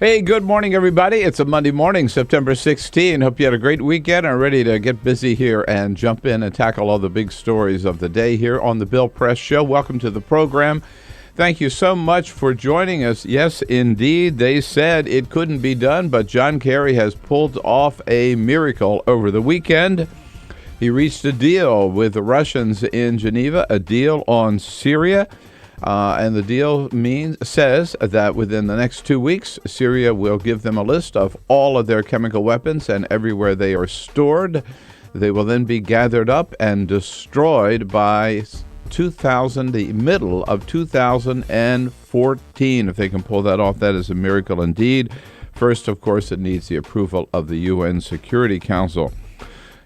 Hey, good morning, everybody. It's a Monday morning, September 16. Hope you had a great weekend and are ready to get busy here and jump in and tackle all the big stories of the day here on the Bill Press Show. Welcome to the program. Thank you so much for joining us. Yes, indeed, they said it couldn't be done, but John Kerry has pulled off a miracle over the weekend. He reached a deal with the Russians in Geneva, a deal on Syria. And the deal says that within the next 2 weeks, Syria will give them a list of all of their chemical weapons and everywhere they are stored. They will then be gathered up and destroyed by the middle of 2014. If they can pull that off, that is a miracle indeed. First, of course, it needs the approval of the UN Security Council.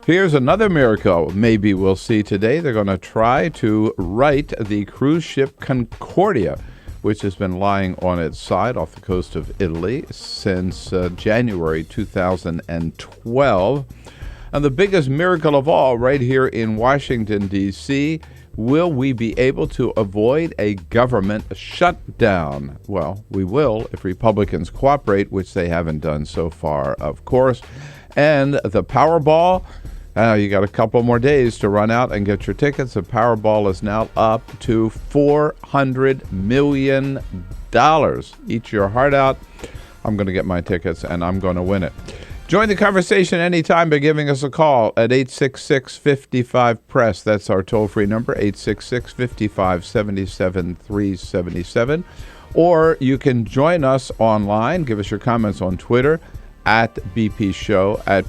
Here's another miracle maybe we'll see today. They're going to try to right the cruise ship Concordia, which has been lying on its side off the coast of Italy since January 2012. And the biggest miracle of all, right here in Washington, D.C., will we be able to avoid a government shutdown? Well, we will if Republicans cooperate, which they haven't done so far, of course. And the Powerball, you got a couple more days to run out and get your tickets. The Powerball is now up to $400 million. Eat your heart out. I'm going to get my tickets, and I'm going to win it. Join the conversation anytime by giving us a call at 866-55-PRESS. That's our toll-free number, 866-55-77-377. Or you can join us online. Give us your comments on Twitter, at BP Show, and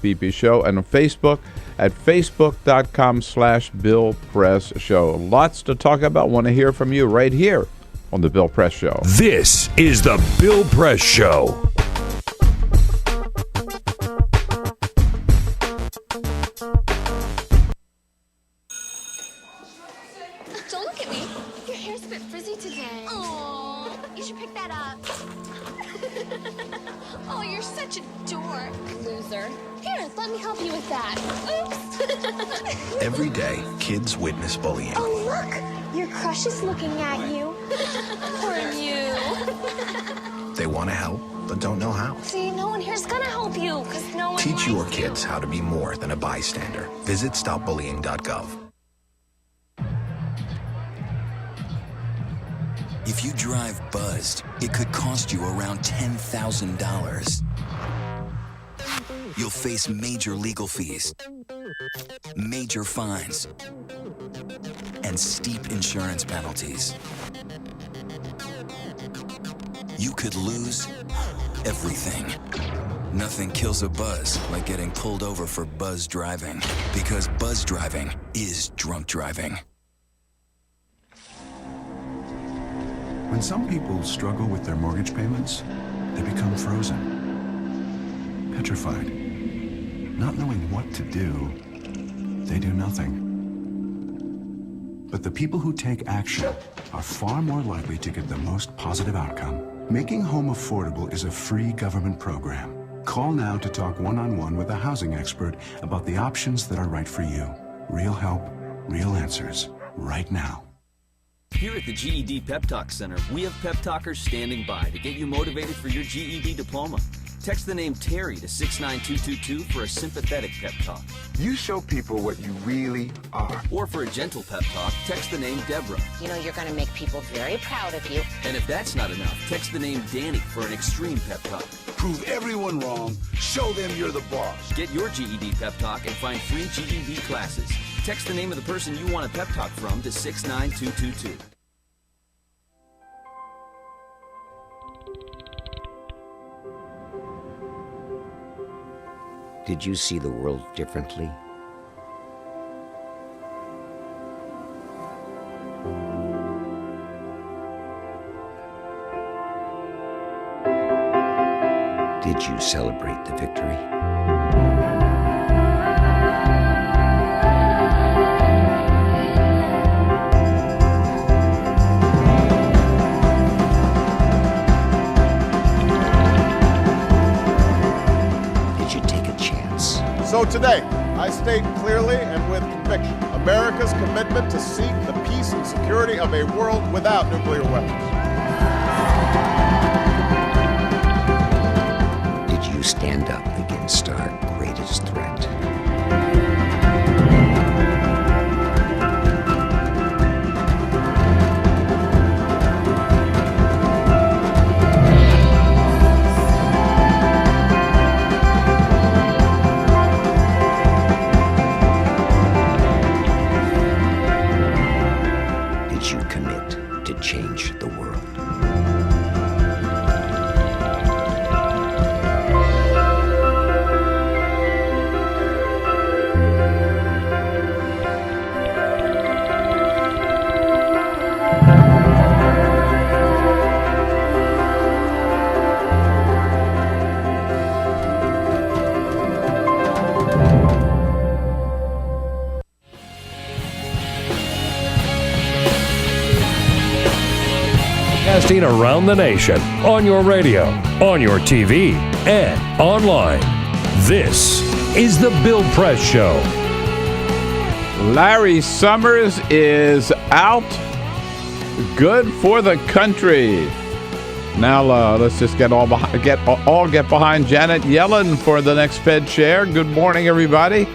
on Facebook at facebook.com/Bill Press Show. Lots to talk about. Want to hear from you right here on the Bill Press Show. This is the Bill Press Show. Don't look at me. Your hair's a bit frizzy today. Oh, you should pick that up. Oh, you're such a dork. Loser. Here, let me help you with that. Oops. Every day, kids witness bullying. Oh, look. Your crush is looking at you. Poor you. They want to help, but don't know how. See, no one here's gonna help you, because no one Teach your likes kids how to be more than a bystander. Visit stopbullying.gov. If you drive buzzed, it could cost you around $10,000. You'll face major legal fees, major fines, and steep insurance penalties. You could lose everything. Nothing kills a buzz like getting pulled over for buzz driving, because buzz driving is drunk driving. When some people struggle with their mortgage payments, they become frozen, petrified. Not knowing what to do, they do nothing. But the people who take action are far more likely to get the most positive outcome. Making home affordable is a free government program. Call now to talk one-on-one with a housing expert about the options that are right for you. Real help, real answers, right now. Here at the GED Pep Talk Center, we have pep talkers standing by to get you motivated for your GED diploma. Text the name Terry to 69222 for a sympathetic pep talk. You show people what you really are. Or for a gentle pep talk, text the name Deborah. You know you're going to make people very proud of you. And if that's not enough, text the name Danny for an extreme pep talk. Prove everyone wrong. Show them you're the boss. Get your GED pep talk and find free GED classes. Text the name of the person you want a pep talk from to 69222. Did you see the world differently? Did you celebrate the victory? So today, I state clearly and with conviction America's commitment to seek the peace and security of a world without nuclear weapons. you stand up against our greatest threat? Did you commit to change the world? Broadcasting around the nation, on your radio, on your TV, and online. This is the Bill Press Show. Larry Summers is out. Good for the country. Now let's just get behind Janet Yellen for the next Fed chair. Good morning, everybody.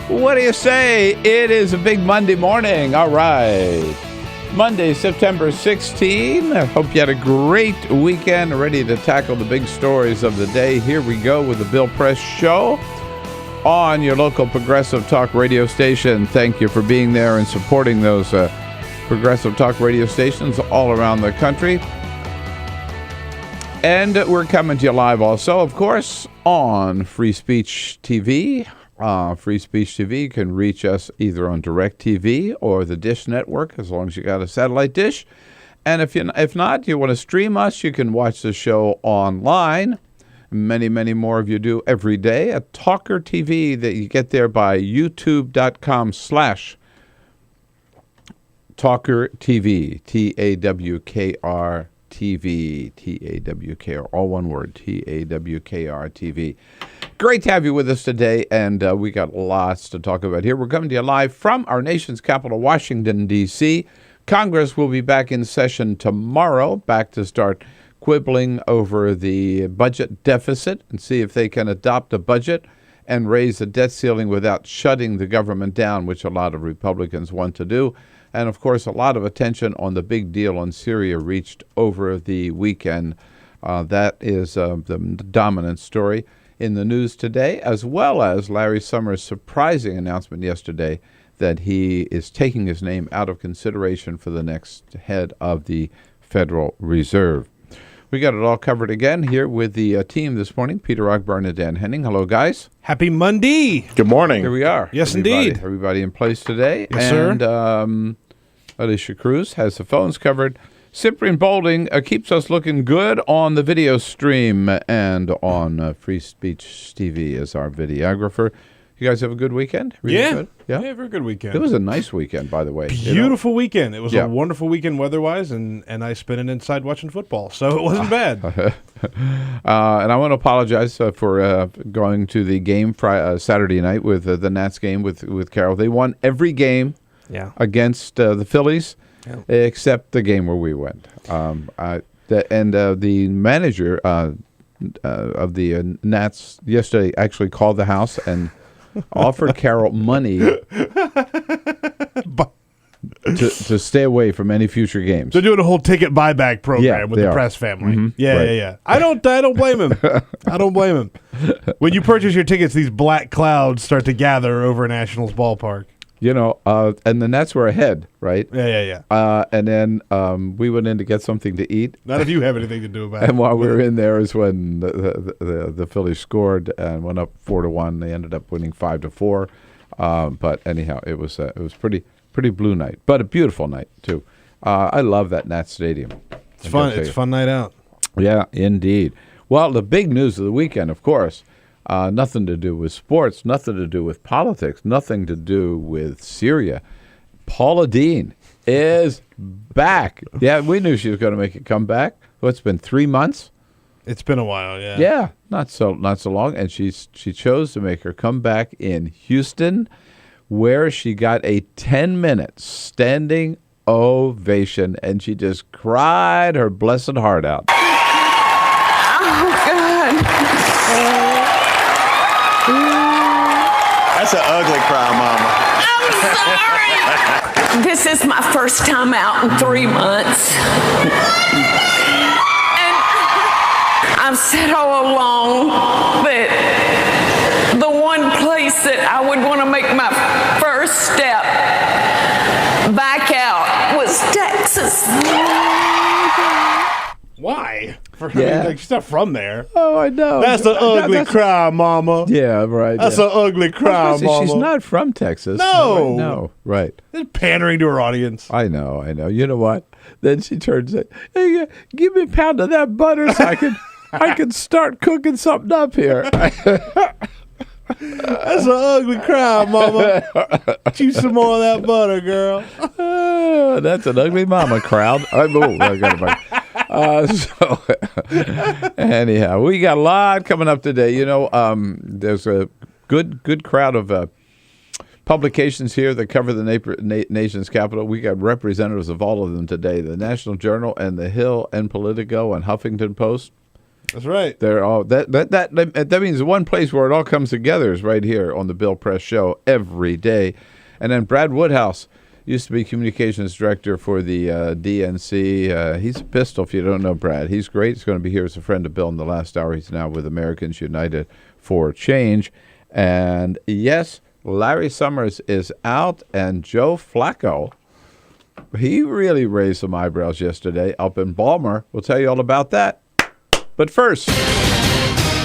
What do you say? It is a big Monday morning. All right. Monday, September 16. I hope you had a great weekend, ready to tackle the big stories of the day. Here we go with the Bill Press Show on your local Progressive Talk radio station. Thank you for being there and supporting those Progressive Talk radio stations all around the country. And we're coming to you live also, of course, on Free Speech TV. Free Speech TV, you can reach us either on DirecTV or the Dish Network, as long as you got a satellite dish. And if not, you want to stream us, you can watch the show online. Many, many more of you do every day at TawkrTV, that you get there by youtube.com/TawkrTV, TAWKR TV, TAWKR, all one word, TAWKR TV. Great to have you with us today, and we got lots to talk about here. We're coming to you live from our nation's capital, Washington, D.C. Congress will be back in session tomorrow, back to start quibbling over the budget deficit and see if they can adopt a budget and raise the debt ceiling without shutting the government down, which a lot of Republicans want to do. And, of course, a lot of attention on the big deal on Syria reached over the weekend. That is the dominant story in the news today, as well as Larry Summers' surprising announcement yesterday that he is taking his name out of consideration for the next head of the Federal Reserve. We got it all covered again here with the team this morning. Peter Ogburn and Dan Henning. Hello, guys. Happy Monday. Good morning. Here we are. Yes, indeed. Everybody in place today. Yes, and, sir. Alicia Cruz has the phones covered. Cyprian Bolding keeps us looking good on the video stream and on Free Speech TV as our videographer. You guys have a good weekend? Really good? Yeah, very good weekend. It was a nice weekend, by the way. Beautiful weekend. It was a wonderful weekend weather-wise, and I spent it inside watching football, so it wasn't bad. And I want to apologize for going to the game Saturday night with the Nats game with Carol. They won every game against the Phillies. Yeah. Except the game where we went. The manager of the Nats yesterday actually called the house and offered Carol money to stay away from any future games. They're doing a whole ticket buyback program with the press family. Mm-hmm. Yeah. I don't blame him. I don't blame him. When you purchase your tickets, these black clouds start to gather over Nationals ballpark. You know, and the Nets were ahead, right? Yeah. And then we went in to get something to eat. Not if you have anything to do about it. And while we were in there is when the Phillies scored and went up 4-1. They ended up winning 5-4. But anyhow, it was pretty blue night, but a beautiful night too. I love that Nats Stadium. It's fun. It's a fun night out. Yeah, indeed. Well, the big news of the weekend, of course. Nothing to do with sports, nothing to do with politics, nothing to do with Syria. Paula Deen is back. Yeah, we knew she was going to make a comeback. Well, it's been 3 months. It's been a while, yeah. Yeah, not so long. And she chose to make her comeback in Houston, where she got a 10-minute standing ovation, and she just cried her blessed heart out. Oh, God. That's an ugly cry, Mama. I'm sorry. This is my first time out in 3 months. And I've said all along that the one place that I would want to make my first step back out was Texas. Why? I mean, like, she's not from there. Oh, I know. That's an ugly cry, Mama. Yeah, right. That's an ugly cry, Mama. She's not from Texas. No. No, right. They're pandering to her audience. I know. You know what? Then she turns it. Hey, give me a pound of that butter so I can start cooking something up here. That's an ugly cry, Mama. Choose some more of that butter, girl. That's an ugly mama crowd. I got it. Anyhow, we got a lot coming up today. You know, there's a good crowd of publications here that cover the nation's capital. We got representatives of all of them today: the National Journal and the Hill and Politico and Huffington Post. That's right. They're all that means one place where it all comes together is right here on the Bill Press Show every day. And then Brad Woodhouse used to be communications director for the DNC. He's a pistol if you don't know Brad. He's great. He's going to be here as a friend of Bill in the last hour. He's now with Americans United for Change. And yes, Larry Summers is out, and Joe Flacco, he really raised some eyebrows yesterday up in Baltimore. We'll tell you all about that. But first,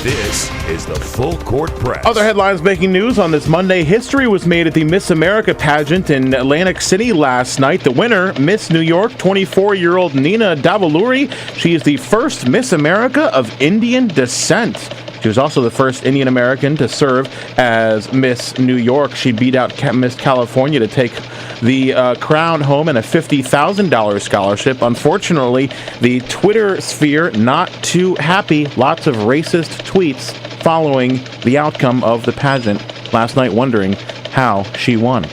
this is the Full Court Press. Other headlines making news on this Monday. History was made at the Miss America pageant in Atlantic City last night. The winner, Miss New York, 24-year-old Nina Davaluri. She is the first Miss America of Indian descent. She was also the first Indian American to serve as Miss New York. She beat out Miss California to take the crown home and a $50,000 scholarship. Unfortunately, the Twitter sphere not too happy. Lots of racist tweets following the outcome of the pageant last night, wondering how she won.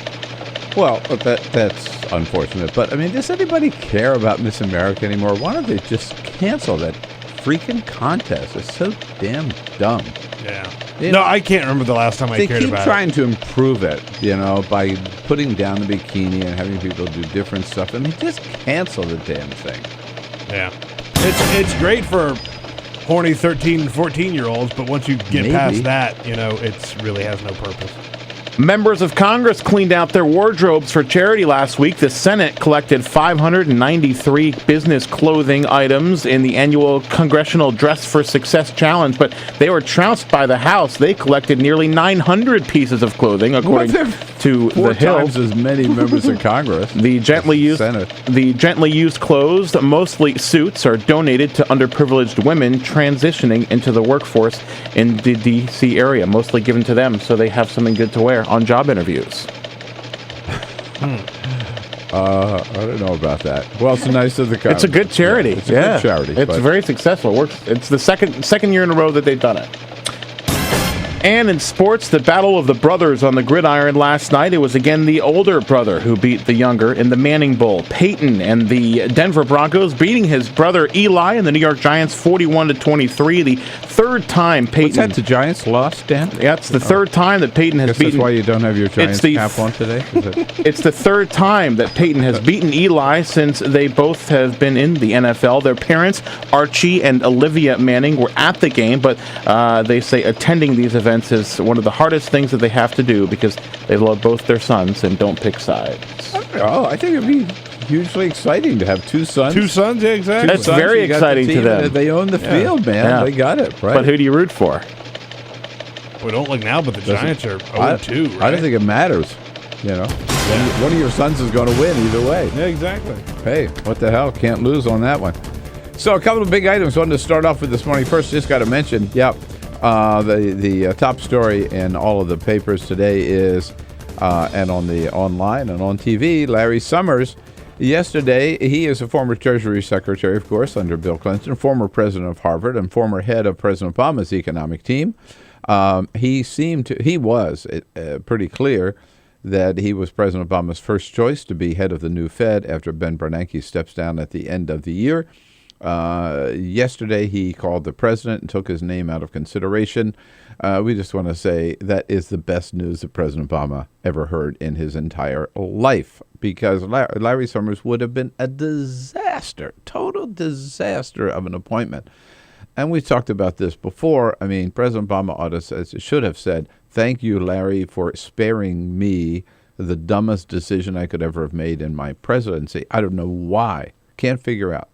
Well, that's unfortunate. But, I mean, does anybody care about Miss America anymore? Why don't they just cancel that freaking contest? It's so damn dumb. Yeah. No, I can't remember the last time I cared about it. They keep trying to improve it, by putting down the bikini and having people do different stuff. I mean, just cancel the damn thing. Yeah. It's great for horny 13 and 14-year-olds, but once you get past that, it really has no purpose. Members of Congress cleaned out their wardrobes for charity last week. The Senate collected 593 business clothing items in the annual Congressional Dress for Success Challenge, but they were trounced by the House. They collected nearly 900 pieces of clothing, according to the Hill. 4 times as many members of Congress. The gently used clothes, mostly suits, are donated to underprivileged women transitioning into the workforce in the D.C. area, mostly given to them so they have something good to wear on job interviews. I don't know about that. Well, it's nice of the Congress. It's a good charity. Yeah, it's a good charity. It's very successful. It works. It's the second year in a row that they've done it. And in sports, the battle of the brothers on the gridiron last night. It was again the older brother who beat the younger in the Manning Bowl. Peyton and the Denver Broncos beating his brother Eli and the New York Giants 41-23. The third time Peyton... What's that, the Giants lost, Dan? Yeah, it's the third time that Peyton has beaten... That's why you don't have your Giants cap on today? It's the third time that Peyton has beaten Eli since they both have been in the NFL. Their parents, Archie and Olivia Manning, were at the game, but they say attending these events is one of the hardest things that they have to do because they love both their sons and don't pick sides. Oh, I think it'd be hugely exciting to have two sons. Two sons, yeah, exactly. That's very exciting to them. They own the field, man. Yeah. They got it, right? But who do you root for? We don't look now, but the Giants are 0-2, right? I don't think it matters. One of your sons is going to win either way. Yeah, exactly. Hey, what the hell? Can't lose on that one. So a couple of big items I wanted to start off with this morning. First, just got to mention, the top story in all of the papers today is, and on the online and on TV, Larry Summers. Yesterday, he is a former Treasury Secretary, of course, under Bill Clinton, former president of Harvard, and former head of President Obama's economic team. He was pretty clear that he was President Obama's first choice to be head of the new Fed after Ben Bernanke steps down at the end of the year. Yesterday, he called the president and took his name out of consideration. We just want to say that is the best news that President Obama ever heard in his entire life, because Larry Summers would have been a disaster, total disaster of an appointment. And we talked about this before. I mean, President Obama should have said, "Thank you, Larry, for sparing me the dumbest decision I could ever have made in my presidency." I don't know why. Can't figure out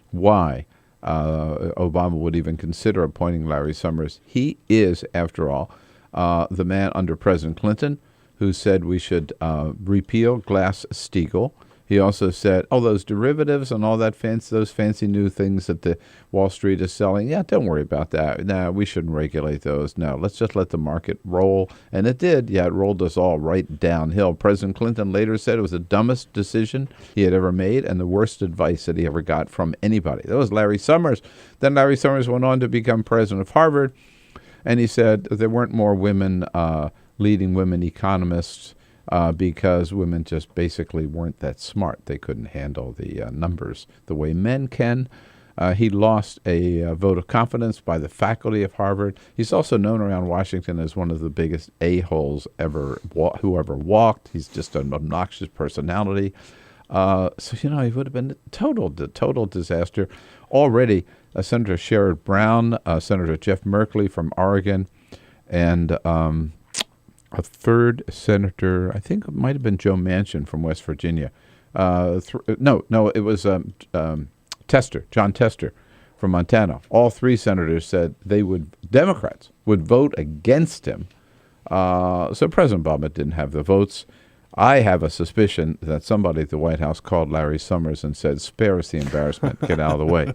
why Obama would even consider appointing Larry Summers. He is, after all, the man under President Clinton who said we should repeal Glass-Steagall. He also said, those derivatives and all that those fancy new things that the Wall Street is selling, don't worry about that. No, we shouldn't regulate those. No, let's just let the market roll. And it did. Yeah, it rolled us all right downhill. President Clinton later said it was the dumbest decision he had ever made and the worst advice that he ever got from anybody. That was Larry Summers. Then Larry Summers went on to become president of Harvard, and he said there weren't more women, leading women economists, because women just basically weren't that smart. They couldn't handle the numbers the way men can. He lost a vote of confidence by the faculty of Harvard. He's also known around Washington as one of the biggest a-holes who ever walked. He's just an obnoxious personality. So, he would have been a total disaster. Already, Senator Sherrod Brown, Senator Jeff Merkley from Oregon, and a third senator, I think it might have been Joe Manchin from West Virginia. It was John Tester from Montana. All three senators said Democrats would vote against him. So President Obama didn't have the votes. I have a suspicion that somebody at the White House called Larry Summers and said, "Spare us the embarrassment, get out of the way."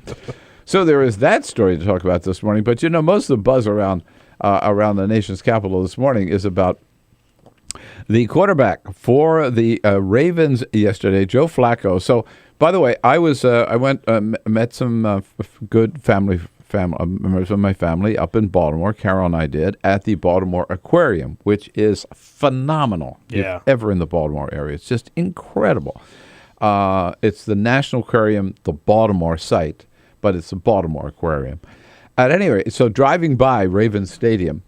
So there is that story to talk about this morning. But, most of the buzz around the nation's capital this morning is about the quarterback for the Ravens yesterday, Joe Flacco. So, by the way, I met some good family members of my family up in Baltimore. Carol and I did at the Baltimore Aquarium, which is phenomenal. Yeah, if ever in the Baltimore area, it's just incredible. It's the National Aquarium, the Baltimore site, but it's the Baltimore Aquarium. At any rate, so driving by Ravens Stadium,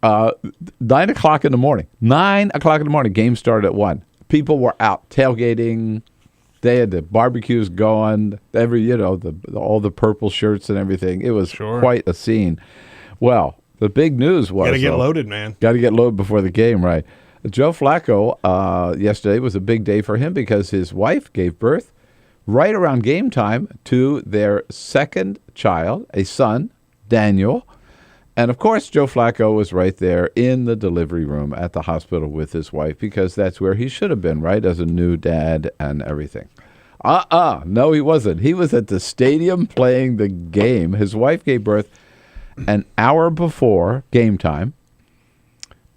9 o'clock in the morning. 9 o'clock in the morning. Game started at 1. People were out tailgating. They had the barbecues going. All the purple shirts and everything. It was quite a scene. Well, the big news was, got to get loaded, man. Got to get loaded before the game, right? Joe Flacco yesterday was a big day for him because his wife gave birth right around game time to their second child, a son, Daniel. And, of course, Joe Flacco was right there in the delivery room at the hospital with his wife because that's where he should have been, right, as a new dad and everything. No, he wasn't. He was at the stadium playing the game. His wife gave birth an hour before game time,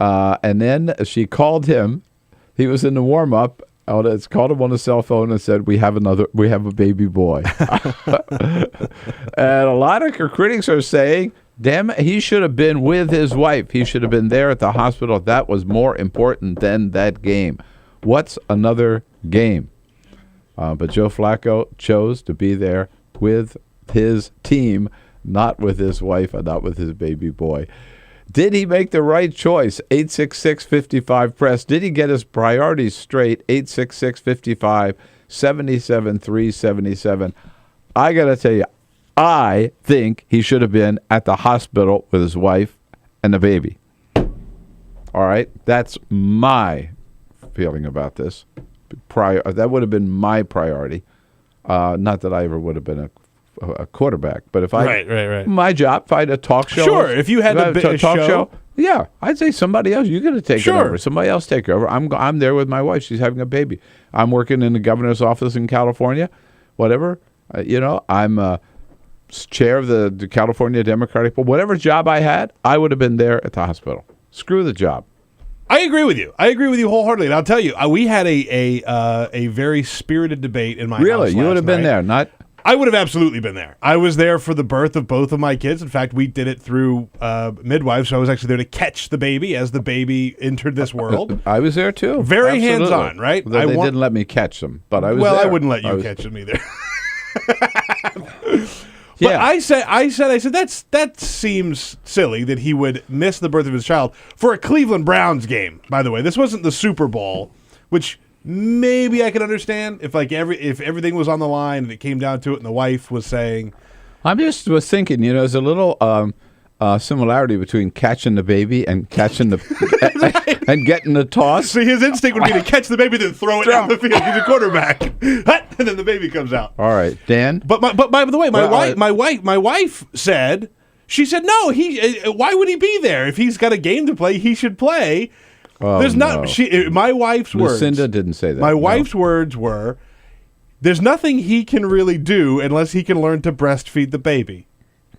and then she called him. He was in the warm-up. It's called him on the cell phone and said, we have a baby boy. And a lot of critics are saying, damn it, he should have been with his wife. He should have been there at the hospital. That was more important than that game. What's another game? But Joe Flacco chose to be there with his team, not with his wife and not with his baby boy. Did he make the right choice? 866-55-PRESS. Did he get his priorities straight? 866-55-77-377. I got to tell you, I think he should have been at the hospital with his wife and the baby. All right? That's my feeling about this. That would have been my priority. Not that I ever would have been a quarterback, but if right. My job, if I had a talk show. Sure, if you had a talk show. Yeah, I'd say somebody else. You're going to take it over. Somebody else take over. I'm there with my wife. She's having a baby. I'm working in the governor's office in California. Whatever. I'm chair of the California Democratic Party. Whatever job I had, I would have been there at the hospital. Screw the job. I agree with you. Wholeheartedly. And I'll tell you, we had a very spirited debate in my house. Really? You would have been there, not... I would have absolutely been there. I was there for the birth of both of my kids. In fact, we did it through midwives, so I was actually there to catch the baby as the baby entered this world. I was there, too. Very hands-on, right? They didn't let me catch them, but I was there. Well, I wouldn't let you catch them either. But I said that seems silly that he would miss the birth of his child for a Cleveland Browns game. By the way, this wasn't the Super Bowl, which maybe I could understand if if everything was on the line and it came down to it, and the wife was saying, I just was thinking, there's a little similarity between catching the baby and catching the and getting the toss. See, his instinct would be to catch the baby, then throw it down the field. He's a quarterback, and then the baby comes out. All right, Dan. But by the way, my wife said, no. Why would he be there if he's got a game to play? He should play. There's not. My wife's words. Lucinda didn't say that. My wife's words were, "There's nothing he can really do unless he can learn to breastfeed the baby."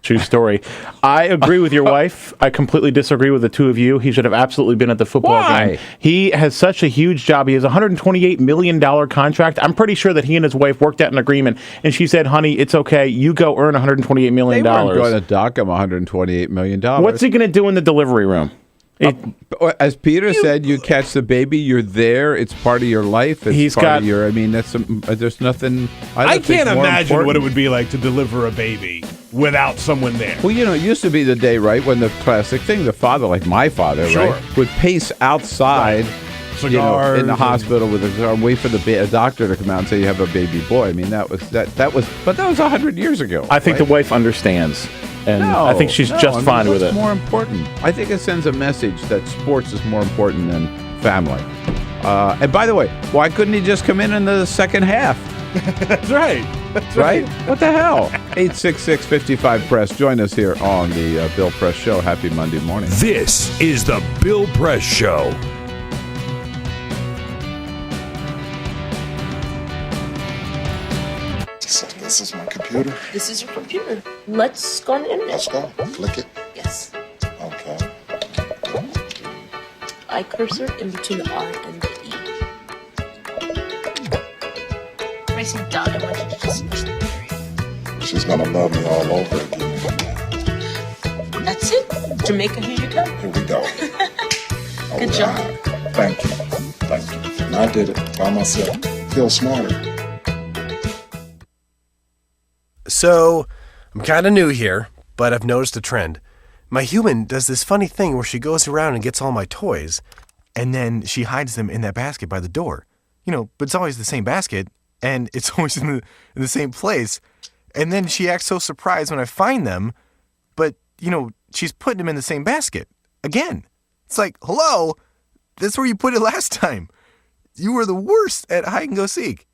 True story. I agree with your wife. I completely disagree with the two of you. He should have absolutely been at the football game. He has such a huge job. He has a $128 million contract. I'm pretty sure that he and his wife worked out an agreement, and she said, honey, it's okay. You go earn $128 million. They weren't going to dock him $128 million. What's he going to do in the delivery room? As Peter said, you catch the baby, you're there. It's part of your life. There's nothing. I can't imagine what it would be like to deliver a baby without someone there. Well, it used to be the day, right, when the classic thing, the father, like my father, right, would pace outside. Cigars in the hospital with wait for a doctor to come out and say you have a baby boy. I mean, that was 100 years ago. I think the wife understands. And I think she's just fine with it. What's more important? I think it sends a message that sports is more important than family. And by the way, why couldn't he just come in the second half? That's right. Right? What the hell? 866-55-PRESS. Join us here on the Bill Press Show. Happy Monday morning. This is the Bill Press Show. This is my computer. This is your computer. Let's go on the internet. Let's go. Click it. Yes. Okay. I cursor in between the R and the E. Pressing down, I want you to just push the period. She's gonna love me all over again. That's it. Jamaica, here you come. Here we go. Good job. Thank you. Thank you. And I did it by myself. Feel smarter. So, I'm kind of new here, but I've noticed a trend. My human does this funny thing where she goes around and gets all my toys, and then she hides them in that basket by the door. But it's always the same basket, and it's always in the same place. And then she acts so surprised when I find them, but, she's putting them in the same basket. Again. It's like, hello, that's where you put it last time. You were the worst at hide and go seek.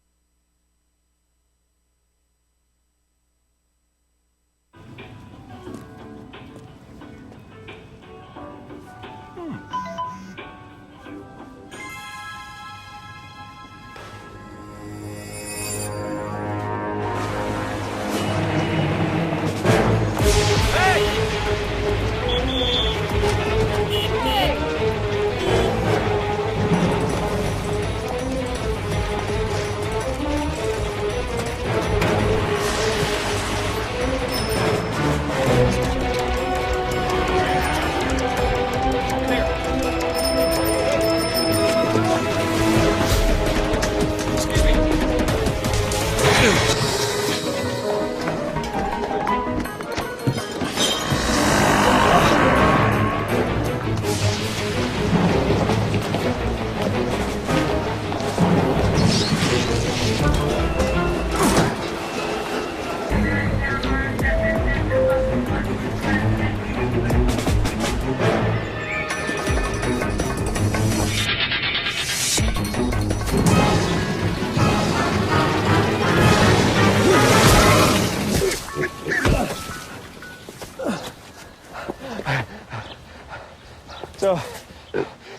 So,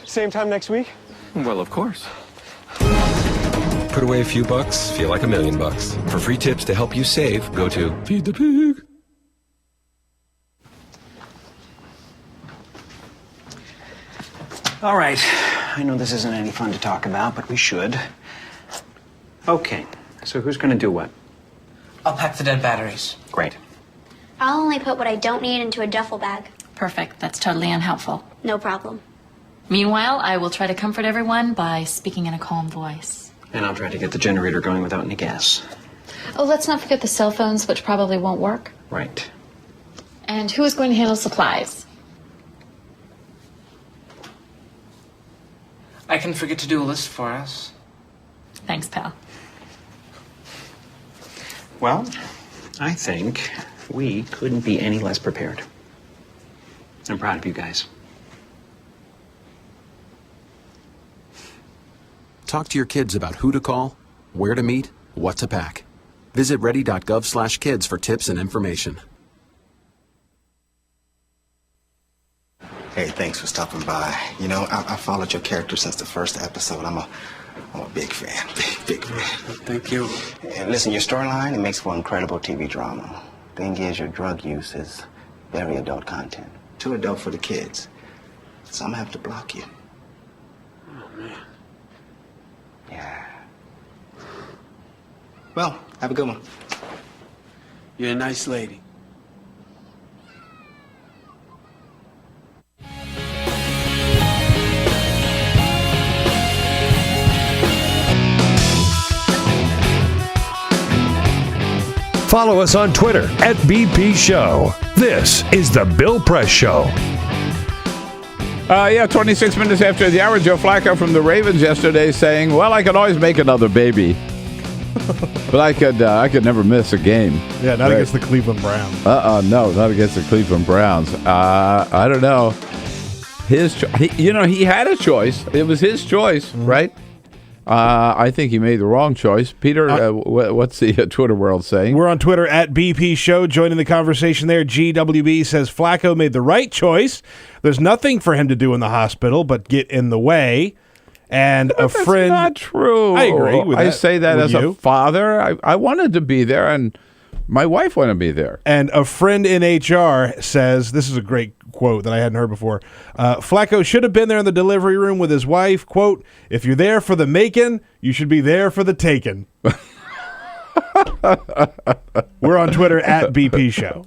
same time next week? Well, of course. Put away a few bucks, feel like $1 million. For free tips to help you save, go to Feed the Pig. All right. I know this isn't any fun to talk about, but we should. Okay. So who's going to do what? I'll pack the dead batteries. Great. I'll only put what I don't need into a duffel bag. Perfect. That's totally unhelpful. No problem. Meanwhile, I will try to comfort everyone by speaking in a calm voice. And I'll try to get the generator going without any gas. Oh, let's not forget the cell phones, which probably won't work. Right. And who is going to handle supplies? I can forget to do a list for us. Thanks, pal. Well, I think we couldn't be any less prepared. I'm proud of you guys. Talk to your kids about who to call, where to meet, what to pack. Visit ready.gov/kids for tips and information. Hey, thanks for stopping by. You know, I followed your character since the first episode. I'm a big fan. Big fan. Thank you. And listen, your storyline, it makes for incredible TV drama. Thing is, your drug use is very adult content. Too adult for the kids. So I'm gonna have to block you. Oh, man. Yeah. Well, have a good one. You're a nice lady. Follow us on Twitter @BP Show. This is The Bill Press Show. 26 minutes after the hour, Joe Flacco from the Ravens yesterday saying, well, I could always make another baby. But I could never miss a game. Yeah, not against the Cleveland Browns. No, not against the Cleveland Browns. I don't know. He had a choice. It was his choice, right? I think he made the wrong choice. Peter, what's the Twitter world saying? We're on Twitter @BP Show. Joining the conversation there, GWB says Flacco made the right choice. There's nothing for him to do in the hospital but get in the way. And a friend. That's not true. I agree with that. I say that as a father. I wanted to be there, and my wife wanted to be there. And a friend in HR says, this is a great quote that I hadn't heard before. Flacco should have been there in the delivery room with his wife. Quote, if you're there for the making, you should be there for the taking. We're on Twitter @BP Show.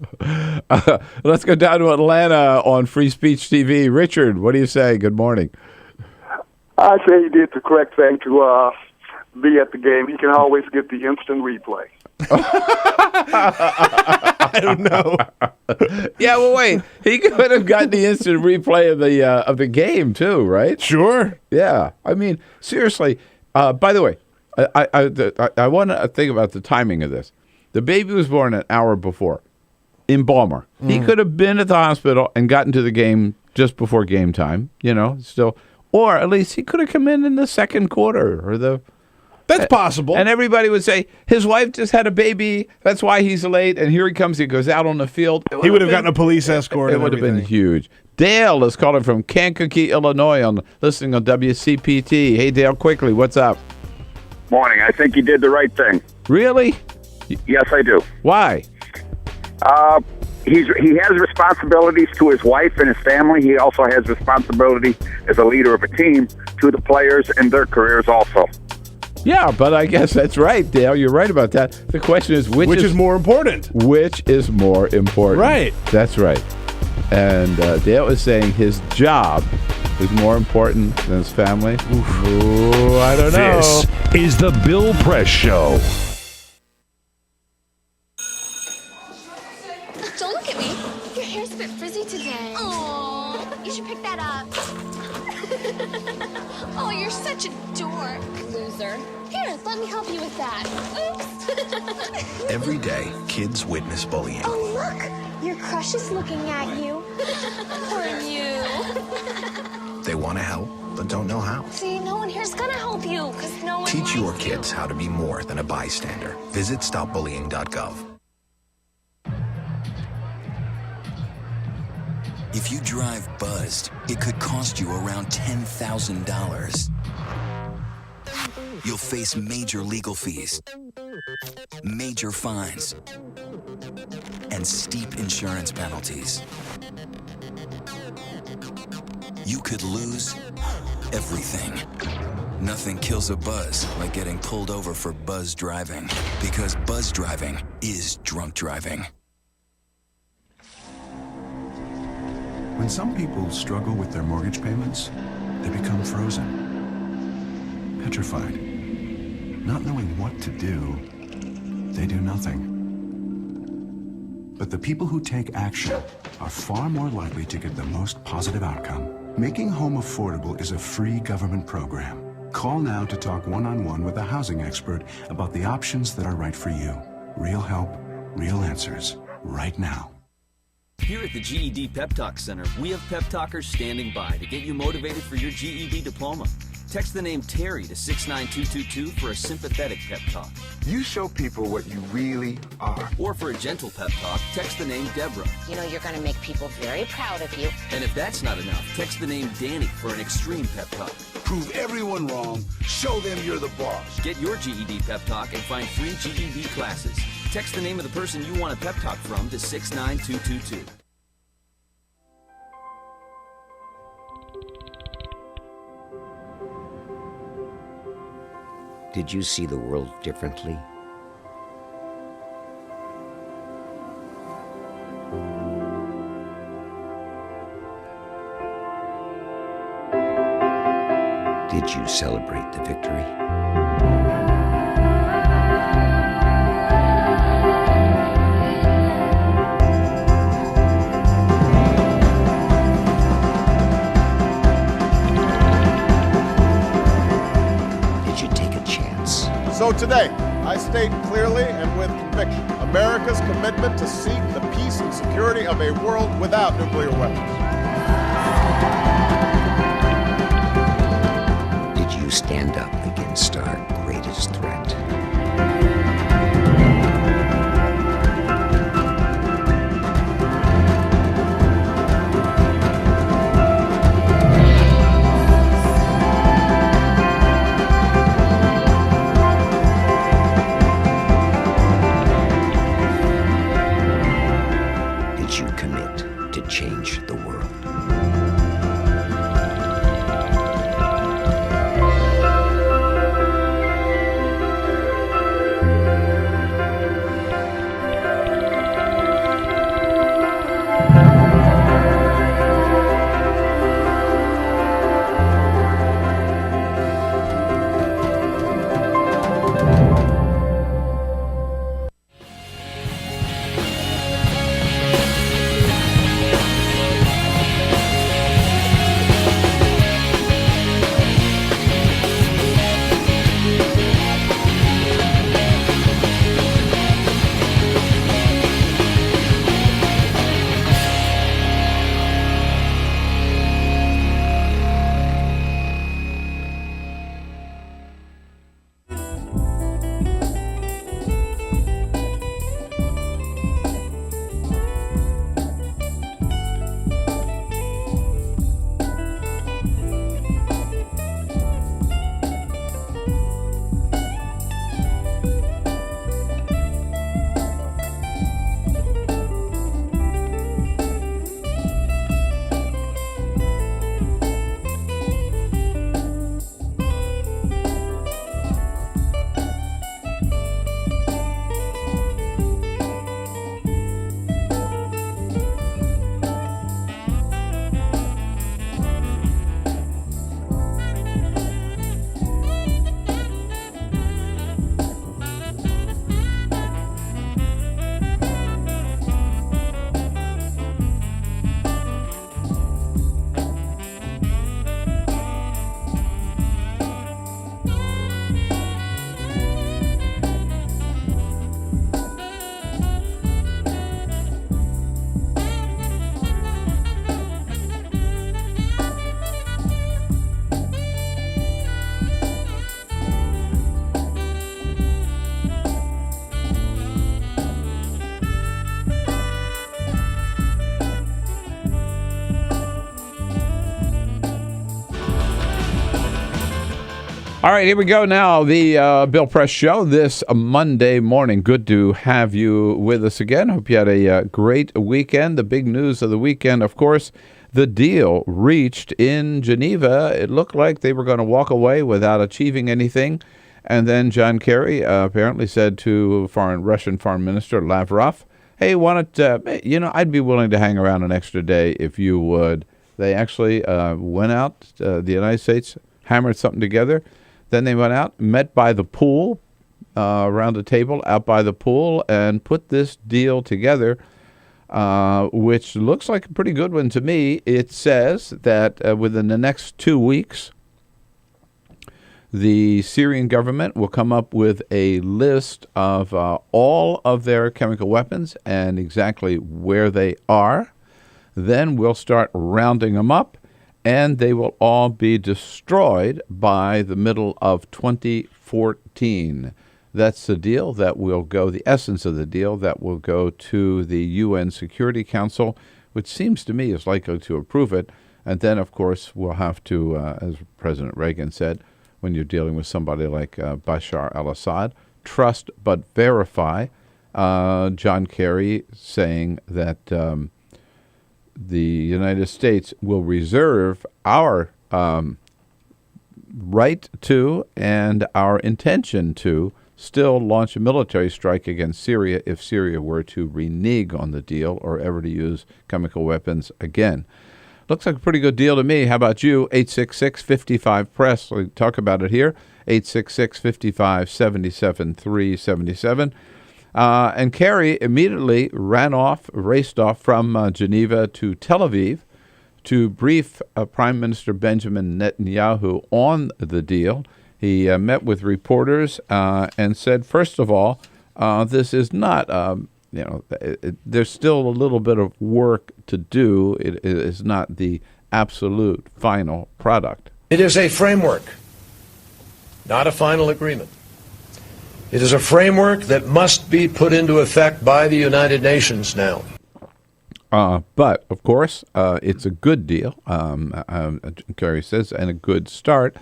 Let's go down to Atlanta on Free Speech TV. Richard, what do you say? Good morning. I say he did the correct thing to be at the game. He can always get the instant replay. I don't know. Yeah, well, wait. He could have gotten the instant replay of the game too, right? Sure. Yeah. I mean, seriously. By the way, I want to think about the timing of this. The baby was born an hour before in Baltimore. He could have been at the hospital and gotten to the game just before game time. Still. Or at least he could have come in the second quarter or the. That's possible. And everybody would say, his wife just had a baby. That's why he's late. And here he comes. He goes out on the field. He would have gotten a police escort. It would have been huge. Dale is calling from Kankakee, Illinois, listening on WCPT. Hey, Dale, quickly, what's up? Morning. I think he did the right thing. Really? Yes, I do. Why? He has responsibilities to his wife and his family. He also has responsibility as a leader of a team to the players and their careers also. Yeah, but I guess that's right, Dale. You're right about that. The question is, which is more important? Which is more important? Right. That's right. And Dale is saying his job is more important than his family. Ooh, I don't know. This is the Bill Press Show. Don't look at me. Your hair's a bit frizzy today. Oh, you should pick that up. Oh, you're such a dork. Loser. Here, let me help you with that. Oops. Every day, kids witness bullying. Oh, look. Your crush is looking at you. Poor you. They want to help, but don't know how. See, no one here's gonna help you, because no one Teach your likes kids how to be more than a bystander. Visit stopbullying.gov. If you drive buzzed, it could cost you around $10,000. You'll face major legal fees, major fines, and steep insurance penalties. You could lose everything. Nothing kills a buzz like getting pulled over for buzz driving, because buzz driving is drunk driving. When some people struggle with their mortgage payments, they become frozen, petrified, not knowing what to do. they do nothing. But the people who take action are far more likely to get the most positive outcome. Making home affordable is a free government program. Call now to talk one-on-one with a housing expert about the options that are right for you. Real help, real answers, right now. Here at the GED Pep Talk Center, we have pep talkers standing by to get you motivated for your GED diploma. Text the name Terry to 69222 for a sympathetic pep talk. You show people what you really are. Or for a gentle pep talk, text the name Deborah. You know you're going to make people very proud of you. And if that's not enough, text the name Danny for an extreme pep talk. Prove everyone wrong. Show them you're the boss. Get your GED pep talk and find free GED classes. Text the name of the person you want a pep talk from to 69222. Did you see the world differently? Did you celebrate the victory? So today, I state clearly and with conviction America's commitment to seek the peace and security of a world without nuclear weapons. Did you stand up against our greatest threat? Change the world. All right, here we go now. The Bill Press Show this Monday morning. Good to have you with us again. Hope you had a great weekend. The big news of the weekend, of course, the deal reached in Geneva. It looked like they were going to walk away without achieving anything. And then John Kerry apparently said to Russian Foreign Minister Lavrov, hey, why don't, I'd be willing to hang around an extra day if you would. They actually went out, the United States hammered something together. Then they went out, met by the pool, around a table out by the pool and put this deal together, which looks like a pretty good one to me. It says that within the next 2 weeks, the Syrian government will come up with a list of all of their chemical weapons and exactly where they are. Then we'll start rounding them up, and they will all be destroyed by the middle of 2014. That's the deal that will go, the essence of the deal that will go to the UN Security Council, which seems to me is likely to approve it. And then, of course, we'll have to, as President Reagan said, when you're dealing with somebody like Bashar al-Assad, trust but verify. John Kerry saying that the United States will reserve our right to and our intention to still launch a military strike against Syria if Syria were to renege on the deal or ever to use chemical weapons again. Looks like a pretty good deal to me. How about you? 866-55-PRESS. We'll talk about it here. 866-55-77-377. And Kerry immediately raced off from Geneva to Tel Aviv to brief Prime Minister Benjamin Netanyahu on the deal. He met with reporters and said, first of all, this is not, there's still a little bit of work to do. It is not the absolute final product. It is a framework, not a final agreement. It is a framework that must be put into effect by the United Nations now. But, of course, it's a good deal, Kerry says, and a good start.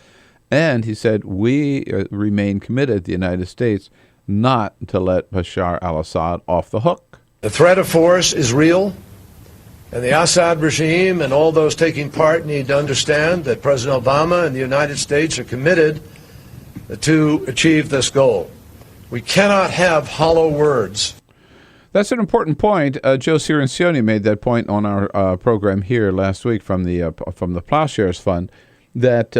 And he said, we remain committed, the United States, not to let Bashar al-Assad off the hook. The threat of force is real, and the Assad regime and all those taking part need to understand that President Obama and the United States are committed to achieve this goal. We cannot have hollow words. That's an important point. Joe Cirincione made that point on our program here last week from the Plowshares Fund, that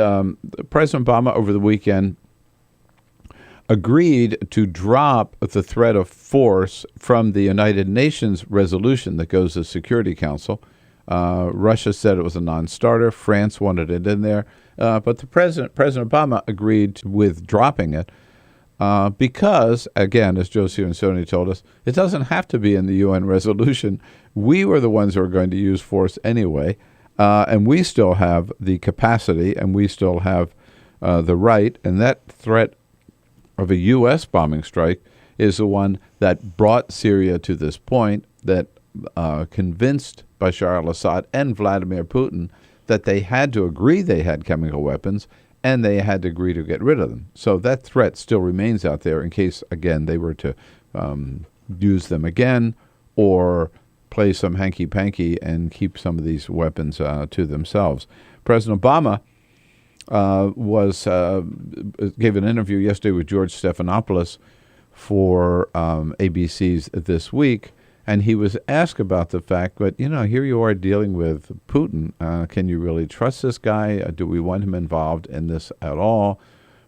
President Obama over the weekend agreed to drop the threat of force from the United Nations resolution that goes to the Security Council. Russia said it was a non-starter. France wanted it in there. But President Obama agreed with dropping it because, again, as Joe Cirincione told us, it doesn't have to be in the UN resolution. We were the ones who are going to use force anyway. And we still have the capacity, and we still have the right. And that threat of a U.S. bombing strike is the one that brought Syria to this point, that convinced Bashar al-Assad and Vladimir Putin that they had to agree they had chemical weapons, and they had to agree to get rid of them. So that threat still remains out there in case, again, they were to use them again or play some hanky-panky and keep some of these weapons to themselves. President Obama gave an interview yesterday with George Stephanopoulos for ABC's This Week, and he was asked about the fact, but, here you are dealing with Putin. Can you really trust this guy? Do we want him involved in this at all?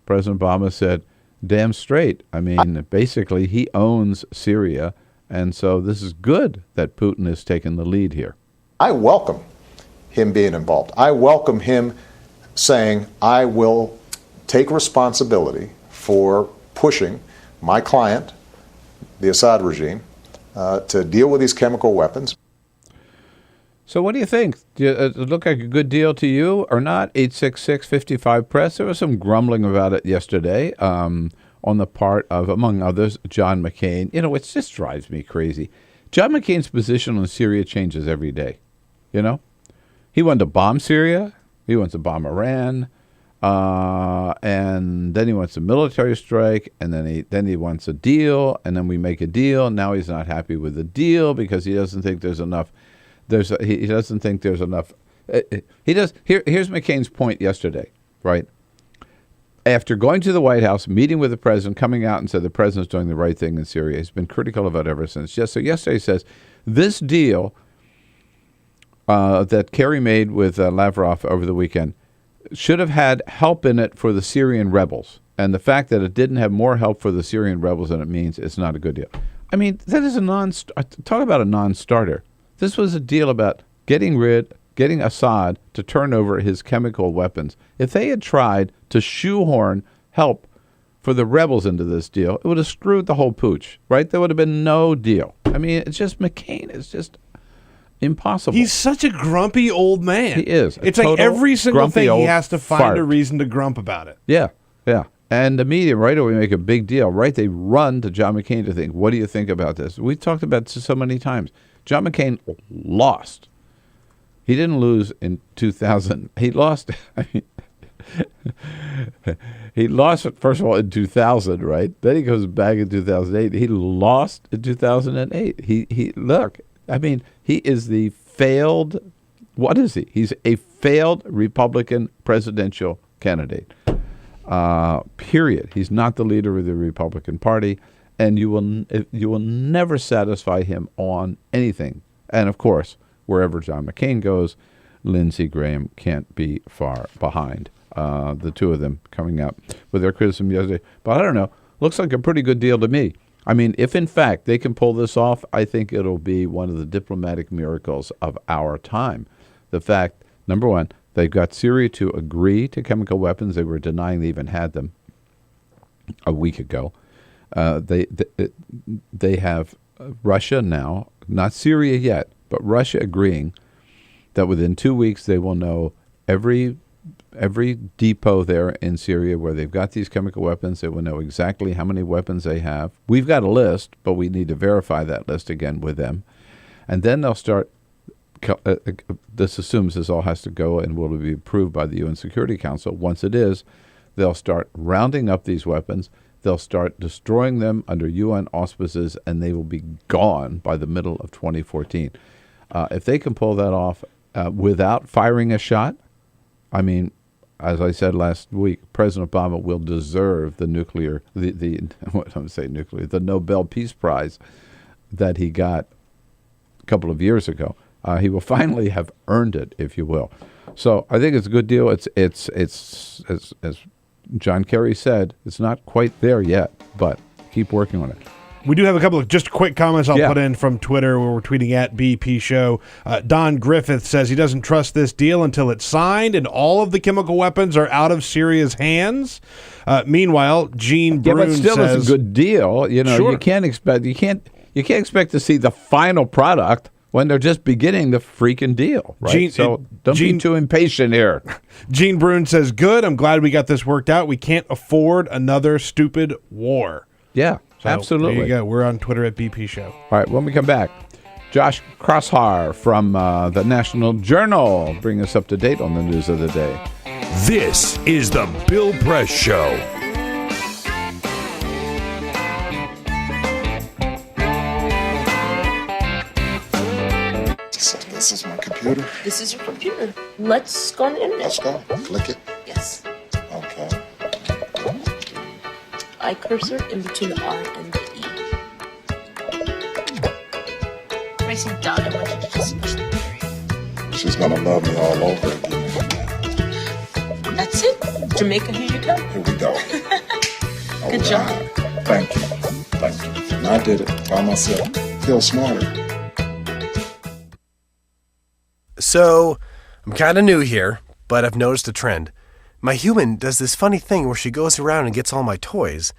President Obama said, damn straight. I mean, basically, he owns Syria. And so this is good that Putin has taken the lead here. I welcome him being involved. I welcome him saying, I will take responsibility for pushing my client, the Assad regime, to deal with these chemical weapons. So what do you think? Does it look like a good deal to you or not? 866-55-PRESS. There was some grumbling about it yesterday. On the part of, among others, John McCain. It just drives me crazy. John McCain's position on Syria changes every day. He wanted to bomb Syria. He wants to bomb Iran. And then he wants a military strike. And then he wants a deal. And then we make a deal. Now he's not happy with the deal because he doesn't think there's enough. He doesn't think there's enough. Here's McCain's point yesterday, right? After going to the White House, meeting with the president, coming out and said the president's doing the right thing in Syria. He's been critical of it ever since. So yesterday he says, this deal that Kerry made with Lavrov over the weekend should have had help in it for the Syrian rebels. And the fact that it didn't have more help for the Syrian rebels than it means, it's not a good deal. I mean, that is talk about a non-starter. This was a deal about getting Assad to turn over his chemical weapons. If they had tried to shoehorn help for the rebels into this deal, it would have screwed the whole pooch, right? There would have been no deal. I mean, it's just McCain is just impossible. He's such a grumpy old man. He is. It's like every single thing he has to find a reason to grump about it. Yeah, yeah. And the media right away make a big deal, right? They run to John McCain to think, what do you think about this? We've talked about this so many times. John McCain lost. He didn't lose in 2000. He lost. He lost, first of all, in 2000, right? Then he goes back in 2008. He lost in 2008. He is the failed, what is he? He's a failed Republican presidential candidate, period. He's not the leader of the Republican Party, and you will never satisfy him on anything. And, of course, wherever John McCain goes, Lindsey Graham can't be far behind. The two of them coming out with their criticism yesterday. But I don't know. Looks like a pretty good deal to me. I mean, if in fact they can pull this off, I think it'll be one of the diplomatic miracles of our time. The fact, number one, they've got Syria to agree to chemical weapons. They were denying they even had them a week ago. They have Russia now, not Syria yet, but Russia agreeing that within 2 weeks they will know every depot there in Syria where they've got these chemical weapons. They will know exactly how many weapons they have. We've got a list, but we need to verify that list again with them. And then they'll start, this assumes this all has to go and will be approved by the UN Security Council. Once it is, they'll start rounding up these weapons. They'll start destroying them under UN auspices, and they will be gone by the middle of 2014. If they can pull that off without firing a shot, I mean, as I said last week, President Obama will deserve the the Nobel Peace Prize that he got a couple of years ago. He will finally have earned it, if you will. So I think it's a good deal. It's as John Kerry said, it's not quite there yet, but keep working on it. We do have a couple of just quick comments I'll put in from Twitter where we're tweeting at BP Show. Don Griffith says he doesn't trust this deal until it's signed and all of the chemical weapons are out of Syria's hands. Meanwhile, Gene Brune but still says, it's a good deal. You know, sure. you can't expect to see the final product when they're just beginning the freaking deal, right? So don't be too impatient here. Gene Brune says, good, I'm glad we got this worked out. We can't afford another stupid war. Yeah. So, absolutely. There you go. We're on Twitter at BP Show. All right, when we come back, Josh Kraushaar from the National Journal bring us up to date on the news of the day. This is the Bill Press Show. So this is my computer. This is your computer. Let's go on the internet. Let's go. Click it. Yes. Okay. I cursor in between the R and the E. Racing dot, I want you to just push the period. She's gonna love me all over again. That's it. Jamaica, here you go. Here we go. Good job. Thank you. Thank you. And I did it by myself. Feel smarter. So, I'm kind of new here, but I've noticed a trend. My human does this funny thing where she goes around and gets all my toys,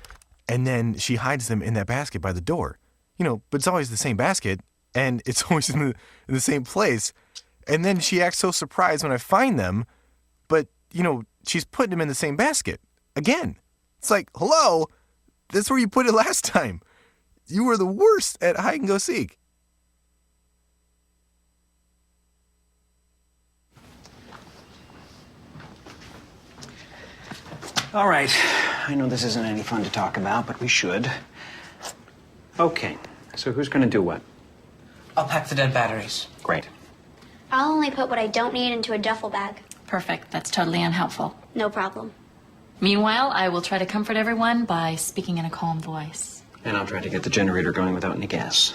and then she hides them in that basket by the door. You know, but it's always the same basket, and it's always in the same place. And then she acts so surprised when I find them, but, you know, she's putting them in the same basket. Again. It's like, hello? That's where you put it last time. You were the worst at hide and go seek. All right. I know this isn't any fun to talk about, but we should. Okay. So who's going to do what? I'll pack the dead batteries. Great. I'll only put what I don't need into a duffel bag. Perfect. That's totally unhelpful. No problem. Meanwhile, I will try to comfort everyone by speaking in a calm voice. And I'll try to get the generator going without any gas.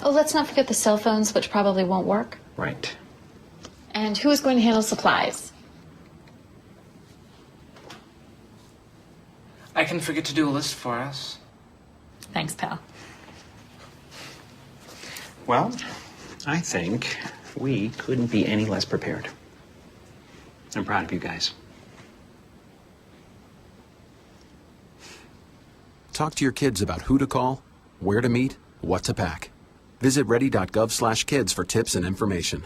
Oh, let's not forget the cell phones, which probably won't work. Right. And who is going to handle supplies? I can forget to do a list for us. Thanks, pal. Well, I think we couldn't be any less prepared. I'm proud of you guys. Talk to your kids about who to call, where to meet, what to pack. Visit ready.gov/kids for tips and information.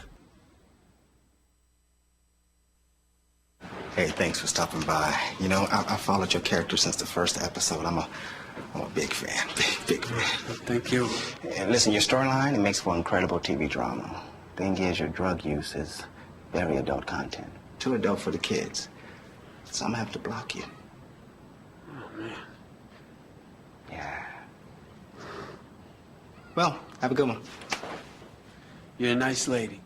Hey, thanks for stopping by. You know, I followed your character since the first episode. I'm a big fan. Big fan. Thank you. And listen, your storyline, it makes for incredible TV drama. Thing is, your drug use is very adult content. Too adult for the kids. So I'm gonna have to block you. Oh, man. Yeah. Well, have a good one. You're a nice lady.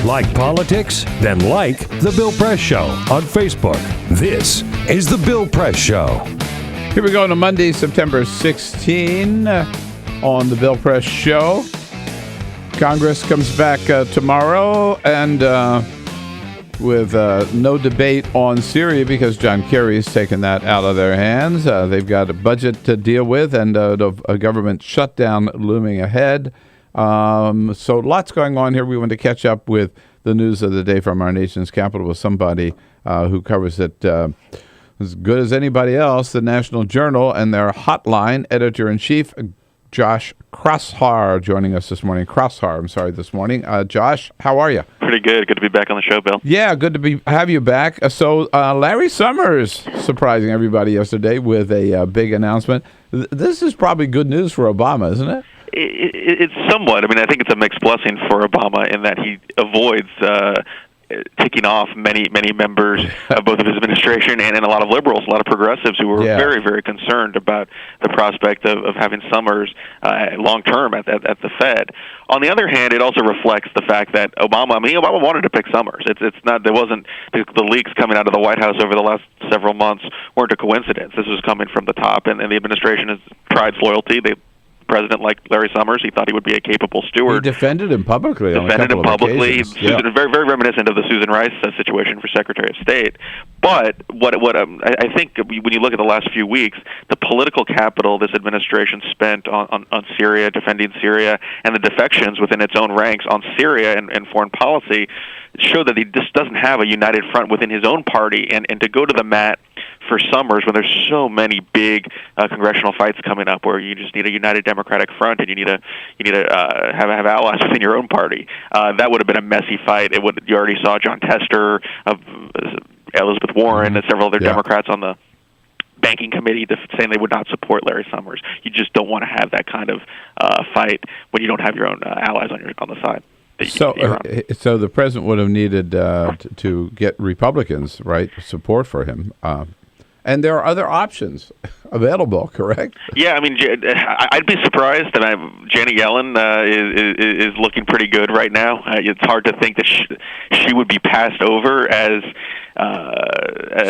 Like politics? Then like The Bill Press Show on Facebook. This is The Bill Press Show. Here we go on a Monday, September 16, on The Bill Press Show. Congress comes back tomorrow and with no debate on Syria because John Kerry's taken that out of their hands. They've got a budget to deal with and a government shutdown looming ahead. So lots going on here. We want to catch up with the news of the day from our nation's capital with somebody who covers it as good as anybody else, the National Journal, and their Hotline editor-in-chief, Josh Kraushaar, joining us this morning. This morning. Josh, how are you? Pretty good. Good to be back on the show, Bill. Yeah, good to have you back. So Larry Summers surprising everybody yesterday with a big announcement. This is probably good news for Obama, isn't it? It's somewhat. I mean, I think it's a mixed blessing for Obama in that he avoids ticking off many members of both of his administration and a lot of liberals, a lot of progressives who were very, very concerned about the prospect of having Summers long-term at the Fed. On the other hand, it also reflects the fact that Obama wanted to pick Summers. It's not, there wasn't, the leaks coming out of the White House over the last several months weren't a coincidence. This was coming from the top, and the administration has tried loyalty. President like Larry Summers, he thought he would be a capable steward. He defended him publicly. Very, very reminiscent of the Susan Rice situation for Secretary of State. But what I think when you look at the last few weeks, the political capital this administration spent on Syria, defending Syria, and the defections within its own ranks on Syria and foreign policy show that he just doesn't have a united front within his own party. And to go to the mat for Summers when there's so many big congressional fights coming up where you just need a united Democratic front and you need to have allies within your own party. That would have been a messy fight. You already saw John Tester, Elizabeth Warren, and several other Democrats on the banking committee saying they would not support Larry Summers. You just don't want to have that kind of fight when you don't have your own allies on the side. So the president would have needed to get Republicans, right, support for him. And there are other options available, correct? Yeah, I mean, I'd be surprised. Janet Yellen is looking pretty good right now. It's hard to think that she would be passed over as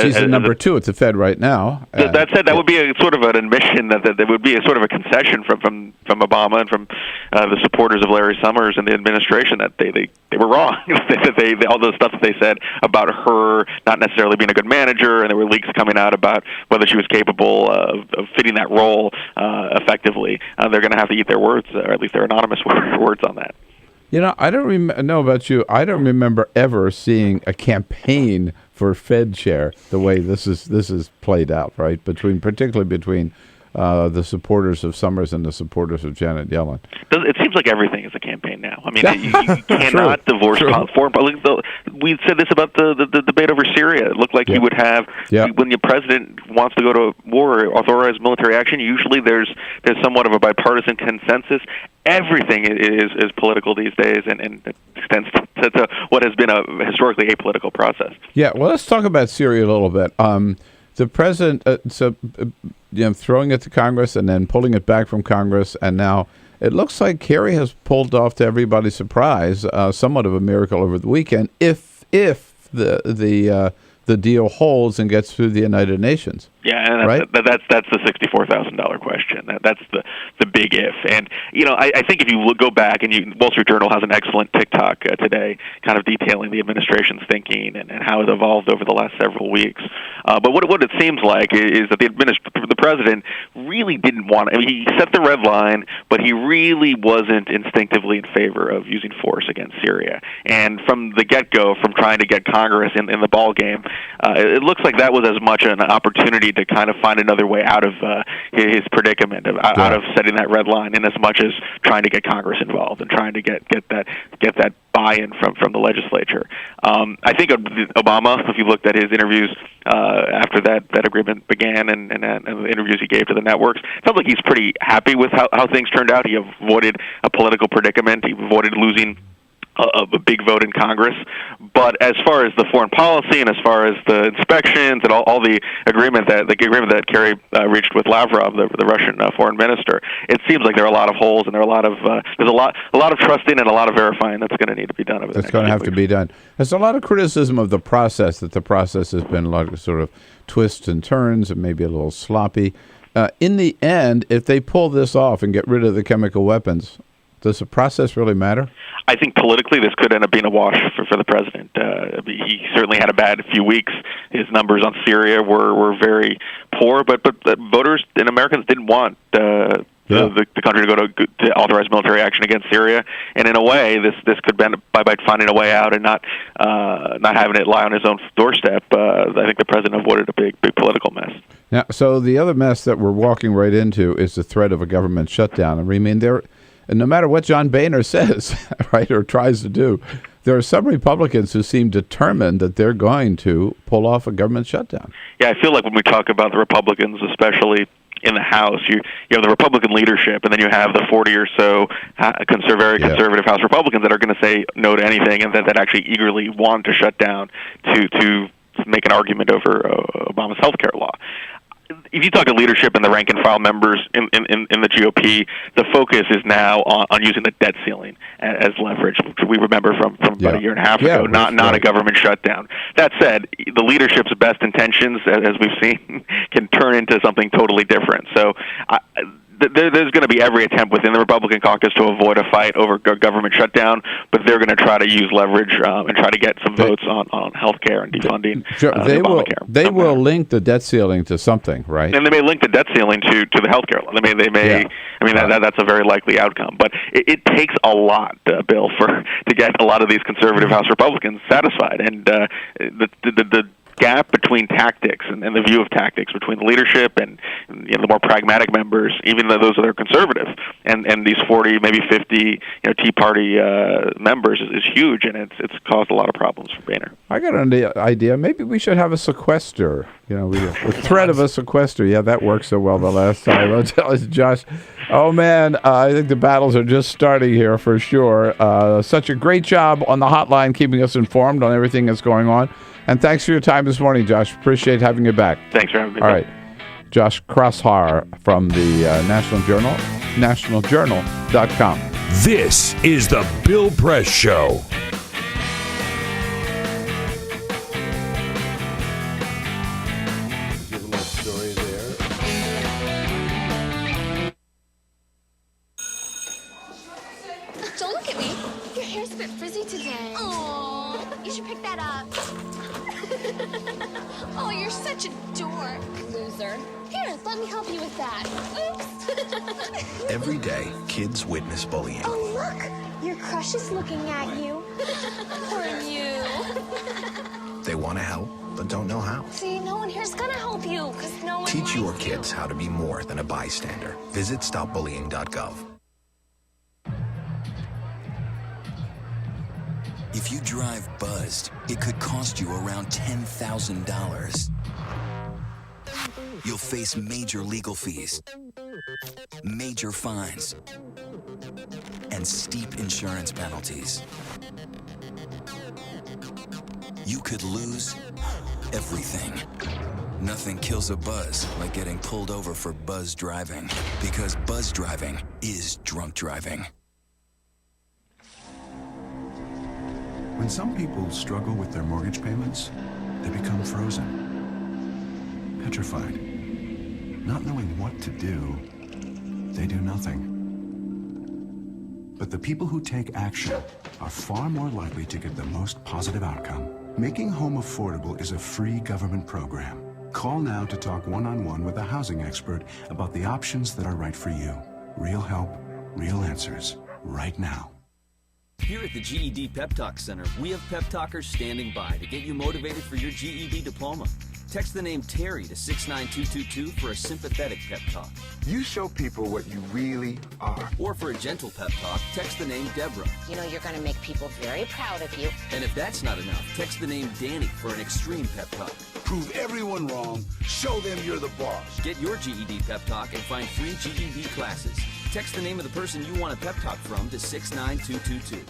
she's the number two at the Fed right now. That said, that would be a sort of an admission that there would be a sort of a concession from Obama and from the supporters of Larry Summers and the administration that they were wrong. All the stuff that they said about her not necessarily being a good manager, and there were leaks coming out about whether she was capable of fitting that role effectively. They're going to have to eat their words, or at least their anonymous words on that. You know, I don't know about you. I don't remember ever seeing a campaign for Fed chair the way this is played out, right? Particularly between the supporters of Summers and the supporters of Janet Yellen. It seems like everything is a campaign now. I mean, you cannot divorce foreign policy. We said this about the debate over Syria. It looked like you would have, when the president wants to go to war or authorize military action, usually there's somewhat of a bipartisan consensus. Everything is political these days, and extends to what has been a historically apolitical process. Yeah, well, let's talk about Syria a little bit. The president, throwing it to Congress and then pulling it back from Congress, and now it looks like Kerry has pulled off, to everybody's surprise, somewhat of a miracle over the weekend. If the deal holds and gets through the United Nations. Yeah, and that's the $64,000 question. That's the big if. And I think if you go back, and Wall Street Journal has an excellent TikTok today, kind of detailing the administration's thinking and how it evolved over the last several weeks. But what it seems like is that the president really didn't want. I mean, he set the red line, but he really wasn't instinctively in favor of using force against Syria. And from the get-go, from trying to get Congress in the ball game, it looks like that was as much an opportunity to kind of find another way out of his predicament, out of setting that red line, in as much as trying to get Congress involved and trying to get that buy-in from the legislature. I think Obama, if you looked at his interviews after that agreement began and the interviews he gave to the networks, it sounds like he's pretty happy with how things turned out. He avoided a political predicament. He avoided losing a big vote in Congress. But as far as the foreign policy and as far as the inspections and all the agreement that Kerry reached with Lavrov, the Russian foreign minister, it seems like there are a lot of holes, and there's a lot of trusting and a lot of verifying that's going to need to be done over the next few weeks. That's going to have to be done. There's a lot of criticism of the process, that the process has been a lot of sort of twists and turns and maybe a little sloppy. In the end, if they pull this off and get rid of the chemical weapons, does the process really matter? I think politically this could end up being a wash for the president. He certainly had a bad few weeks. His numbers on Syria were very poor, but voters and Americans didn't want the country to go to authorize military action against Syria. And in a way, this could be by finding a way out and not having it lie on his own doorstep. I think the president avoided a big political mess. Now, so the other mess that we're walking right into is the threat of a government shutdown. I mean, and no matter what John Boehner says, right, or tries to do, there are some Republicans who seem determined that they're going to pull off a government shutdown. Yeah, I feel like when we talk about the Republicans, especially in the House, you have the Republican leadership, and then you have the 40 or so conservative House Republicans that are going to say no to anything, and that actually eagerly want to shut down to make an argument over Obama's health care law. If you talk to leadership and the rank-and-file members in the GOP, the focus is now on using the debt ceiling as leverage, which we remember from about a year and a half ago, not a government shutdown. That said, the leadership's best intentions, as we've seen, can turn into something totally different. So there's going to be every attempt within the Republican caucus to avoid a fight over government shutdown, but they're going to try to use leverage and try to get some votes on health care and defunding Obamacare. They will link the debt ceiling to something, right? And they may link the debt ceiling to the health care law. They may. I mean, that's a very likely outcome. But it takes a lot, Bill, to get a lot of these conservative House Republicans satisfied. And the gap between tactics and the view of tactics between the leadership and the more pragmatic members, even though those are conservative, and these 40, maybe 50 Tea Party members is huge, and it's caused a lot of problems for Boehner. I got an idea. Maybe we should have a sequester. The threat of a sequester. Yeah, that worked so well the last time. I'll tell you, Josh. Oh, man, I think the battles are just starting here for sure. Such a great job on the hotline, keeping us informed on everything that's going on. And thanks for your time this morning, Josh. Appreciate having you back. Thanks for having me. All right. Josh Kraushaar from the National Journal, nationaljournal.com. This is the Bill Press Show. Give a little story there. Don't look at me. Your hair's a bit frizzy today. Aww, you should pick that up. Oh, you're such a dork, loser. Here, let me help you with that. Oops. Every day, kids witness bullying. Oh, look. Your crush is looking at you. Poor you. They want to help, but don't know how. See, no one here's gonna help you, because no one Teach your kids how to be more than a bystander. Visit stopbullying.gov. If you drive buzzed, it could cost you around $10,000. You'll face major legal fees, major fines, and steep insurance penalties. You could lose everything. Nothing kills a buzz like getting pulled over for buzz driving, because buzz driving is drunk driving. When some people struggle with their mortgage payments, they become frozen, petrified. Not knowing what to do, they do nothing. But the people who take action are far more likely to get the most positive outcome. Making home affordable is a free government program. Call now to talk one-on-one with a housing expert about the options that are right for you. Real help, real answers, right now. Here at the GED Pep Talk Center, we have pep talkers standing by to get you motivated for your GED diploma. Text the name Terry to 69222 for a sympathetic pep talk. You show people what you really are. Or for a gentle pep talk, text the name Deborah. You know you're going to make people very proud of you. And if that's not enough, text the name Danny for an extreme pep talk. Prove everyone wrong. Show them you're the boss. Get your GED pep talk and find free GED classes. Text the name of the person you want a pep talk from to 69222.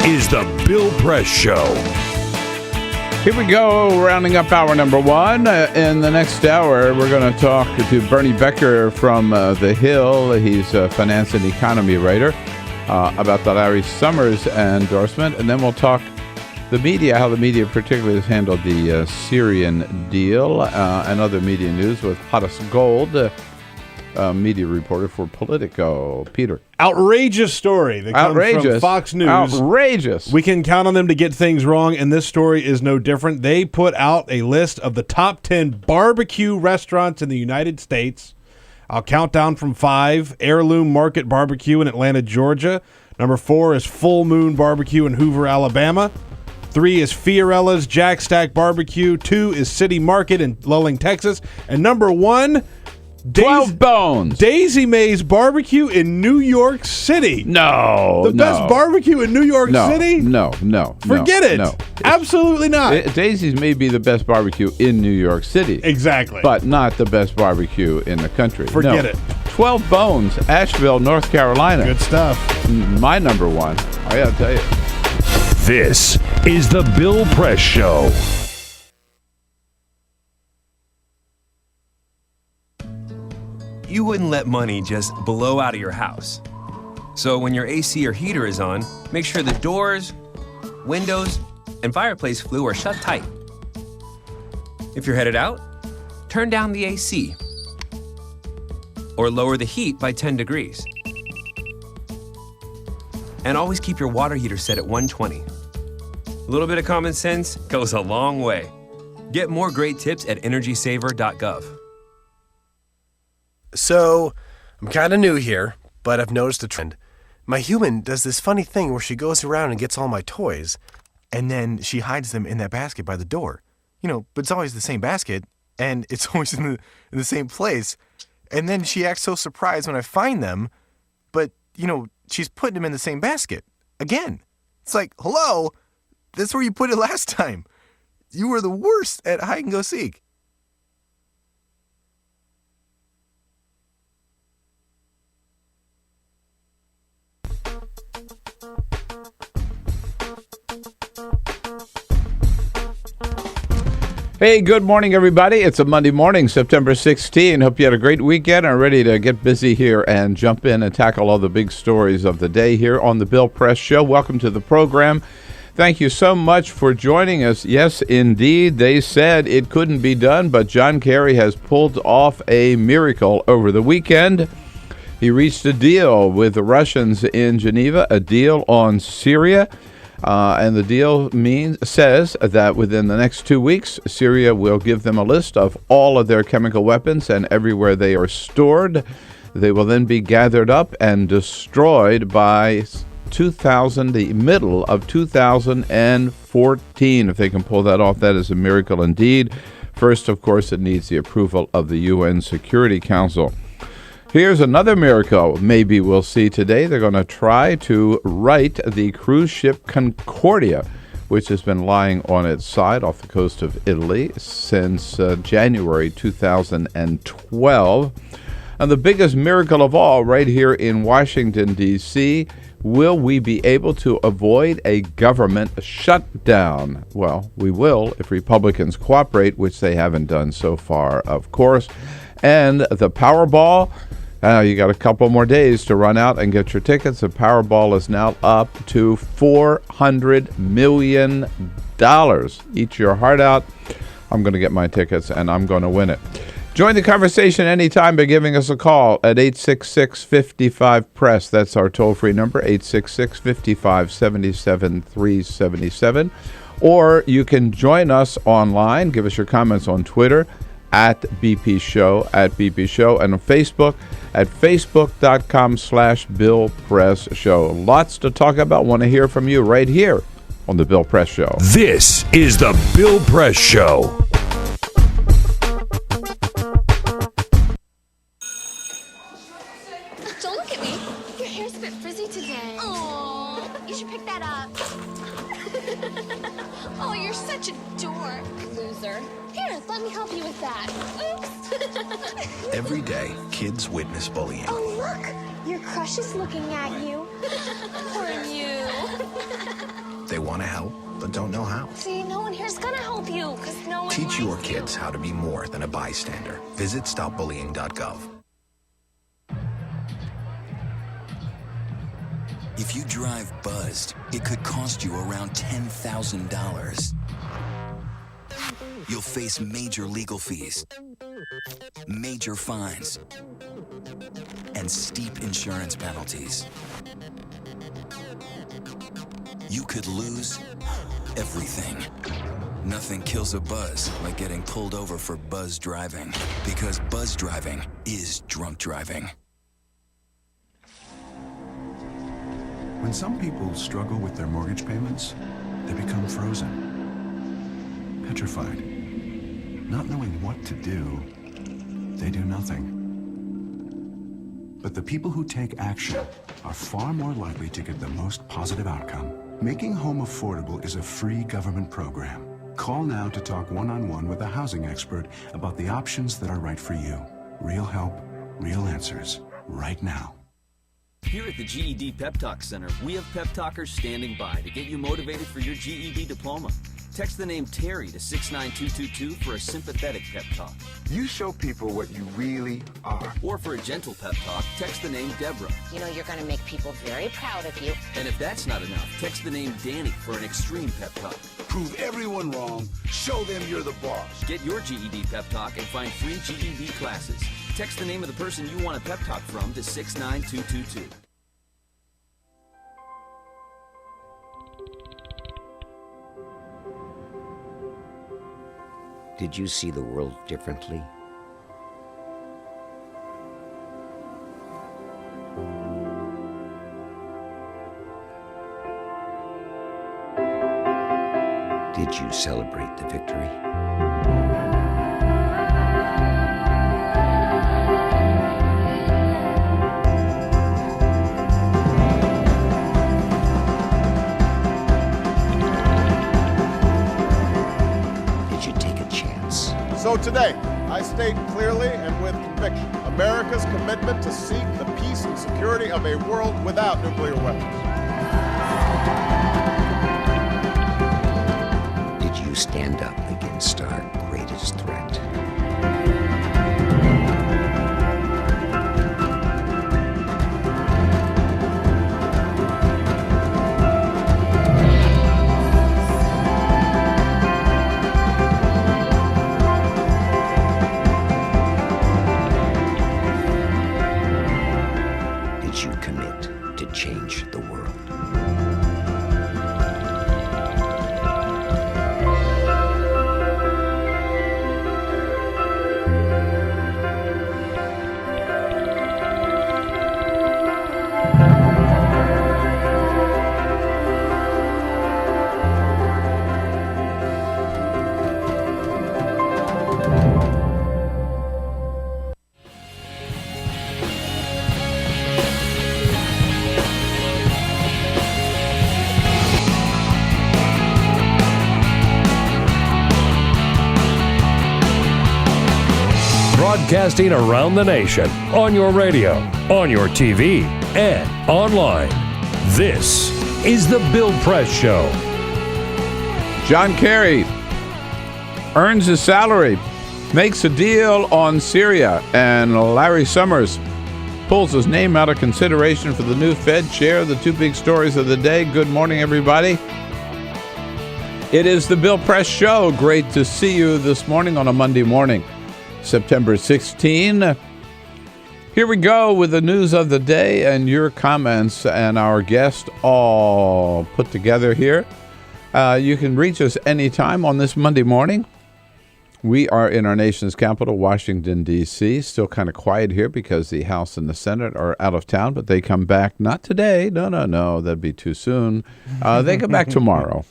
is the Bill Press Show. Here we go, rounding up hour number one. In the next hour, we're going to talk to Bernie Becker from The Hill. He's a finance and economy writer about the Larry Summers endorsement. And then we'll talk the media, how the media particularly has handled the Syrian deal and other media news with Hadas Gold, media reporter for Politico. Peter. Outrageous story that comes from Fox News. Outrageous. We can count on them to get things wrong, and this story is no different. They put out a list of the top 10 barbecue restaurants in the United States. I'll count down from 5. Heirloom Market Barbecue in Atlanta, Georgia. Number 4 is Full Moon Barbecue in Hoover, Alabama. 3 is Fiorella's Jack Stack Barbecue. 2 is City Market in Lulling, Texas. And number 1... 12 Bones. Daisy Mae's Barbecue in New York City. No. The best barbecue in New York City? No. Forget it. No. Absolutely not. Daisy's may be the best barbecue in New York City. Exactly. But not the best barbecue in the country. Forget it. 12 Bones, Asheville, North Carolina. Good stuff. My number one. I got to tell you. This is the Bill Press Show. You wouldn't let money just blow out of your house. So when your AC or heater is on, make sure the doors, windows, and fireplace flue are shut tight. If you're headed out, turn down the AC or lower the heat by 10 degrees. And always keep your water heater set at 120. A little bit of common sense goes a long way. Get more great tips at energysaver.gov. So, I'm kind of new here, but I've noticed a trend. My human does this funny thing where she goes around and gets all my toys, and then she hides them in that basket by the door. You know, but it's always the same basket, and it's always in the same place. And then she acts so surprised when I find them, but, you know, she's putting them in the same basket. Again. It's like, hello? That's where you put it last time. You were the worst at hide and go seek. Hey, good morning, everybody. It's a Monday morning, September 16. Hope you had a great weekend and are ready to get busy here and jump in and tackle all the big stories of the day here on the Bill Press Show. Welcome to the program. Thank you so much for joining us. Yes, indeed, they said it couldn't be done, but John Kerry has pulled off a miracle over the weekend. He reached a deal with the Russians in Geneva, a deal on Syria. And the deal says that within the next 2 weeks, Syria will give them a list of all of their chemical weapons and everywhere they are stored. They will then be gathered up and destroyed by the middle of 2014. If they can pull that off, that is a miracle indeed. First, of course, it needs the approval of the UN Security Council. Here's another miracle maybe we'll see today. They're going to try to right the cruise ship Concordia, which has been lying on its side off the coast of Italy since January 2012. And the biggest miracle of all, right here in Washington, D.C., will we be able to avoid a government shutdown? Well, we will if Republicans cooperate, which they haven't done so far, of course. And the Powerball, you got a couple more days to run out and get your tickets. The Powerball is now up to $400 million. Eat your heart out. I'm going to get my tickets, and I'm going to win it. Join the conversation anytime by giving us a call at 866-55-PRESS. That's our toll-free number, 866-55-77-377. Or you can join us online. Give us your comments on Twitter, at BP Show, and on Facebook at facebook.com/Bill Press Show. Lots to talk about. Want to hear from you right here on the Bill Press Show. This is the Bill Press Show. Don't look at me. Your hair's a bit frizzy today. Oh, you should pick that up. Oh, you're such a dork, loser. Here, let me help you with that. Oops. Every day, kids witness bullying. Oh, look. Your crush is looking at you. Poor you. They want to help, but don't know how. See, no one here's gonna help you, because no one Teach likes your you. kids how to be more than a bystander. Visit stopbullying.gov. If you drive buzzed, it could cost you around $10,000. You'll face major legal fees, major fines, and steep insurance penalties. You could lose everything. Nothing kills a buzz like getting pulled over for buzz driving, because buzz driving is drunk driving. When some people struggle with their mortgage payments, they become frozen, petrified. Not knowing what to do, they do nothing. But the people who take action are far more likely to get the most positive outcome. Making home affordable is a free government program. Call now to talk one-on-one with a housing expert about the options that are right for you. Real help, real answers, right now. Here at the GED Pep Talk Center, we have pep talkers standing by to get you motivated for your GED diploma. Text the name Terry to 69222 for a sympathetic pep talk. You show people what you really are. Or for a gentle pep talk, text the name Deborah. You know you're going to make people very proud of you. And if that's not enough, text the name Danny for an extreme pep talk. Prove everyone wrong. Show them you're the boss. Get your GED pep talk and find free GED classes. Text the name of the person you want a pep talk from to 69222. Did you see the world differently? Did you celebrate the victory? So today, I state clearly and with conviction America's commitment to seek the peace and security of a world without nuclear weapons. Did you stand up against our broadcasting around the nation on your radio, on your TV, and online. This is The Bill Press Show. John Kerry earns his salary, makes a deal on Syria, and Larry Summers pulls his name out of consideration for the new Fed chair. The two big stories of the day. Good morning, everybody. It is the Bill Press Show. Great to see you this morning on a Monday morning, September 16. Here we go with the news of the day and your comments and our guest all put together here. You can reach us anytime on this Monday morning. We are in our nation's capital, Washington, D.C. Still kind of quiet here because the House and the Senate are out of town, but they come back not today. No, that'd be too soon. They come back tomorrow.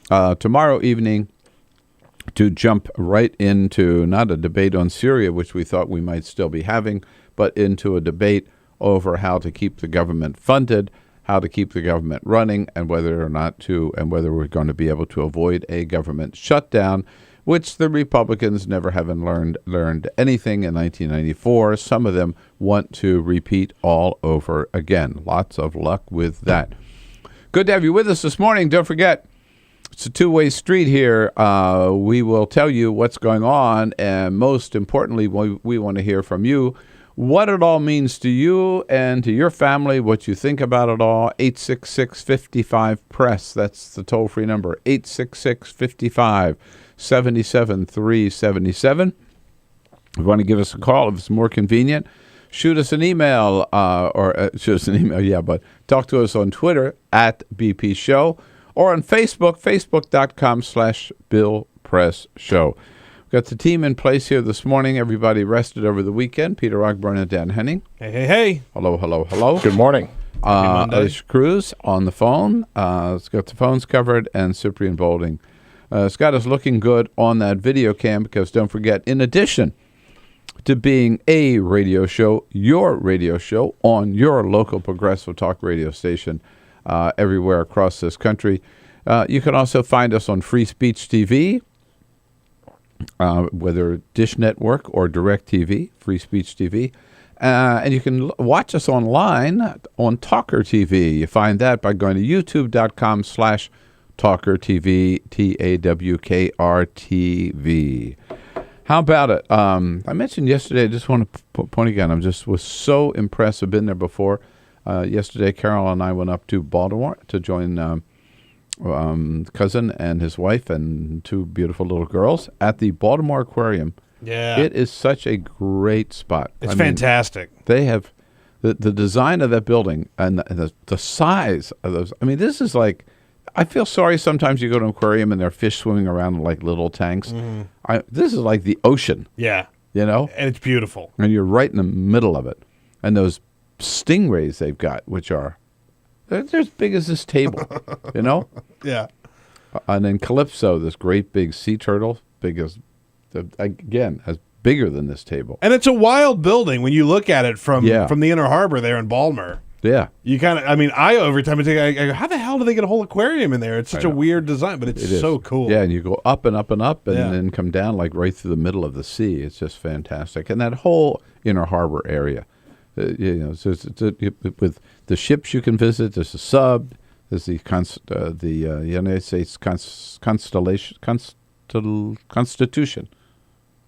Tomorrow evening to jump right into not a debate on Syria, which we thought we might still be having, but into a debate over how to keep the government funded, how to keep the government running, and whether we're going to be able to avoid a government shutdown, which the Republicans never having learned anything in 1994. Some of them want to repeat all over again. Lots of luck with that. Good to have you with us this morning. Don't forget, it's a two-way street here. We will tell you what's going on, and most importantly, we want to hear from you what it all means to you and to your family, what you think about it all. 866-55-PRESS. That's the toll-free number, 866-55-77-377. If you want to give us a call, if it's more convenient, shoot us an email, but talk to us on Twitter at BP Show, or on Facebook, facebook.com/BillPressShow. We've got the team in place here this morning. Everybody rested over the weekend. Peter Ogburn and Dan Henning. Hey. Hello. Good morning. Alicia Cruz on the phone. It's got the phones covered, and Cyprian Bolding. It's got us looking good on that video cam because don't forget, in addition to being a radio show, your radio show on your local progressive talk radio station everywhere across this country, you can also find us on Free Speech TV, whether Dish Network or DirecTV, Free Speech TV. And you can watch us online on TawkrTV. You find that by going to youtube.com/TawkrTV, TAWKRTV. How about it? I mentioned yesterday, I just want to point again, was so impressed. I've been there before. Yesterday, Carol and I went up to Baltimore to join cousin and his wife and two beautiful little girls at the Baltimore Aquarium. Yeah. It is such a great spot. It's fantastic. They have the design of that building and the size of those. I mean, this is like, I feel sorry sometimes you go to an aquarium and there are fish swimming around in like little tanks. Mm-hmm. This is like the ocean. Yeah. You know? And it's beautiful. And you're right in the middle of it. And those stingrays they've got, which are, they're as big as this table, you know? Yeah. And then Calypso, this great big sea turtle, as bigger than this table. And it's a wild building when you look at it from the Inner Harbor there in Baltimore. Yeah. You kind of, every time I go, how the hell do they get a whole aquarium in there? It's such a weird design, but it's so cool. Yeah, and you go up and up and up and then come down like right through the middle of the sea. It's just fantastic. And that whole Inner Harbor area, with the ships you can visit, there's a sub, there's the United States Constitution.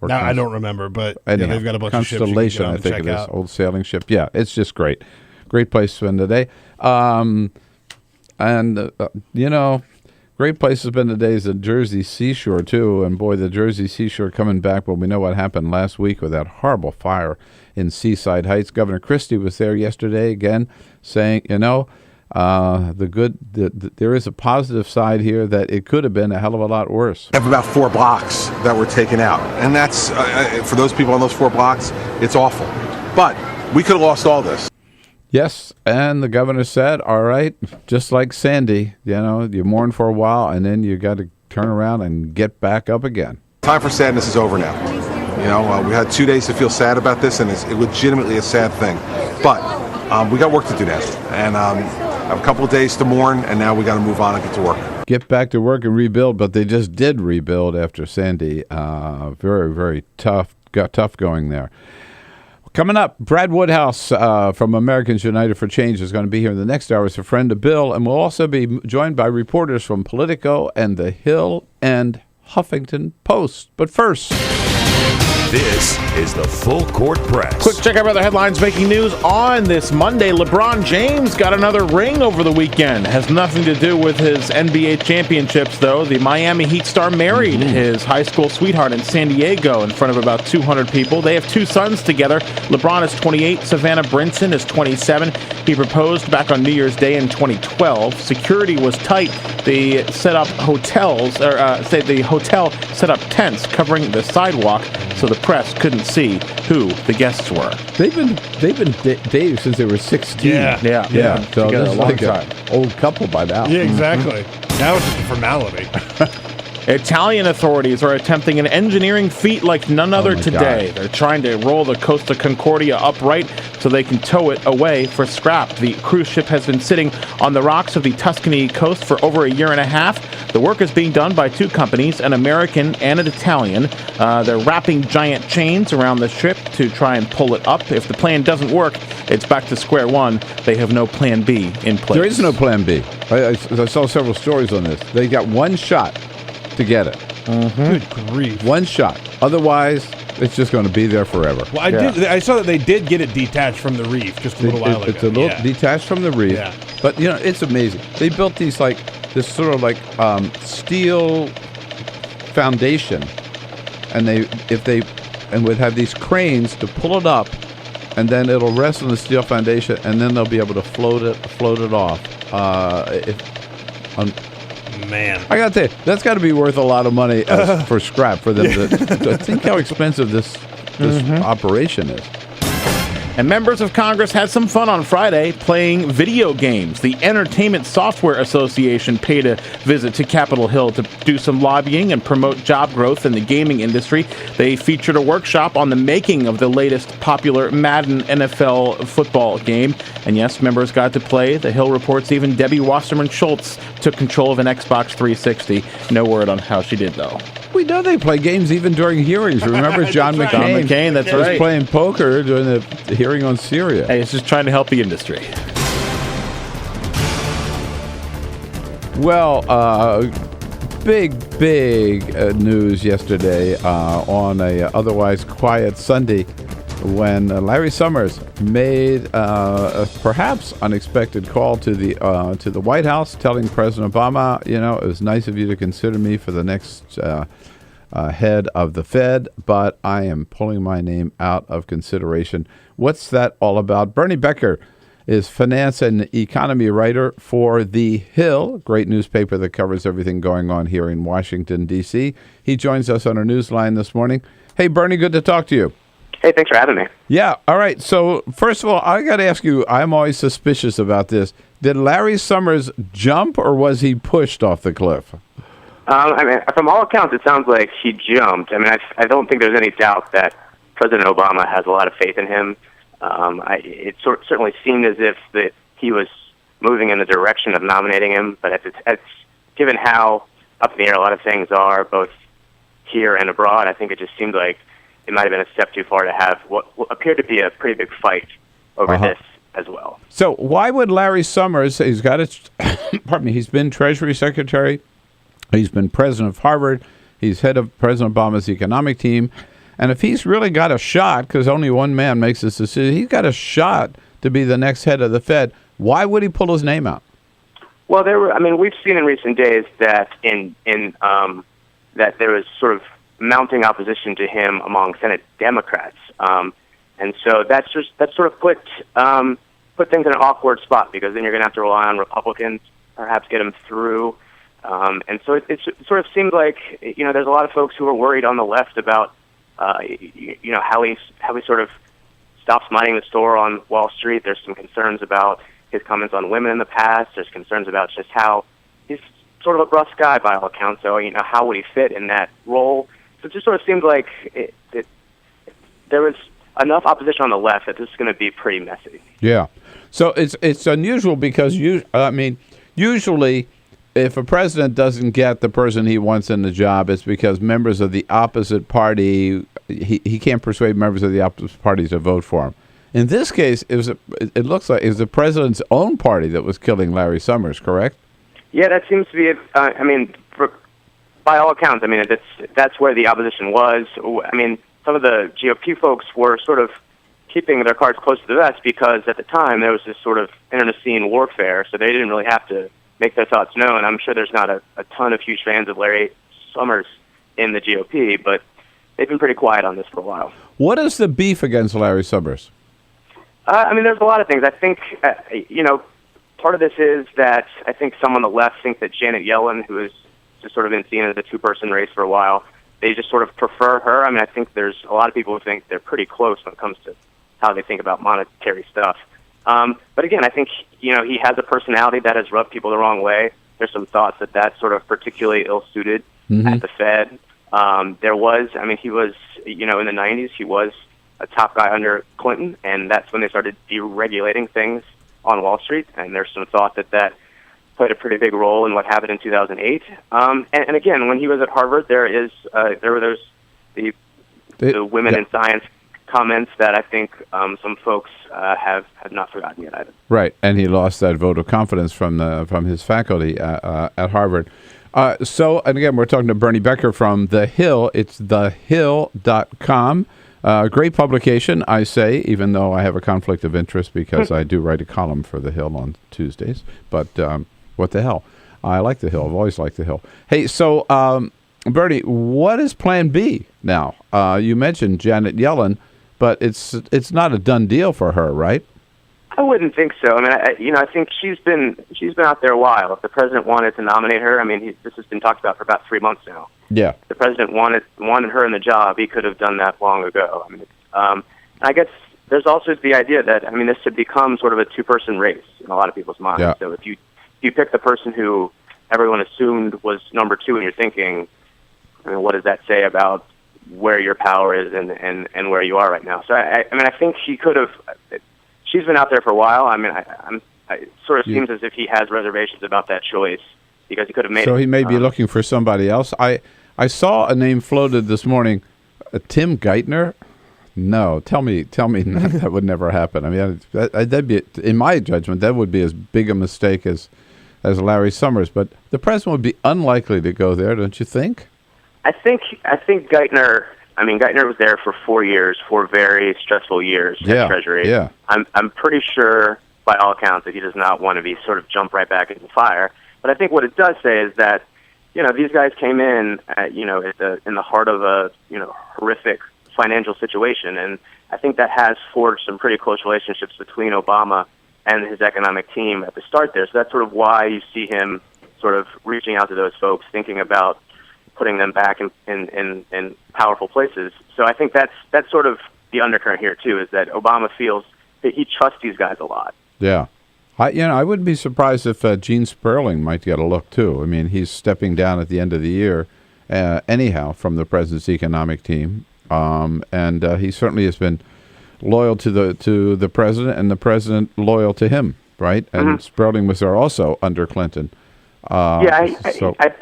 Now I don't remember, but they've got a bunch of ships you can get on I think check it is. out. Old sailing ship. Yeah, it's just great. Great place to spend the day. Great place to spend the day is the Jersey Seashore, too. And, boy, the Jersey Seashore coming back. Well, we know what happened last week with that horrible fire in Seaside Heights. Governor Christie was there yesterday again saying, there is a positive side here that it could have been a hell of a lot worse. We have about 4 blocks that were taken out. And that's, for those people on those 4 blocks, it's awful. But we could have lost all this. Yes, and the governor said, all right, just like Sandy, you mourn for a while, and then you got to turn around and get back up again. Time for sadness is over now. We had 2 days to feel sad about this, and it's legitimately a sad thing. But we got work to do now, and have a couple of days to mourn, and now we got to move on and get to work. Get back to work and rebuild, but they just did rebuild after Sandy. Very, very tough, tough going there. Coming up, Brad Woodhouse from Americans United for Change is going to be here in the next hour as a friend of Bill, and we'll also be joined by reporters from Politico and The Hill and Huffington Post. But first, this is the Full Court Press. Quick check out other headlines making news on this Monday. LeBron James got another ring over the weekend. Has nothing to do with his NBA championships, though. The Miami Heat star married his high school sweetheart in San Diego in front of about 200 people. They have 2 sons together. LeBron is 28. Savannah Brinson is 27. He proposed back on New Year's Day in 2012. Security was tight. They set up hotels, the hotel set up tents covering the sidewalk so the press couldn't see who the guests were. They've been dating since they were 16. Yeah. So this a is long like time. an old couple by now. Yeah, exactly. Now it's just a formality. Italian authorities are attempting an engineering feat like none other today. God. They're trying to roll the Costa Concordia upright so they can tow it away for scrap. The cruise ship has been sitting on the rocks of the Tuscany coast for over a year and a half. The work is being done by 2 companies, an American and an Italian. They're wrapping giant chains around the ship to try and pull it up. If the plan doesn't work, it's back to square one. They have no plan B in place. There is no plan B. I saw several stories on this. They got one shot to get it. Good grief. One shot. Otherwise, it's just going to be there forever. Well, I saw that they did get it detached from the reef just a little while ago. It's a little detached from the reef. Yeah. But, it's amazing. They built this sort of steel foundation, and would have these cranes to pull it up, and then it'll rest on the steel foundation, and then they'll be able to float it off. Man, I gotta tell you, that's got to be worth a lot of money for scrap for them to think how expensive this operation is. And members of Congress had some fun on Friday playing video games. The Entertainment Software Association paid a visit to Capitol Hill to do some lobbying and promote job growth in the gaming industry. They featured a workshop on the making of the latest popular Madden NFL football game. And yes, members got to play. The Hill reports even Debbie Wasserman Schultz took control of an Xbox 360. No word on how she did, though. We know they play games even during hearings. Remember John McCain? John McCain, that's was right. playing poker during the hearing on Syria. Hey, it's just trying to help the industry. Well, big news yesterday on a otherwise quiet Sunday when Larry Summers made a perhaps unexpected call to the White House, telling President Obama, it was nice of you to consider me for the next head of the Fed, but I am pulling my name out of consideration. What's that all about? Bernie Becker is finance and economy writer for The Hill, great newspaper that covers everything going on here in Washington, D.C. He joins us on our newsline this morning. Hey, Bernie, good to talk to you. Hey, thanks for having me. Yeah, all right. So, first of all, I got to ask you, I'm always suspicious about this. Did Larry Summers jump or was he pushed off the cliff? From all accounts, it sounds like he jumped. I don't think there's any doubt that President Obama has a lot of faith in him. It certainly seemed as if that he was moving in the direction of nominating him, but given how up in the air a lot of things are, both here and abroad, I think it just seemed like it might have been a step too far to have what appeared to be a pretty big fight over this as well. So why would Larry Summers, he's been Treasury Secretary, he's been president of Harvard, he's head of President Obama's economic team, and if he's really got a shot, because only one man makes this decision, he's got a shot to be the next head of the Fed, why would he pull his name out? Well, we've seen in recent days that that there was sort of mounting opposition to him among Senate Democrats, and so that sort of put things in an awkward spot, because then you're going to have to rely on Republicans, perhaps get him through, and so it sort of seemed like there's a lot of folks who are worried on the left about how he sort of stops minding the store on Wall Street. There's some concerns about his comments on women in the past. There's concerns about just how he's sort of a brusque guy by all accounts. So how would he fit in that role? So it just sort of seemed like there was enough opposition on the left that this is going to be pretty messy. Yeah. So it's unusual because usually if a president doesn't get the person he wants in the job, it's because members of the opposite party, he can't persuade members of the opposite party to vote for him. In this case, it looks like it was the president's own party that was killing Larry Summers, correct? Yeah, that seems to be. By all accounts, that's where the opposition was. I mean, some of the GOP folks were sort of keeping their cards close to the vest because at the time there was this sort of internecine warfare, so they didn't really have to make their thoughts known. I'm sure there's not a ton of huge fans of Larry Summers in the GOP, but they've been pretty quiet on this for a while. What is the beef against Larry Summers? There's a lot of things. I think, part of this is that I think some on the left think that Janet Yellen, who has just sort of been seen as a two-person race for a while, they just sort of prefer her. I think there's a lot of people who think they're pretty close when it comes to how they think about monetary stuff. But again, I think, he has a personality that has rubbed people the wrong way. There's some thoughts that that's sort of particularly ill-suited at the Fed. He was, in the 90s, he was a top guy under Clinton, and that's when they started deregulating things on Wall Street, and there's some thought that played a pretty big role in what happened in 2008. And again, when he was at Harvard, there were those the women in science comments that I think some folks have not forgotten yet either. Right, and he lost that vote of confidence from his faculty at Harvard. And again, we're talking to Bernie Becker from The Hill. It's thehill.com. Great publication, I say, even though I have a conflict of interest because I do write a column for The Hill on Tuesdays. But what the hell? I like The Hill. I've always liked The Hill. Hey, so, Bernie, what is Plan B now? You mentioned Janet Yellen, but it's not a done deal for her, right? I wouldn't think so. I think she's been out there a while. If the president wanted to nominate her, this has been talked about for about 3 months now. Yeah. If the president wanted her in the job, he could have done that long ago. I guess there's also the idea that this had become sort of a two-person race in a lot of people's minds. Yeah. So if you pick the person who everyone assumed was number two in your thinking, what does that say about where your power is and where you are right now? So I think she could have. She's been out there for a while. It sort of seems as if he has reservations about that choice because he could have made. So he may be looking for somebody else. I saw a name floated this morning, Tim Geithner. No, tell me, that would never happen. That'd be, in my judgment, that would be as big a mistake as Larry Summers. But the president would be unlikely to go there, don't you think? I think Geithner. Geithner was there for 4 years, 4 very stressful years at Treasury. Yeah. I'm pretty sure, by all accounts, that he does not want to be sort of jump right back into the fire. But I think what it does say is that, these guys came in, in the heart of a, horrific financial situation, and I think that has forged some pretty close relationships between Obama and his economic team at the start there. So that's sort of why you see him sort of reaching out to those folks, thinking about putting them back in powerful places. So I think that's sort of the undercurrent here too, is that Obama feels that he trusts these guys a lot. Yeah. I wouldn't be surprised if Gene Sperling might get a look too. He's stepping down at the end of the year anyhow from the president's economic team. And he certainly has been loyal to the president, and the president loyal to him, right? And Sperling was there also under Clinton. I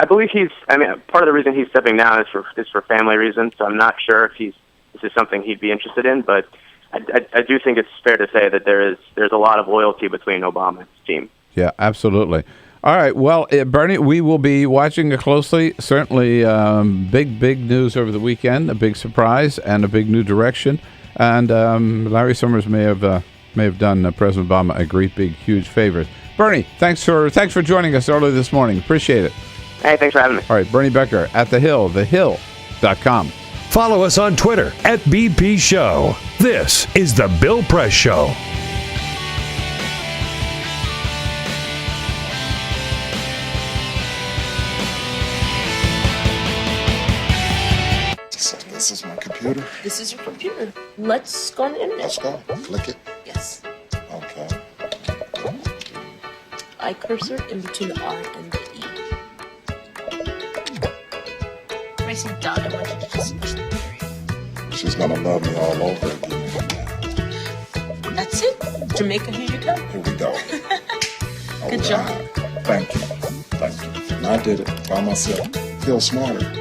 believe he's. Part of the reason he's stepping down is for family reasons. So I'm not sure if this is something he'd be interested in, but I do think it's fair to say that there's a lot of loyalty between Obama and his team. Yeah, absolutely. All right. Well, Bernie, we will be watching it closely. Certainly, big news over the weekend, a big surprise, and a big new direction. And Larry Summers may have done President Obama a great, big, huge favor. Bernie, thanks for joining us early this morning. Appreciate it. Hey, thanks for having me. All right, Bernie Becker at The Hill, thehill.com. Follow us on Twitter at BP Show. This is The Bill Press Show. This is my computer. This is your computer. Let's go on the internet. Let's go. Click it. Yes. Okay. I cursor in between the R and the E. Pressing dot, I want you to just push the period. She's gonna love me all over again. That's it. Jamaica, here you go. Here we go. Good job. Thank you. Thank you. I did it by myself. Feel smarter.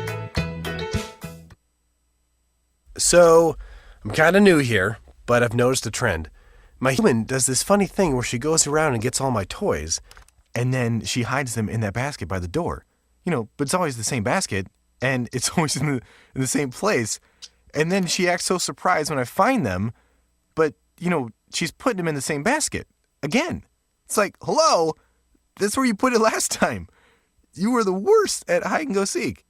So, I'm kind of new here, but I've noticed a trend. My human does this funny thing where she goes around and gets all my toys, and then she hides them in that basket by the door. But it's always the same basket, and it's always in the same place. And then she acts so surprised when I find them, but, she's putting them in the same basket. Again. It's like, hello, that's where you put it last time. You were the worst at hide and go seek.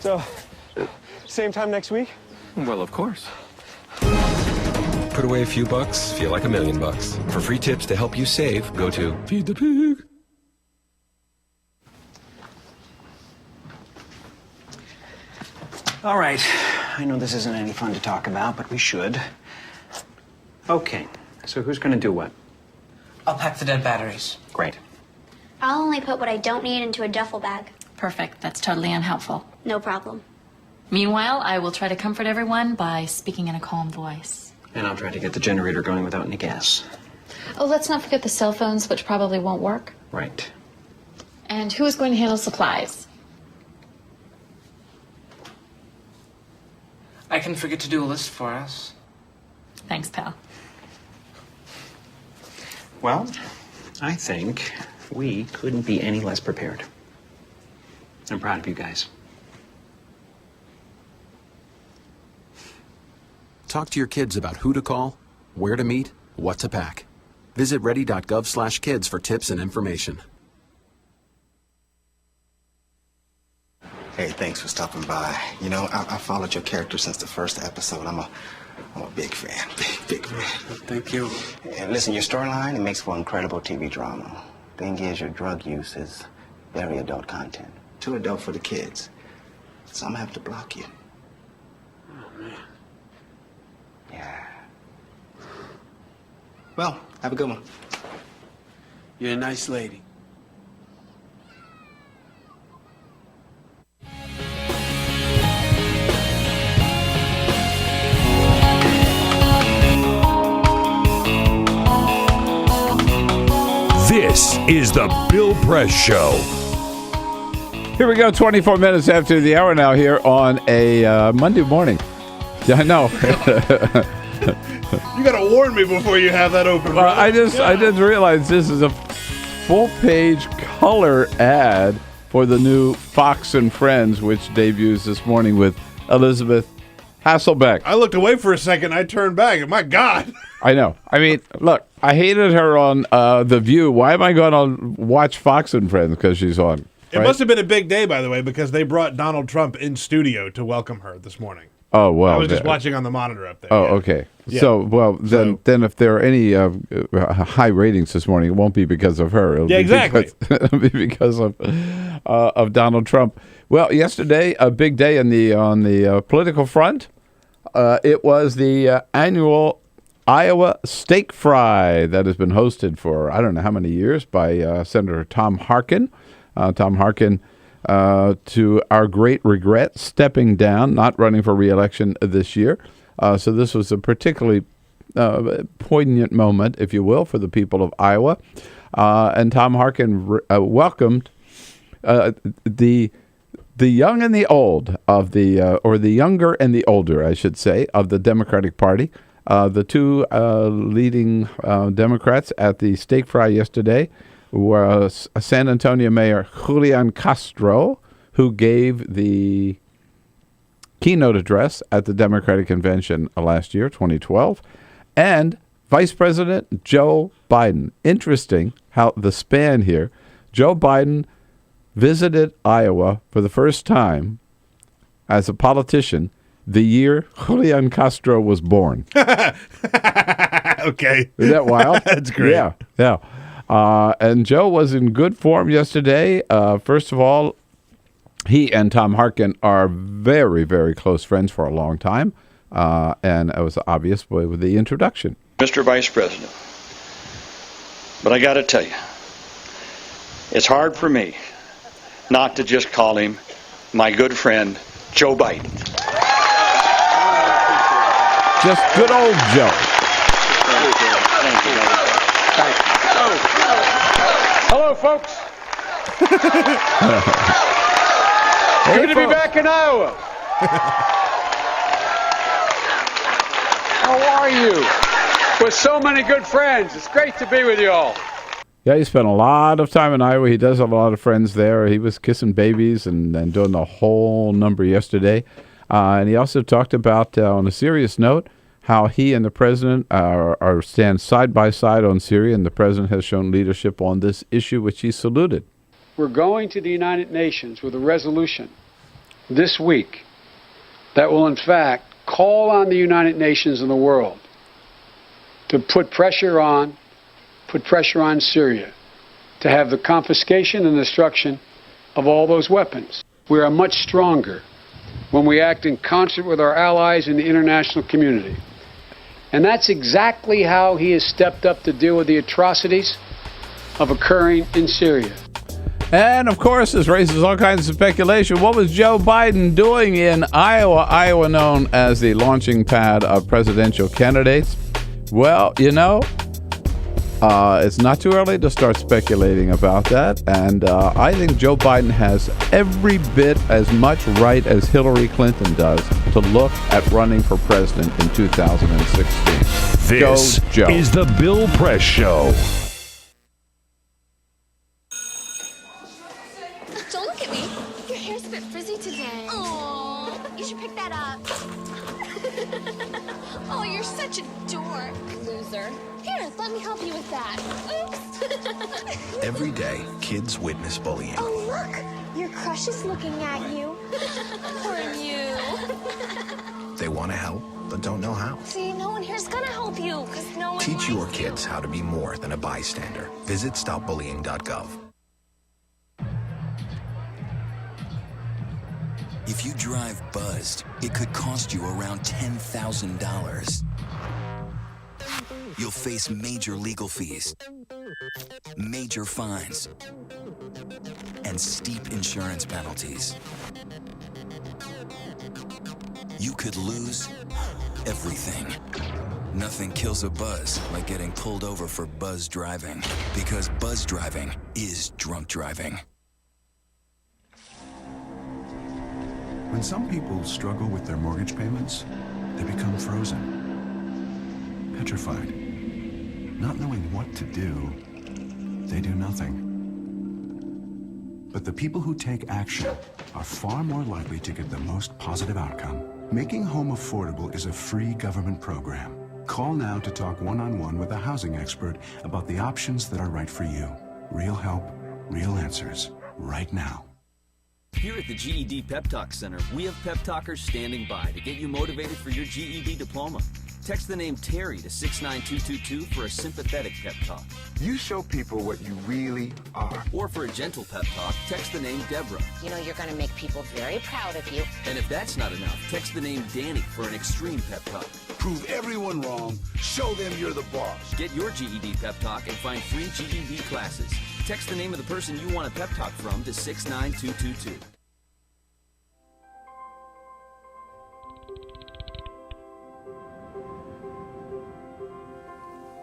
So, same time next week? Well, of course. Put away a few bucks, feel like $1 million. For free tips to help you save, go to Feed the Pig. All right. I know this isn't any fun to talk about, but we should. Okay. So who's going to do what? I'll pack the dead batteries. Great. I'll only put what I don't need into a duffel bag. Perfect. That's totally unhelpful. No problem. Meanwhile, I will try to comfort everyone by speaking in a calm voice. And I'll try to get the generator going without any gas. Oh, let's not forget the cell phones, which probably won't work. Right. And who is going to handle supplies? I can forget to do a list for us. Thanks, pal. Well, I think we couldn't be any less prepared. I'm proud of you guys. Talk to your kids about who to call, where to meet, what to pack. Visit ready.gov/kids for tips and information. Hey, thanks for stopping by. I followed your character since the first episode. I'm a big fan. Big fan. Thank you. And listen, your storyline, it makes for incredible TV drama. Thing is, your drug use is very adult content. Too adult for the kids. So I'm gonna have to block you. Oh, man. Yeah. Well, have a good one. You're a nice lady. This is the Bill Press Show. Here we go, 24 minutes after the hour now here on a Monday morning. Yeah, I know. You got to warn me before you have that open. Well, I didn't realize this is a full-page color ad for the new Fox and Friends, which debuts this morning with Elizabeth Hasselbeck. I looked away for a second. I turned back, and my God. I know. I mean, look, I hated her on The View. Why am I going to watch Fox and Friends? Because she's on. It must have been a big day, by the way, because they brought Donald Trump in studio to welcome her this morning. Oh, well. I was just watching on the monitor up there. Oh, yeah. okay. Yeah. So, well, then if there are any high ratings this morning, it won't be because of her. It'll exactly. It'll be because of Donald Trump. Well, yesterday, a big day on the political front. It was the annual Iowa Steak Fry that has been hosted for I don't know how many years by Senator Tom Harkin. Tom Harkin, to our great regret, stepping down, not running for re-election this year. So this was a particularly poignant moment, if you will, for the people of Iowa. And Tom Harkin welcomed the young and the old of or the younger and the older, I should say, of the Democratic Party. The two leading Democrats at the steak fry yesterday were San Antonio Mayor Julian Castro, who gave the keynote address at the Democratic Convention last year, 2012, and Vice President Joe Biden. Interesting how the span here. Joe Biden visited Iowa for the first time as a politician the year Julian Castro was born. Okay. Is that wild? That's great. Yeah. And Joe was in good form yesterday. First of all, he and Tom Harkin are very, very close friends for a long time. And it was obvious with the introduction. Mr. Vice President, but I got to tell you, it's hard for me not to just call him my good friend, Joe Biden. Just good old Joe. Thank you. Hello, folks. Good to be back in Iowa. How are you? With so many good friends. It's great to be with you all. Yeah, he spent a lot of time in Iowa. He does have a lot of friends there. He was kissing babies and doing the whole number yesterday. And he also talked about, on a serious note, how he and the president stand side by side on Syria, and the president has shown leadership on this issue, which he saluted. We're going to the United Nations with a resolution this week that will, in fact, call on the United Nations and the world to put pressure on Syria to have the confiscation and destruction of all those weapons. We are much stronger when we act in concert with our allies in the international community. And that's exactly how he has stepped up to deal with the atrocities occurring in Syria. And, of course, this raises all kinds of speculation. What was Joe Biden doing in Iowa? Iowa known as the launching pad of presidential candidates. Well, it's not too early to start speculating about that. And I think Joe Biden has every bit as much right as Hillary Clinton does to look at running for president in 2016. This Go, Joe. is the Bill Press Show. Don't look at me. Your hair's a bit frizzy today. Oh, you should pick that up. Oh, you're such a dork. Loser. Here, let me help you with that. Oops. Every day, kids witness bullying. Oh, look. Your crush is looking at you. Poor you. They want to help, but don't know how. See, no one here's gonna help you, because no one Teach likes your you. kids how to be more than a bystander. Visit stopbullying.gov. If you drive buzzed, it could cost you around $10,000. You'll face major legal fees, major fines, and steep insurance penalties. You could lose everything. Nothing kills a buzz like getting pulled over for buzz driving, because buzz driving is drunk driving. When some people struggle with their mortgage payments, they become frozen, petrified. Not knowing what to do, they do nothing. But the people who take action are far more likely to get the most positive outcome. Making home affordable is a free government program. Call now to talk one-on-one with a housing expert about the options that are right for you. Real help, real answers, right now. Here at the GED Pep Talk Center, we have pep talkers standing by to get you motivated for your GED diploma. Text the name Terry to 69222 for a sympathetic pep talk. You show people what you really are. Or for a gentle pep talk, text the name Deborah. You know you're going to make people very proud of you. And if that's not enough, text the name Danny for an extreme pep talk. Prove everyone wrong. Show them you're the boss. Get your GED pep talk and find free GED classes. Text the name of the person you want a pep talk from to 69222.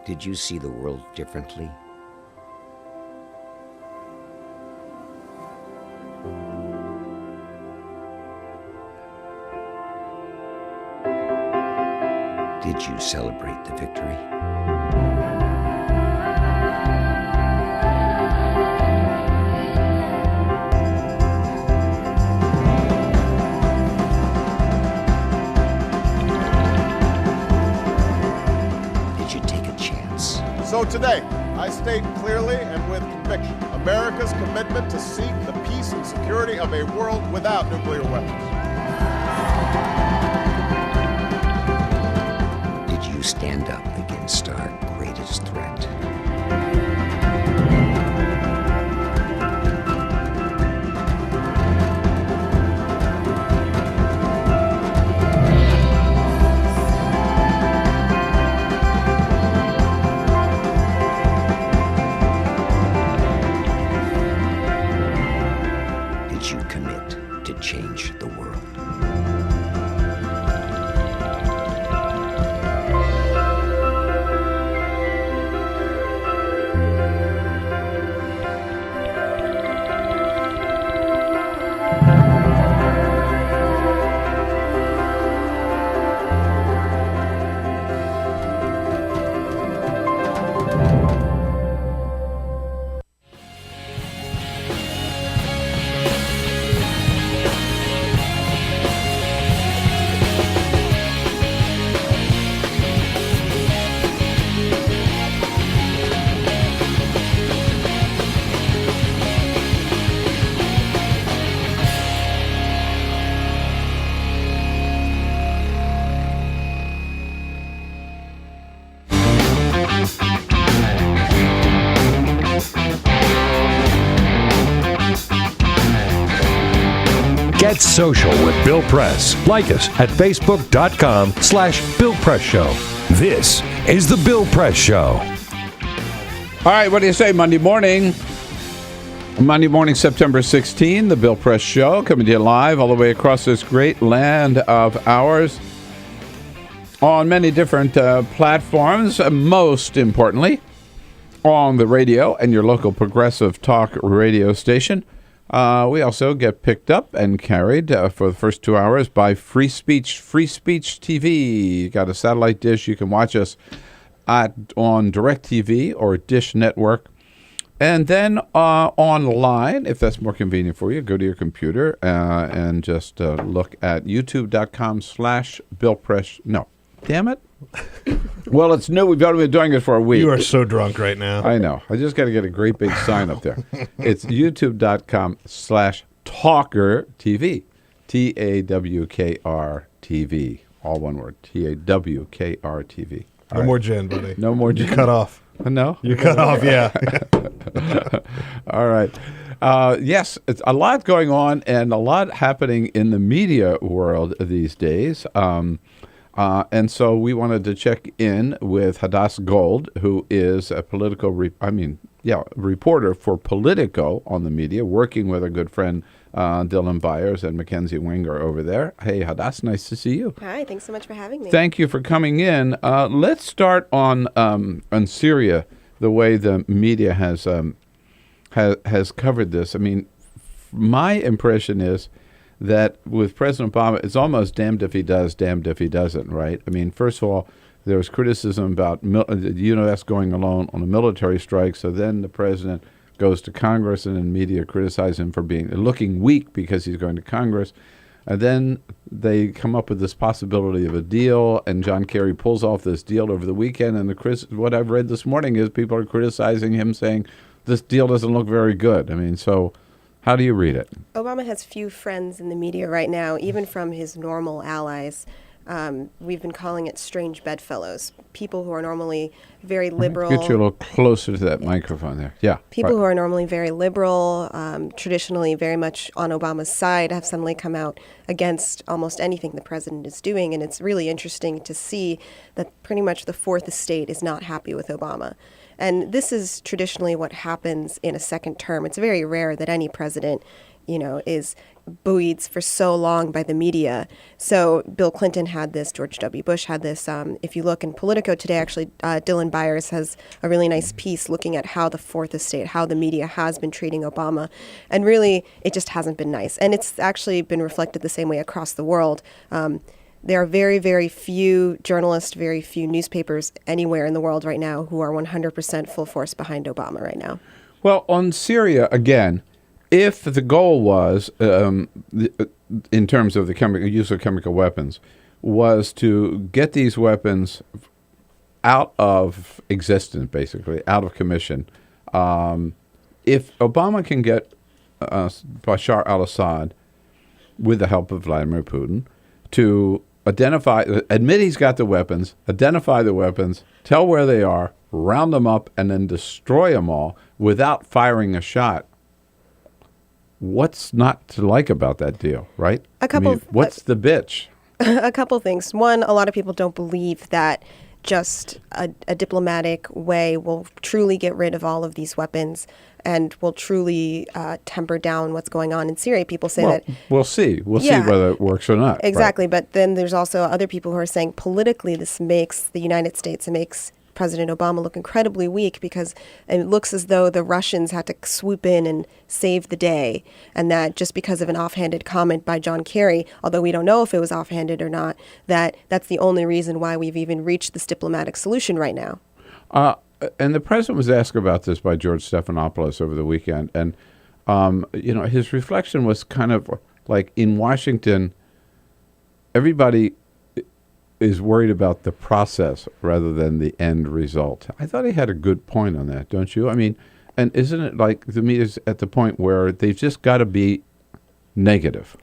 Did you see the world differently? Did you celebrate the victory? Did you take a chance? So today, I state clearly and with conviction America's commitment to seek the peace and security of a world without nuclear weapons. Stand up against our greatest threat. Did you commit to change the world? Get social with Bill Press. Like us at facebook.com/Bill Press Show. This is the Bill Press Show. All right, what do you say, Monday morning? Monday morning, September 16, the Bill Press Show, coming to you live all the way across this great land of ours on many different platforms, most importantly on the radio and your local progressive talk radio station. We also get picked up and carried for the first 2 hours by Free Speech TV. You got a satellite dish. You can watch us on DirecTV or Dish Network. And then online, if that's more convenient for you, go to your computer and just look at youtube.com/BillPress. No, damn it. Well, it's new. We've only been doing it for a week. You are so drunk right now. I know. I just got to get a great big sign up there. It's youtube.com/TawkrTV. TawkrTV. All one word. TawkrTV. No more gin, buddy. No more gin. You cut off. No? You cut off, yeah. All right. Yes, it's a lot going on and a lot happening in the media world these days. And so we wanted to check in with Hadas Gold, who is a political, reporter for Politico on the media, working with a good friend, Dylan Byers and Mackenzie Wenger over there. Hey, Hadas, nice to see you. Hi, thanks so much for having me. Thank you for coming in. Let's start on Syria, the way the media has covered this. I mean, my impression is that with President Obama, it's almost damned if he does, damned if he doesn't, right? I mean, first of all, there was criticism about the U.S. going alone on a military strike, so then the president goes to Congress and then media criticize him for looking weak because he's going to Congress. And then they come up with this possibility of a deal, and John Kerry pulls off this deal over the weekend, and what I've read this morning is people are criticizing him, saying this deal doesn't look very good. I mean, so how do you read it? Obama has few friends in the media right now, even from his normal allies. We've been calling it strange bedfellows, people who are normally very liberal. Get you a little closer to that microphone there. Yeah. People who are normally very liberal, traditionally very much on Obama's side, have suddenly come out against almost anything the president is doing. And it's really interesting to see that pretty much the fourth estate is not happy with Obama. And this is traditionally what happens in a second term. It's very rare that any president is buoyed for so long by the media. So Bill Clinton had this, George W. Bush had this. If you look in Politico today, actually, Dylan Byers has a really nice piece looking at how the fourth estate, how the media has been treating Obama. And really, it just hasn't been nice. And it's actually been reflected the same way across the world. There are very, very few journalists, very few newspapers anywhere in the world right now who are 100% full force behind Obama right now. Well, on Syria, again, if the goal was, in terms of the use of chemical weapons, was to get these weapons out of existence, basically, out of commission, if Obama can get Bashar al-Assad, with the help of Vladimir Putin, to admit he's got the weapons, identify the weapons, tell where they are, round them up, and then destroy them all without firing a shot, what's not to like about that deal, right? What's the bitch? A couple things. One, a lot of people don't believe that just a diplomatic way will truly get rid of all of these weapons and will truly temper down what's going on in Syria. People say that... We'll see. We'll see whether it works or not. Exactly. Right. But then there's also other people who are saying politically this makes the United States, it makes President Obama look incredibly weak because it looks as though the Russians had to swoop in and save the day, and that just because of an offhanded comment by John Kerry, although we don't know if it was offhanded or not, that's the only reason why we've even reached this diplomatic solution right now. And the president was asked about this by George Stephanopoulos over the weekend, and his reflection was kind of like, in Washington, everybody is worried about the process rather than the end result. I thought he had a good point on that, don't you? I mean, and isn't it like the media's at the point where they've just got to be negative?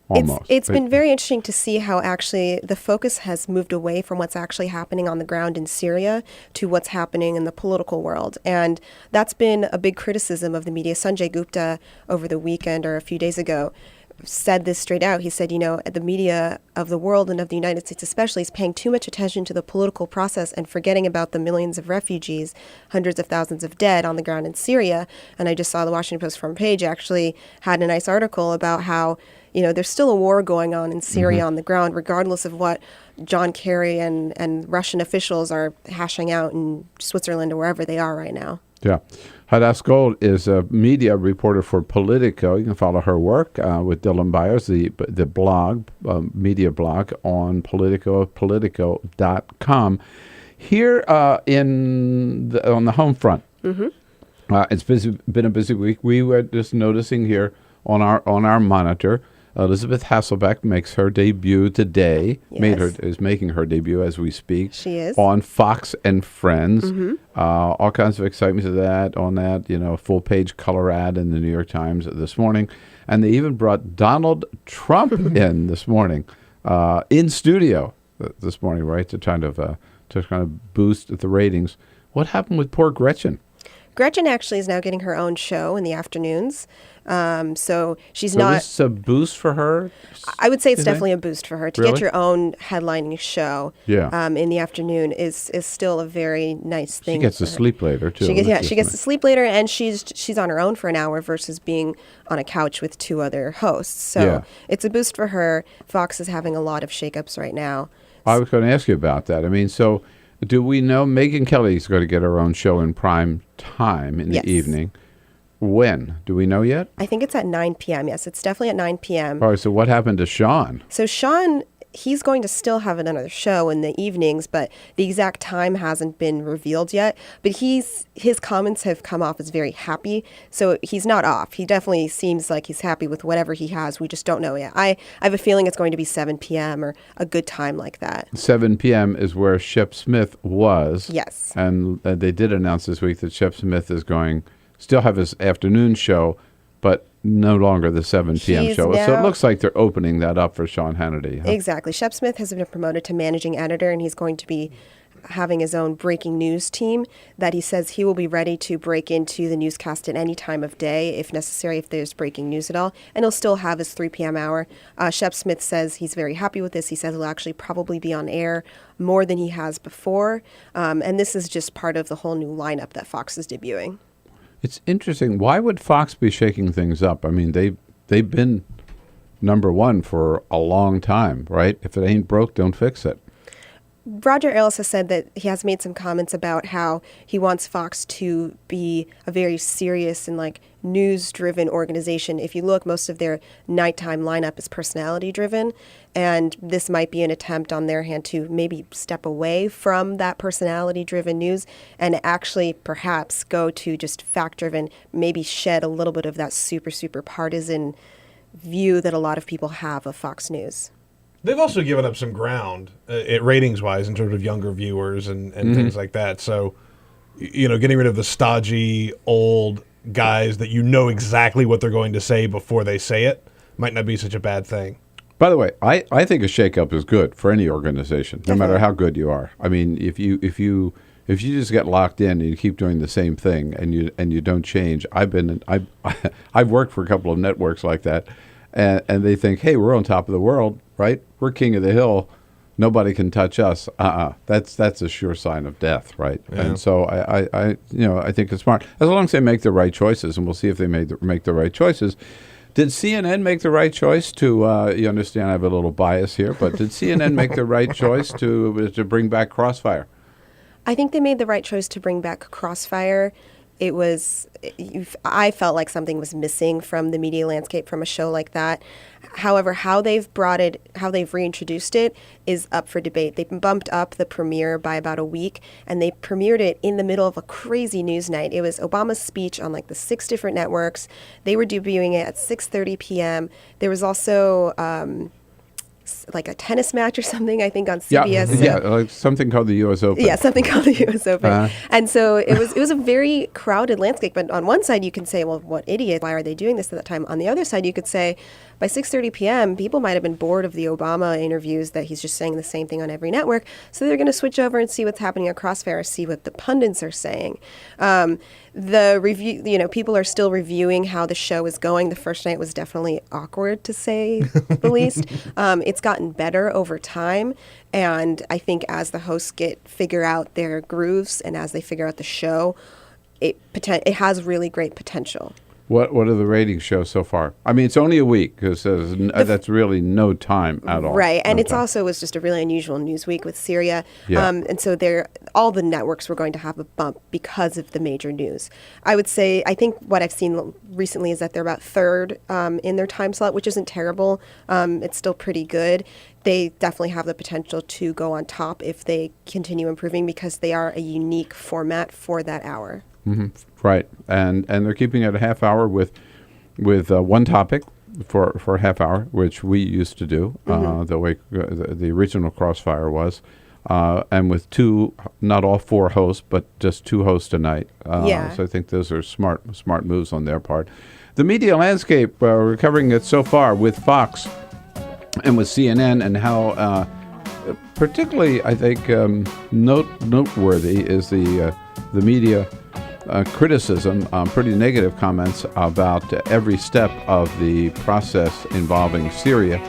Almost. It's been very interesting to see how actually the focus has moved away from what's actually happening on the ground in Syria to what's happening in the political world. And that's been a big criticism of the media. Sanjay Gupta over the weekend or a few days ago said this straight out. He said, the media of the world and of the United States especially is paying too much attention to the political process and forgetting about the millions of refugees, hundreds of thousands of dead on the ground in Syria. And I just saw the Washington Post front page actually had a nice article about how, there's still a war going on in Syria on the ground, regardless of what John Kerry and Russian officials are hashing out in Switzerland or wherever they are right now. Yeah. Hadas Gold is a media reporter for Politico. You can follow her work with Dylan Byers, the blog, media blog on Politico, politico.com. Here on the home front, it's been a busy week. We were just noticing here on our monitor, Elizabeth Hasselbeck makes her debut today. Yes. Is making her debut as we speak. She is. On Fox and Friends. All kinds of excitement on that, full page color ad in the New York Times this morning. And they even brought Donald Trump in this morning, in studio this morning, right, to kind of boost the ratings. What happened with poor Gretchen? Gretchen actually is now getting her own show in the afternoons. So she's so not. This is a boost for her? I would say it's definitely a boost for her. To Really? get your own headlining show in the afternoon is still a very nice thing. She gets to sleep later, too. She gets to sleep later, and she's on her own for an hour versus being on a couch with two other hosts. So it's a boost for her. Fox is having a lot of shakeups right now. I was going to ask you about that. I mean, so do we know Megyn Kelly's going to get her own show in prime time in the evening? When? Do we know yet? I think it's at 9 p.m. Yes, it's definitely at 9 p.m. All right, so what happened to Sean? So Sean, he's going to still have another show in the evenings, but the exact time hasn't been revealed yet. But his comments have come off as very happy, so he's not off. He definitely seems like he's happy with whatever he has. We just don't know yet. I have a feeling it's going to be 7 p.m. or a good time like that. 7 p.m. is where Shep Smith was. Yes. And they did announce this week that Shep Smith is going still have his afternoon show, but no longer the 7 p.m. show. So it looks like they're opening that up for Sean Hannity. Huh? Exactly. Shep Smith has been promoted to managing editor, and he's going to be having his own breaking news team that he says he will be ready to break into the newscast at any time of day if necessary, if there's breaking news at all. And he'll still have his 3 p.m. hour. Shep Smith says he's very happy with this. He says he'll actually probably be on air more than he has before. And this is just part of the whole new lineup that Fox is debuting. It's interesting. Why would Fox be shaking things up? I mean, they've been number one for a long time, right? If it ain't broke, don't fix it. Roger Ailes has said that he has made some comments about how he wants Fox to be a very serious and like news-driven organization. If you look, most of their nighttime lineup is personality-driven, and this might be an attempt on their hand to maybe step away from that personality-driven news and actually perhaps go to just fact-driven, maybe shed a little bit of that super partisan view that a lot of people have of Fox News. They've also given up some ground, ratings-wise, in terms of younger viewers and things like that. So, getting rid of the stodgy, old guys that you know exactly what they're going to say before they say it might not be such a bad thing. By the way, I think a shakeup is good for any organization, no matter how good you are. I mean, if you just get locked in and you keep doing the same thing and you don't change, I've worked for a couple of networks like that, and they think, hey, we're on top of the world, right? We're king of the hill. Nobody can touch us. That's a sure sign of death, right? Yeah. And so I think it's smart as long as they make the right choices, and we'll see if they make the right choices. Did CNN make the right choice to? You understand, I have a little bias here, but did CNN make the right choice to bring back Crossfire? I think they made the right choice to bring back Crossfire. I felt like something was missing from the media landscape from a show like that. However, how they've reintroduced it is up for debate. They bumped up the premiere by about a week, and they premiered it in the middle of a crazy news night. It was Obama's speech on like the 6 different networks. They were debuting it at 6:30 p.m. There was also like a tennis match or something, I think, on CBS. Yeah, like something called the U.S. Open. Yeah, something called the U.S. Open. And so it was a very crowded landscape. But on one side, you can say, well, what idiot? Why are they doing this at that time? On the other side, you could say, by 6:30 p.m., people might have been bored of the Obama interviews that he's just saying the same thing on every network. So they're going to switch over and see what's happening at Crossfire, see what the pundits are saying. The review, people are still reviewing how the show is going. The first night was definitely awkward, to say the least. It's gotten better over time, and I think as the hosts figure out their grooves and as they figure out the show, it has really great potential. What are the ratings show so far? I mean, it's only a week because that's really no time at all. Right, and it also was just a really unusual news week with Syria. Yeah. And so all the networks were going to have a bump because of the major news. I think what I've seen recently is that they're about third in their time slot, which isn't terrible. It's still pretty good. They definitely have the potential to go on top if they continue improving because they are a unique format for that hour. Mm-hmm. Right, and they're keeping it a half hour with one topic for a half hour, which we used to do the way the original Crossfire was, and with not all 4 hosts, but just 2 hosts a night. So I think those are smart moves on their part. The media landscape, we're covering it so far with Fox and with CNN, and how particularly I think noteworthy is the media. Criticism, pretty negative comments about every step of the process involving Syria.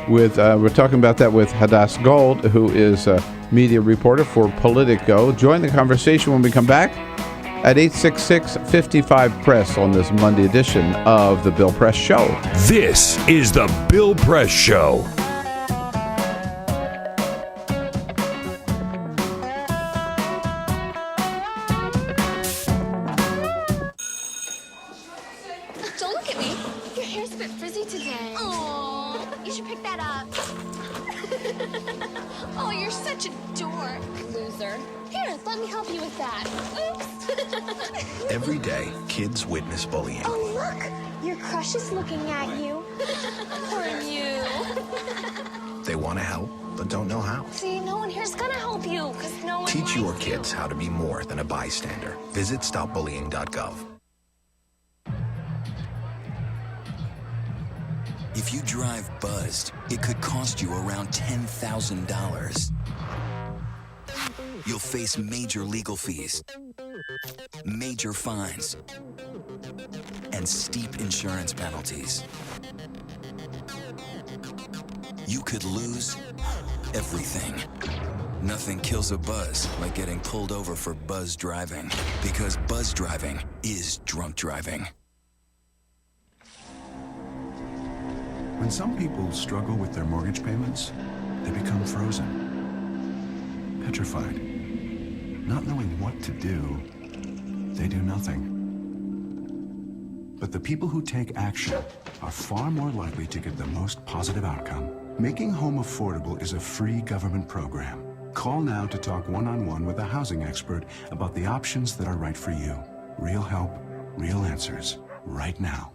We're talking about that with Hadas Gold, who is a media reporter for Politico. Join the conversation when we come back at 866-55-PRESS on this Monday edition of The Bill Press Show. This is The Bill Press Show. Every day, kids witness bullying. Oh, look! Your crush is looking at you. Or you. They want to help, but don't know how. See, no one here's gonna help you, because no one Teach your likes kids you. how to be more than a bystander. Visit stopbullying.gov. If you drive buzzed, it could cost you around $10,000. You'll face major legal fees, major fines, and steep insurance penalties. You could lose everything. Nothing kills a buzz like getting pulled over for buzz driving. Because buzz driving is drunk driving. When some people struggle with their mortgage payments, they become frozen, petrified. Not knowing what to do, they do nothing. But the people who take action are far more likely to get the most positive outcome. Making home affordable is a free government program. Call now to talk one-on-one with a housing expert about the options that are right for you. Real help, real answers, right now.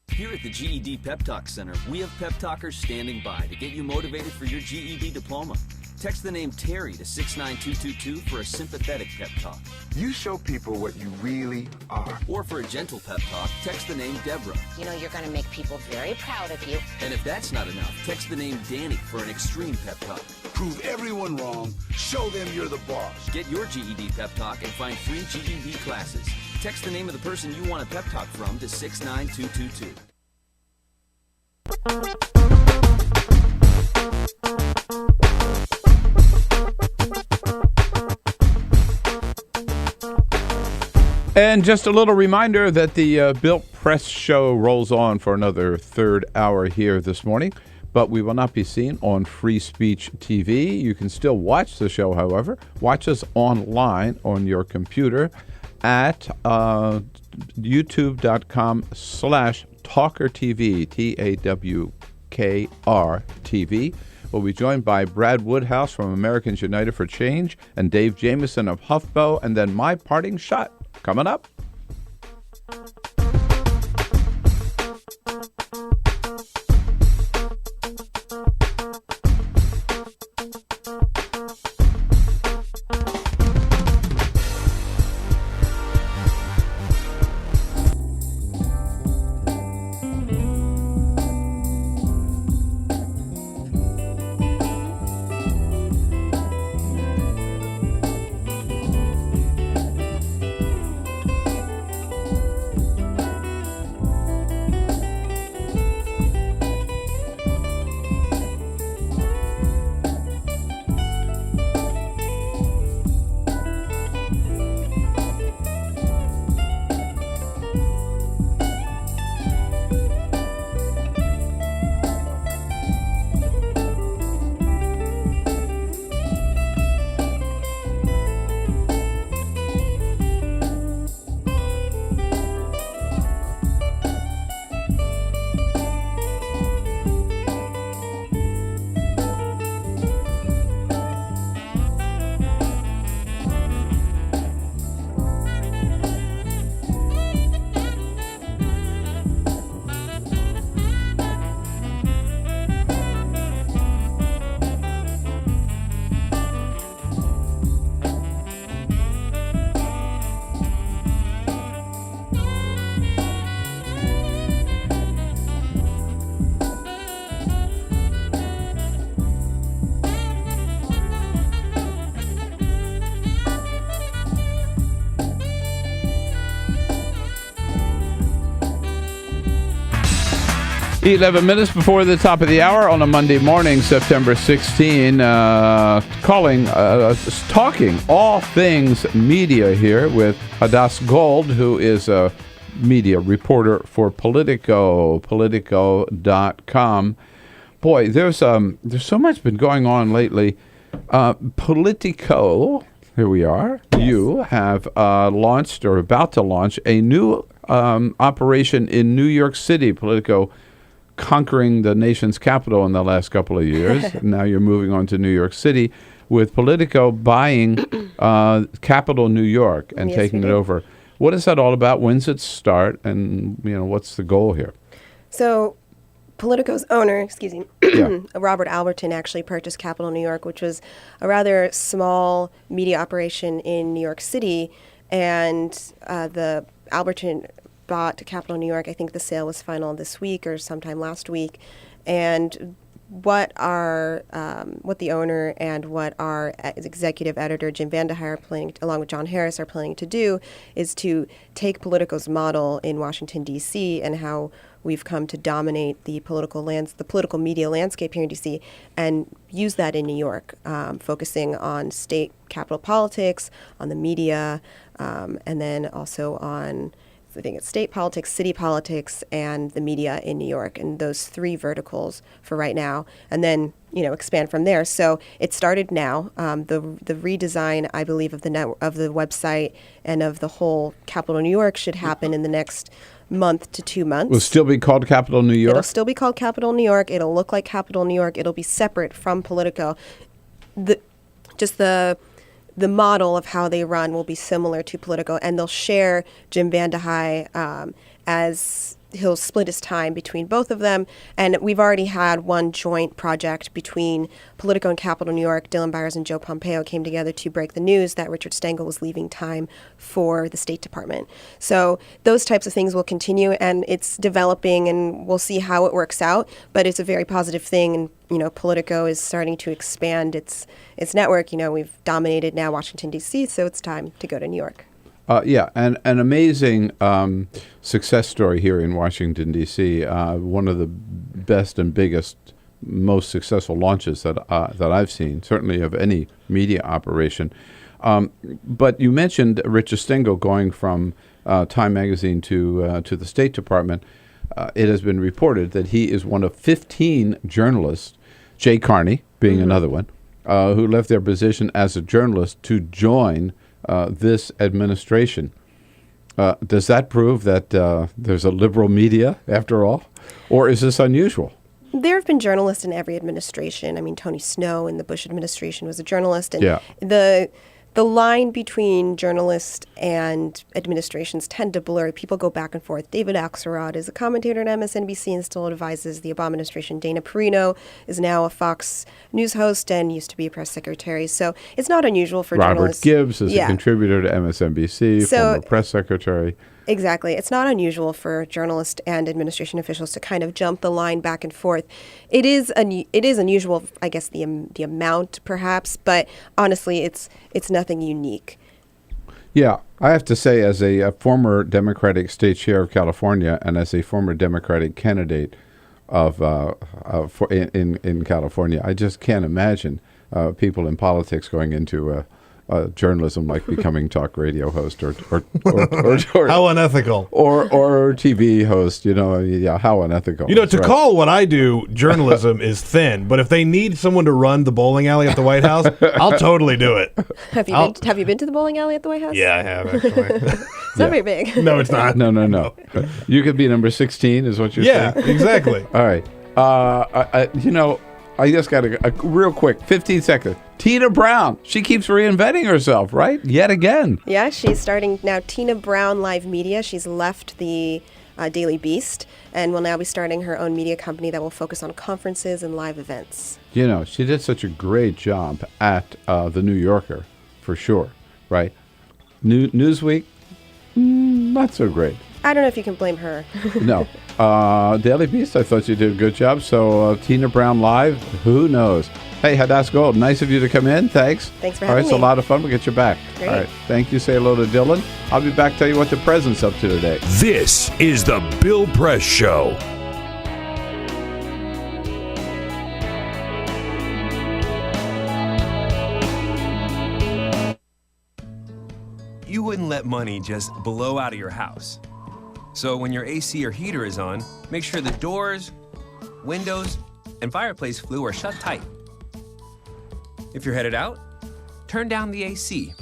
Here at the GED Pep Talk Center, we have pep talkers standing by to get you motivated for your GED diploma. Text the name Terry to 69222 for a sympathetic pep talk. You show people what you really are. Or for a gentle pep talk, text the name Deborah. You know you're going to make people very proud of you. And if that's not enough, text the name Danny for an extreme pep talk. Prove everyone wrong. Show them you're the boss. Get your GED pep talk and find free GED classes. Text the name of the person you want a pep talk from to 69222. And just a little reminder that the Bill Press Show rolls on for another third hour here this morning, but we will not be seen on Free Speech TV. You can still watch the show, however. Watch us online on your computer at youtube.com/TawkrTV, TAWKR-TV. We'll be joined by Brad Woodhouse from Americans United for Change and Dave Jamieson of HuffPo, and then my parting shot coming up. Eleven minutes before the top of the hour on a Monday morning, September 16, talking all things media here with Hadas Gold, who is a media reporter for Politico, Politico.com. Boy, there's so much been going on lately. Politico, here we are. Yes. You have launched or about to launch a new operation in New York City. Politico conquering the nation's capital in the last couple of years. Now you're moving on to New York City with Politico buying Capital New York and taking it over. What is that all about? When's it start? And what's the goal here? So Politico's owner, Robert Alberton, actually purchased Capital New York, which was a rather small media operation in New York City. And the Alberton bought Capital New York. I think the sale was final this week or sometime last week. And what the owner and what our executive editor, Jim Vandehire, along with John Harris, are planning to do is to take Politico's model in Washington, D.C. and how we've come to dominate the political media landscape here in D.C. and use that in New York, focusing on state capital politics, on the media, and then also on, I think it's state politics, city politics, and the media in New York, and those three verticals for right now, and then expand from there. So it started now. The redesign, I believe, of the website and of the whole Capital New York should happen in the next month to 2 months. Will still be called Capital New York? It'll still be called Capital New York. It'll look like Capital New York. It'll be separate from Politico. The model of how they run will be similar to Politico, and they'll share Jim Vandehei as he'll split his time between both of them. And we've already had one joint project between Politico and Capital New York. Dylan Byers and Joe Pompeo came together to break the news that Richard Stengel was leaving Time for the State Department. So those types of things will continue, and it's developing, and we'll see how it works out. But it's a very positive thing, and Politico is starting to expand its network. We've dominated now Washington, D.C., so it's time to go to New York. And an amazing success story here in Washington, D.C. One of the best and biggest, most successful launches that I've seen, certainly of any media operation. But you mentioned Richard Stengel going from Time Magazine to the State Department. It has been reported that he is one of 15 journalists, Jay Carney being another one, who left their position as a journalist to join this administration. Does that prove that there's a liberal media after all, or is this unusual? There have been journalists in every administration. I mean, Tony Snow in the Bush administration was a journalist, and the line between journalists and administrations tend to blur. People go back and forth. David Axelrod is a commentator at MSNBC and still advises the Obama administration. Dana Perino is now a Fox News host and used to be a press secretary. So it's not unusual for journalists. Robert Gibbs is a contributor to MSNBC, former press secretary. Exactly. It's not unusual for journalists and administration officials to kind of jump the line back and forth. It is unusual, I guess, the amount perhaps, but honestly, it's nothing unique. Yeah, I have to say, as a former Democratic state chair of California and as a former Democratic candidate in California, I just can't imagine people in politics going into journalism, like becoming talk radio host or how unethical, or TV host. How unethical. To call what I do journalism is thin, but if they need someone to run the bowling alley at the White House, I'll totally do it. Have you been to the bowling alley at the White House? Yeah, I have actually. It's not very big. No, it's not. No. You could be number 16, is what you're saying. Yeah, exactly. All right. I just got a real quick 15 seconds. Tina Brown, she keeps reinventing herself, right? Yet again. Yeah, she's starting now Tina Brown Live Media. She's left the Daily Beast and will now be starting her own media company that will focus on conferences and live events. She did such a great job at The New Yorker, for sure, right? Newsweek, not so great. I don't know if you can blame her. No. Daily Beast, I thought you did a good job. So Tina Brown Live, who knows? Hey, Hadas Gold, nice of you to come in. Thanks. Thanks for having me. All right, it's a lot of fun. We'll get you back. Great. All right. Thank you. Say hello to Dylan. I'll be back to tell you what the president's up to today. This is the Bill Press Show. You wouldn't let money just blow out of your house. So when your AC or heater is on, make sure the doors, windows, and fireplace flue are shut tight. If you're headed out, turn down the AC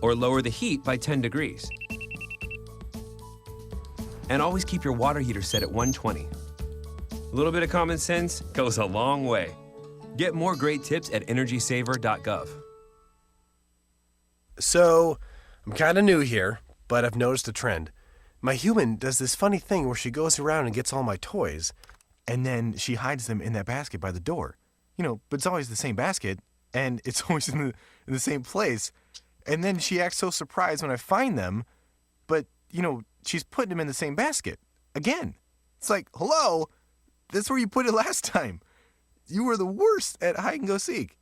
or lower the heat by 10 degrees. And always keep your water heater set at 120. A little bit of common sense goes a long way. Get more great tips at energysaver.gov. So, I'm kind of new here, but I've noticed a trend. My human does this funny thing where she goes around and gets all my toys, and then she hides them in that basket by the door. But it's always the same basket, and it's always in the same place. And then she acts so surprised when I find them, but, she's putting them in the same basket. Again. It's like, hello? That's where you put it last time. You were the worst at hide and go seek.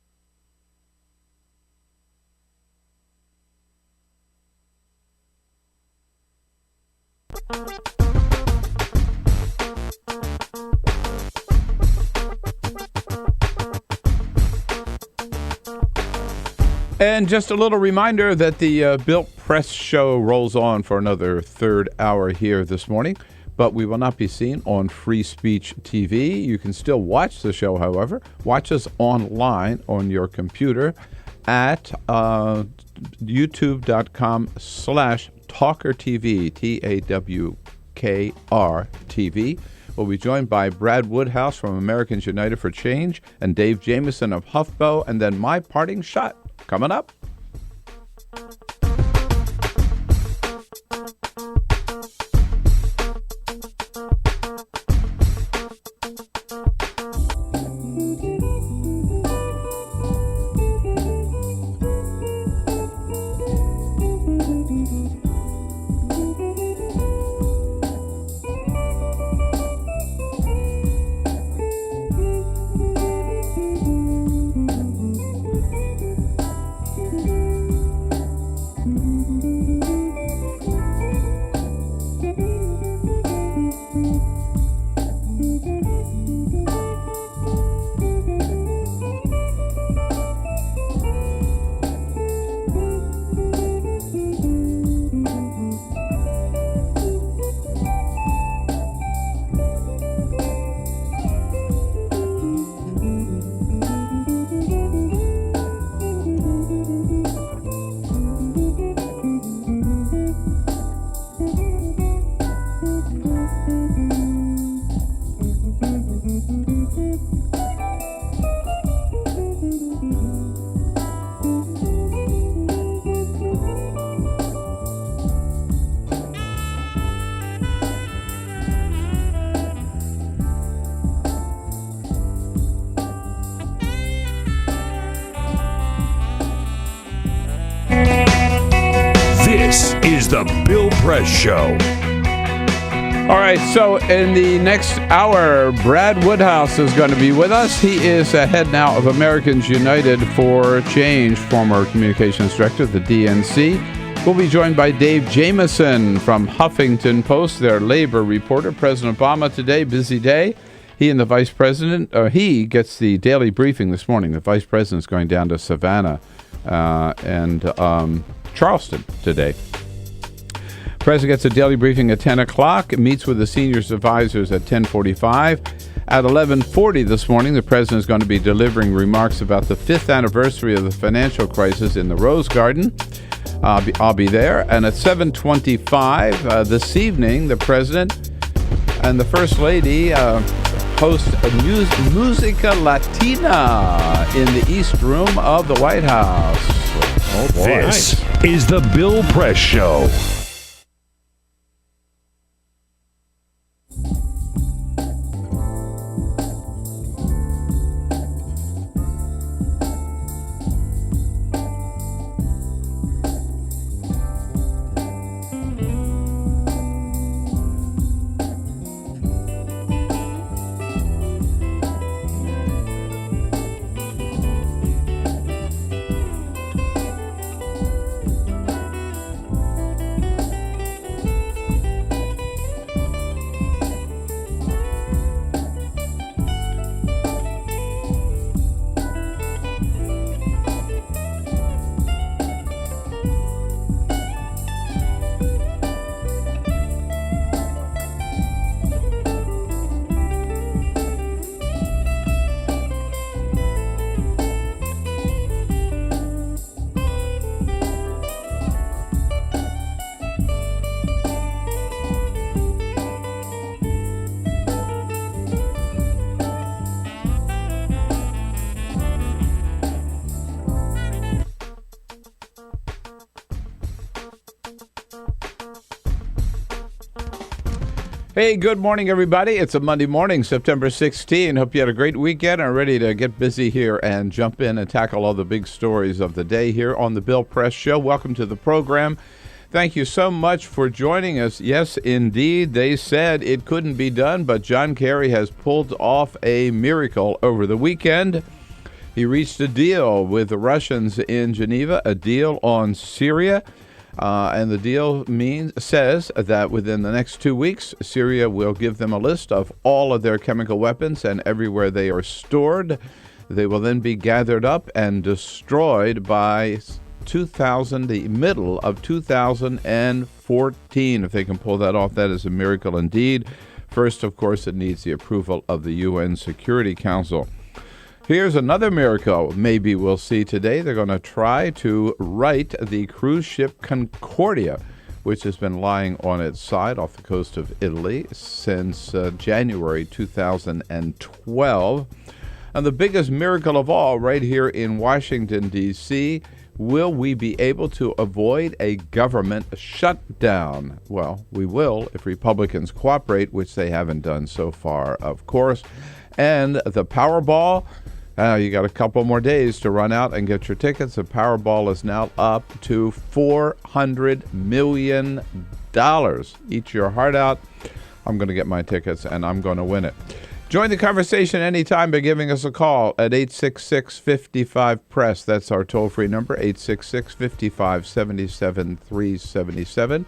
And just a little reminder that the Bill Press Show rolls on for another third hour here this morning, but we will not be seen on Free Speech TV. You can still watch the show, however. Watch us online on your computer at youtube.com/TawkrTV, TawkrTV. We'll be joined by Brad Woodhouse from Americans United for Change and Dave Jamieson of HuffPo, and then my parting shot coming up. This is the Bill Press Show. All right, so in the next hour, Brad Woodhouse is going to be with us. He is head now of Americans United for Change, former communications director of the DNC. We'll be joined by Dave Jamieson from Huffington Post, their labor reporter. President Obama today, busy day. He and the vice president, he gets the daily briefing this morning. The vice president's going down to Savannah and Charleston today. President gets a daily briefing at 10 o'clock, meets with the seniors advisors at 10:45. At 11:40 this morning, the president is going to be delivering remarks about the 5th anniversary of the financial crisis in the Rose Garden. I'll be there. And at 7:25 this evening, the president and the First Lady host a Musica Latina in the East Room of the White House. Oh, boy. This is the Bill Press Show. Hey, good morning, everybody. It's a Monday morning, September 16. Hope you had a great weekend and are ready to get busy here and jump in and tackle all the big stories of the day here on the Bill Press Show. Welcome to the program. Thank you so much for joining us. Yes, indeed, they said it couldn't be done, but John Kerry has pulled off a miracle over the weekend. He reached a deal with the Russians in Geneva, a deal on Syria. And the deal says that within the next 2 weeks, Syria will give them a list of all of their chemical weapons and everywhere they are stored. They will then be gathered up and destroyed by the middle of 2014. If they can pull that off, that is a miracle indeed. First, of course, it needs the approval of the UN Security Council. Here's another miracle maybe we'll see today. They're going to try to right the cruise ship Concordia, which has been lying on its side off the coast of Italy since January 2012. And the biggest miracle of all, right here in Washington, D.C., will we be able to avoid a government shutdown? Well, we will if Republicans cooperate, which they haven't done so far, of course. And the Powerball, you got a couple more days to run out and get your tickets. The Powerball is now up to $400 million. Eat your heart out. I'm going to get my tickets, and I'm going to win it. Join the conversation anytime by giving us a call at 866-55-PRESS. That's our toll-free number, 866-55-77-377.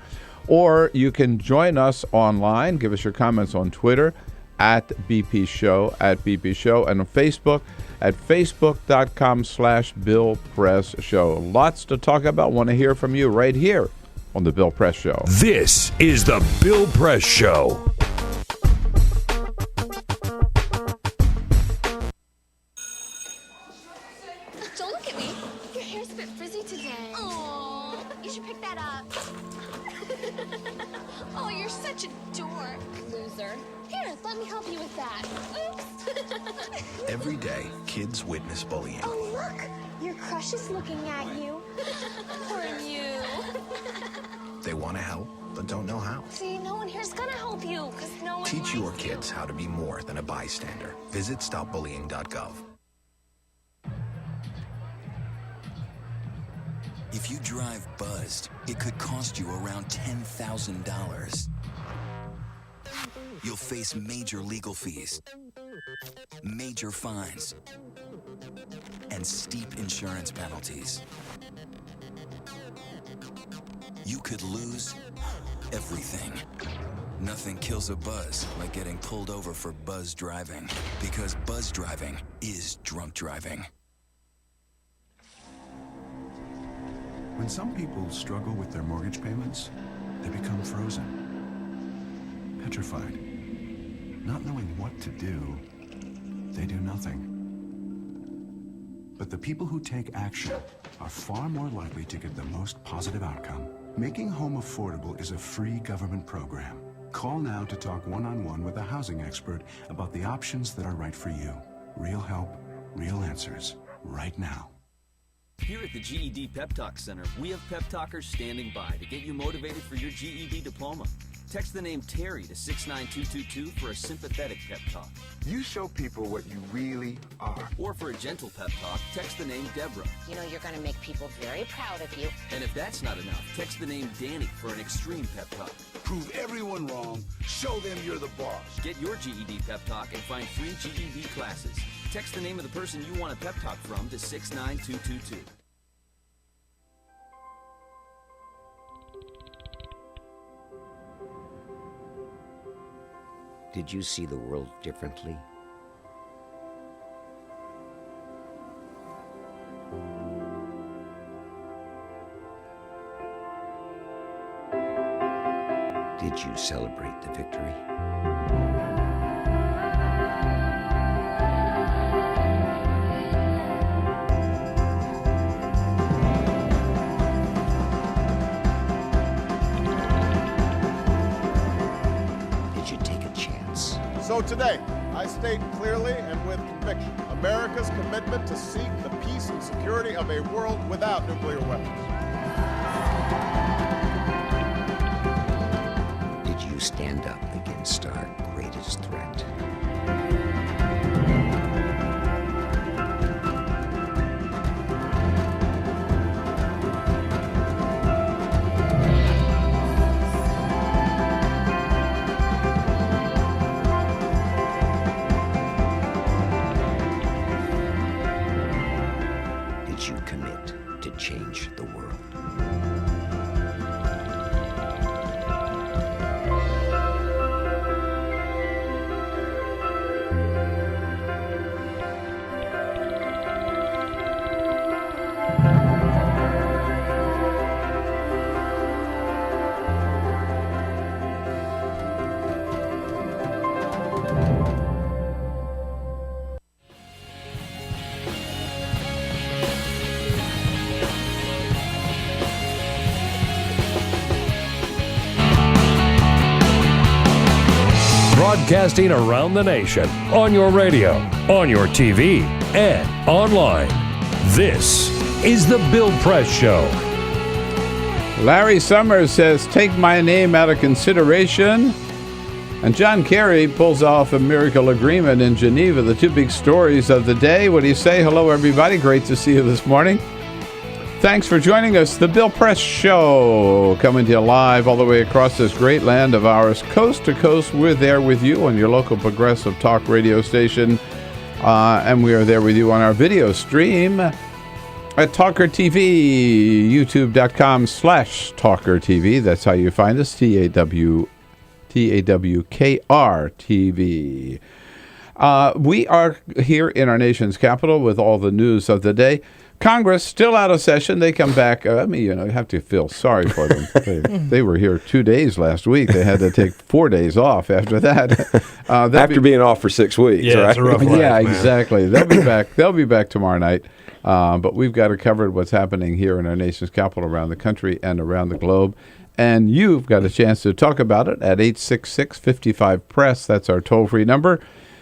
Or you can join us online. Give us your comments on Twitter, at BP Show, and on Facebook at facebook.com/Bill Press Show. Lots to talk about. Want to hear from you right here on The Bill Press Show. This is The Bill Press Show. Don't look at me. Your hair's a bit frizzy today. Oh, you should pick that up. Oh, you're such a dork, loser. Here, let me help you with that. Oops. Every day, kids witness bullying. Oh, look. Your crush is looking at you. Poor you. They want to help, but don't know how. See, no one here's gonna help you, because no one Teach your likes you. kids how to be more than a bystander. Visit stopbullying.gov. If you drive buzzed, it could cost you around $10,000. You'll face major legal fees, major fines, and steep insurance penalties. You could lose everything. Nothing kills a buzz like getting pulled over for buzz driving, because buzz driving is drunk driving. When some people struggle with their mortgage payments, they become frozen, petrified. Not knowing what to do, they do nothing. But the people who take action are far more likely to get the most positive outcome. Making home affordable is a free government program. Call now to talk one-on-one with a housing expert about the options that are right for you. Real help, real answers, right now. Here at the GED Pep Talk Center, we have pep talkers standing by to get you motivated for your GED diploma. Text the name Terry to 69222 for a sympathetic pep talk. You show people what you really are. Or for a gentle pep talk, text the name Deborah. You know you're going to make people very proud of you. And if that's not enough, text the name Danny for an extreme pep talk. Prove everyone wrong. Show them you're the boss. Get your GED pep talk and find free GED classes. Text the name of the person you want a pep talk from to 69222. Did you see the world differently? Did you celebrate the victory? So today, I state clearly and with conviction America's commitment to seek the peace and security of a world without nuclear weapons. Did you stand up against our greatest threat? Change the world. broadcasting around the nation on your radio, on your TV, and online. This is The Bill Press Show. Larry Summers says, take my name out of consideration. And John Kerry pulls off a miracle agreement in Geneva. The two big stories of the day. What do you say? Hello, everybody. Great to see you this morning. Thanks for joining us. The Bill Press Show, coming to you live all the way across this great land of ours, coast to coast. We're there with you on your local progressive talk radio station. And we are there with you on our video stream at TawkrTV, youtube.com/TawkrTV. That's how you find us, TAWKR-TV. We are here in our nation's capital with all the news of the day. Congress still out of session. They come back. You have to feel sorry for them. They were here 2 days last week. They had to take 4 days off after that. After being off for 6 weeks, right? It's a rough life, yeah, man. exactly. They'll be back. They'll be back tomorrow night. But we've got it covered what's happening here in our nation's capital, around the country, and around the globe. And you've got a chance to talk about it at 866-55-PRESS. That's our toll-free number.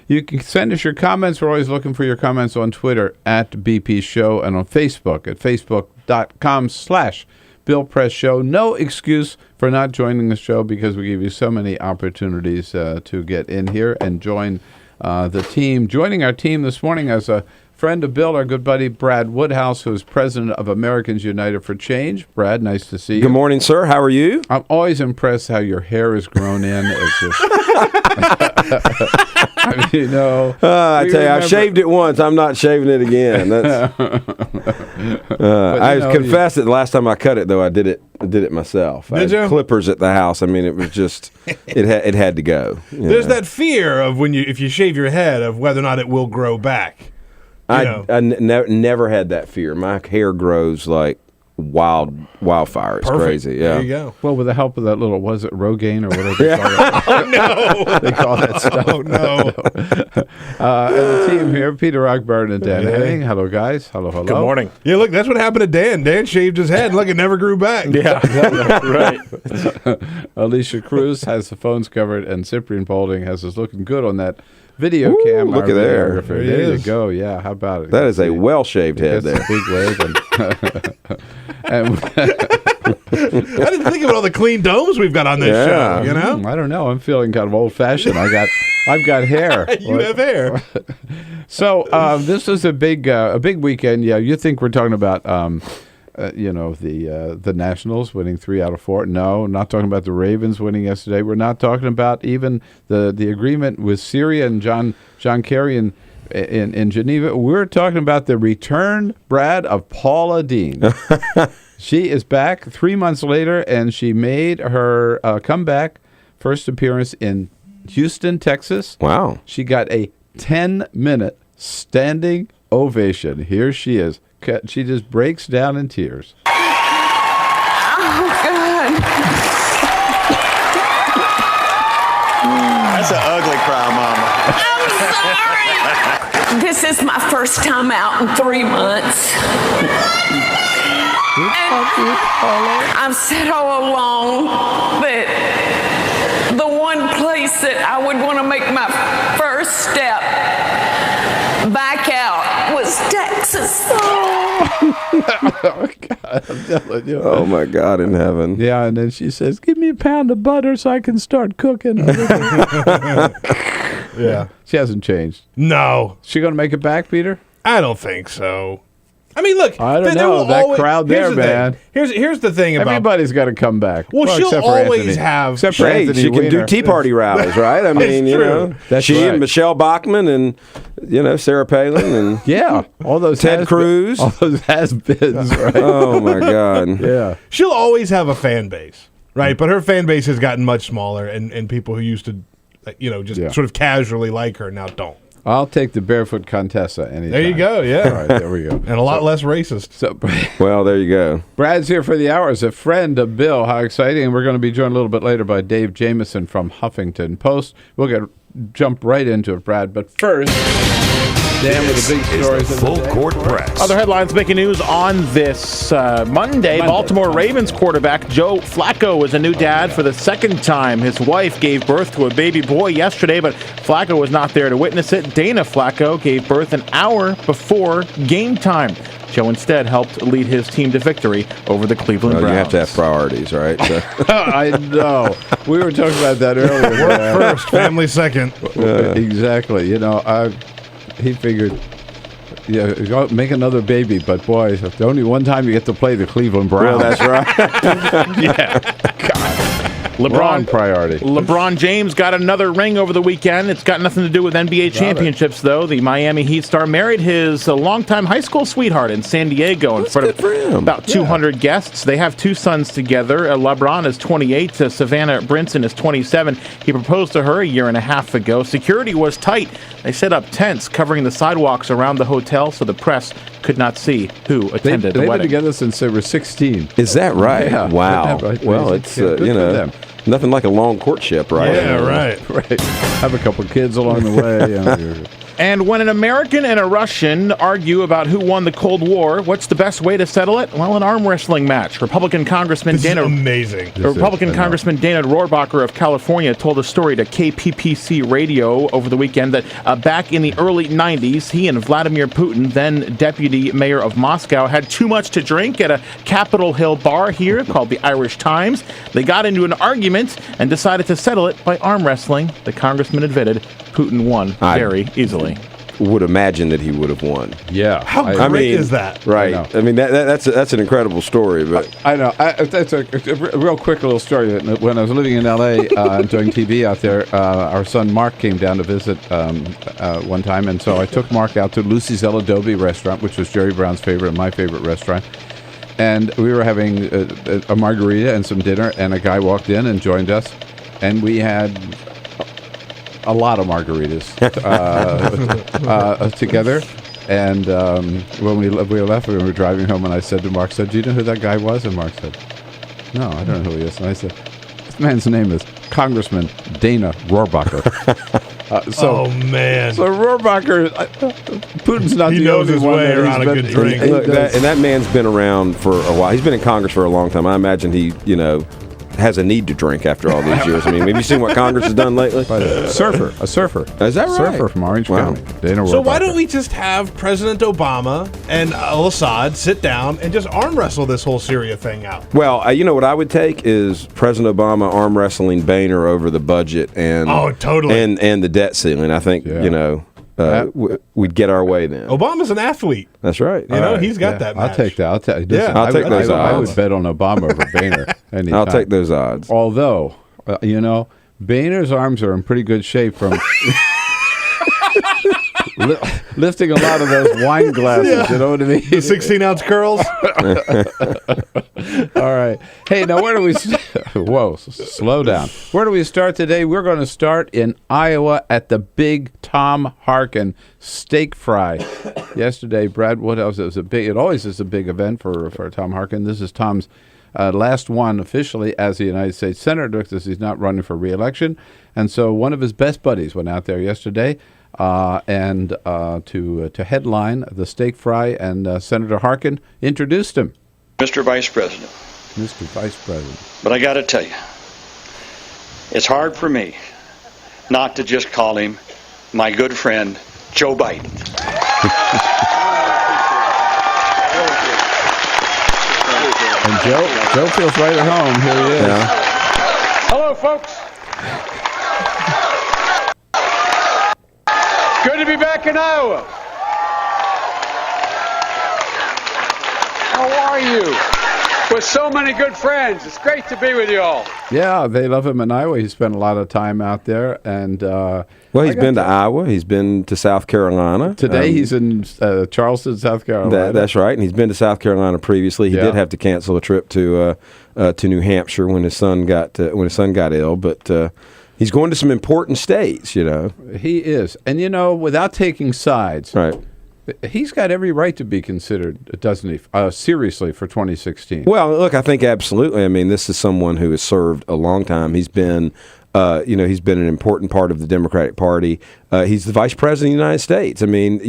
You can send us your comments. We're always looking for your comments on Twitter at BP Show and on Facebook at facebook.com/Bill Press Show. No excuse for not joining the show because we give you so many opportunities to get in here and join the team. Joining our team this morning as a friend of Bill, our good buddy Brad Woodhouse, who is president of Americans United for Change. Brad, nice to see you. Good morning, sir. How are you? I'm always impressed how your hair has grown in. It's just... I tell you, I've shaved it once. I'm not shaving it again. That's, I confess that the last time I cut it, though, I did it myself. Did you? Clippers at the house. I mean, it was just it had to go. There's that fear of if you shave your head of whether or not it will grow back. I never had that fear. My hair grows like wildfire. It's crazy. Yeah. There you go. Well, with the help of that little, was it Rogaine or whatever they call it? Oh, no. They call that stuff. Oh, no. And the team here, Peter Rockburn and Dan Henning. Hello, guys. Hello. Good morning. Yeah, look, that's what happened to Dan. Dan shaved his head. Look, it never grew back. Yeah, right. Alicia Cruz has the phones covered, and Cyprian Boulding has us looking good on that video cam. Look at there. There you go. Yeah, how about it? That is a well-shaved head there. Big wave. And I didn't think about all the clean domes we've got on this show. I don't know. I'm feeling kind of old-fashioned. I've got hair. You have hair. So this is a big weekend. Yeah, you think we're talking about the Nationals winning 3 out of 4? No, not talking about the Ravens winning yesterday. We're not talking about even the agreement with Syria and John Kerry in Geneva. We're talking about the return, Brad, of Paula Deen. She is back 3 months later, and she made her comeback, first appearance in Houston, Texas. Wow. She got a 10-minute standing ovation. Here she is. She just breaks down in tears. Oh, God. That's an ugly cry, Mama. I'm sorry. This is my first time out in 3 months. I've said all along that the one place that I would want to make my first step back out was Texas. Oh, God, I'm telling you. Oh, my God in heaven. Yeah, and then she says, give me a pound of butter so I can start cooking. Yeah. She hasn't changed. No. She going to make it back, Peter? I don't think so. I mean, look. I don't know. That crowd there, man. Here's the thing about... Everybody's got to come back. Well, she'll always have... Except for Anthony she can Weiner. do Tea Party rallies, right? I mean, you know. That's she right. and Michelle Bachmann and, Sarah Palin and... Yeah. All those Ted Cruz. All those has-beens, right? Oh, my God. Yeah. She'll always have a fan base, right? But her fan base has gotten much smaller, and people who used to, sort of casually like her now don't. I'll take the barefoot Contessa anytime. There you go, yeah. All right, there we go. And a lot less racist. So, well, there you go. Brad's here for the hour as a friend of Bill. How exciting. And we're going to be joined a little bit later by Dave Jamieson from Huffington Post. We'll jump right into it, Brad. But first... Dan with the big stories. Full Court Press. Other headlines making news on this Monday. Baltimore Ravens quarterback Joe Flacco is a new dad for the second time. His wife gave birth to a baby boy yesterday, but Flacco was not there to witness it. Dana Flacco gave birth an hour before game time. Joe instead helped lead his team to victory over the Cleveland Browns. You have to have priorities, right? So. I know. We were talking about that earlier. Work first, family second. Exactly. He figured, make another baby, but boy, the only one time you get to play the Cleveland Browns. Well, that's right. Yeah. Wrong priority. LeBron James got another ring over the weekend. It's got nothing to do with NBA championships, though. The Miami Heat star married his longtime high school sweetheart in San Diego in front of about 200 guests. They have 2 sons together. LeBron is 28. Savannah Brinson is 27. He proposed to her a year and a half ago. Security was tight. They set up tents covering the sidewalks around the hotel so the press could not see who attended the wedding. They've been together since they were 16. Is that right? Yeah. Wow. Well, it's, nothing like a long courtship, right? Yeah, right. Have a couple kids along the way. And when an American and a Russian argue about who won the Cold War, what's the best way to settle it? Well, an arm wrestling match. Republican Congressman Dana Rohrabacher of California told a story to KPPC Radio over the weekend that back in the early 90s, he and Vladimir Putin, then deputy mayor of Moscow, had too much to drink at a Capitol Hill bar here called the Irish Times. They got into an argument and decided to settle it by arm wrestling. The congressman admitted Putin won very easily. Would imagine that he would have won. Yeah. How great is that? Right. I mean, that's an incredible story. But I know. That's a real quick little story. When I was living in L.A. Doing TV out there, our son Mark came down to visit one time, and so I took Mark out to Lucy's El Adobe restaurant, which was Jerry Brown's favorite and my favorite restaurant. And we were having a margarita and some dinner, and a guy walked in and joined us, and we had a lot of margaritas together. And when we left, we were driving home, and I said to Mark, "Do you know who that guy was?" And Mark said, "No, I don't know who he is." And I said, "This man's name is Congressman Dana Rohrabacher." Oh man! So Rohrabacher, Putin's not he the knows only his one way around a good drink. And that man's been around for a while. He's been in Congress for a long time. I imagine he, has a need to drink after all these years. I mean, have you seen what Congress has done lately? A surfer. Is that right? Surfer from Orange County. Dana Rohrabacher. So why don't we just have President Obama and al-Assad sit down and just arm wrestle this whole Syria thing out? Well, you know what I would take is President Obama arm wrestling Boehner over the budget and and the debt ceiling. I think we'd get our way then. Obama's an athlete. That's right. He's got that match. I'll take that. I'll take those odds. I would bet on Obama over Boehner. I'll take those odds. Although, Boehner's arms are in pretty good shape from lifting a lot of those wine glasses. You know what I mean? The 16-ounce curls. All right. Hey, now where do we whoa, slow down. Where do we start today? We're going to start in Iowa at the Big Tom Harkin Steak Fry. Yesterday, Brad Woodhouse, it always is a big event for Tom Harkin. This is Tom's last one officially as a United States Senator because he's not running for re-election. And so one of his best buddies went out there yesterday to headline the steak fry, and Senator Harkin introduced him. Mr. Vice President. Mr. Vice President. But I got to tell you, it's hard for me not to just call him my good friend, Joe Biden. And Joe feels right at home. Here he is. Yeah. Hello, folks. Good to be back in Iowa. How are you? With so many good friends. It's great to be with you all. Yeah, they love him in Iowa. He spent a lot of time out there. And he's been to Iowa. He's been to South Carolina. Today he's in Charleston, South Carolina. That's right. And he's been to South Carolina previously. He did have to cancel a trip to New Hampshire when his son got ill. But he's going to some important states, He is. And, without taking sides. Right. He's got every right to be considered, doesn't he, seriously for 2016? Well, look, I think absolutely. I mean, this is someone who has served a long time. He's been He's been an important part of the Democratic Party. He's the vice president of the United States. I mean,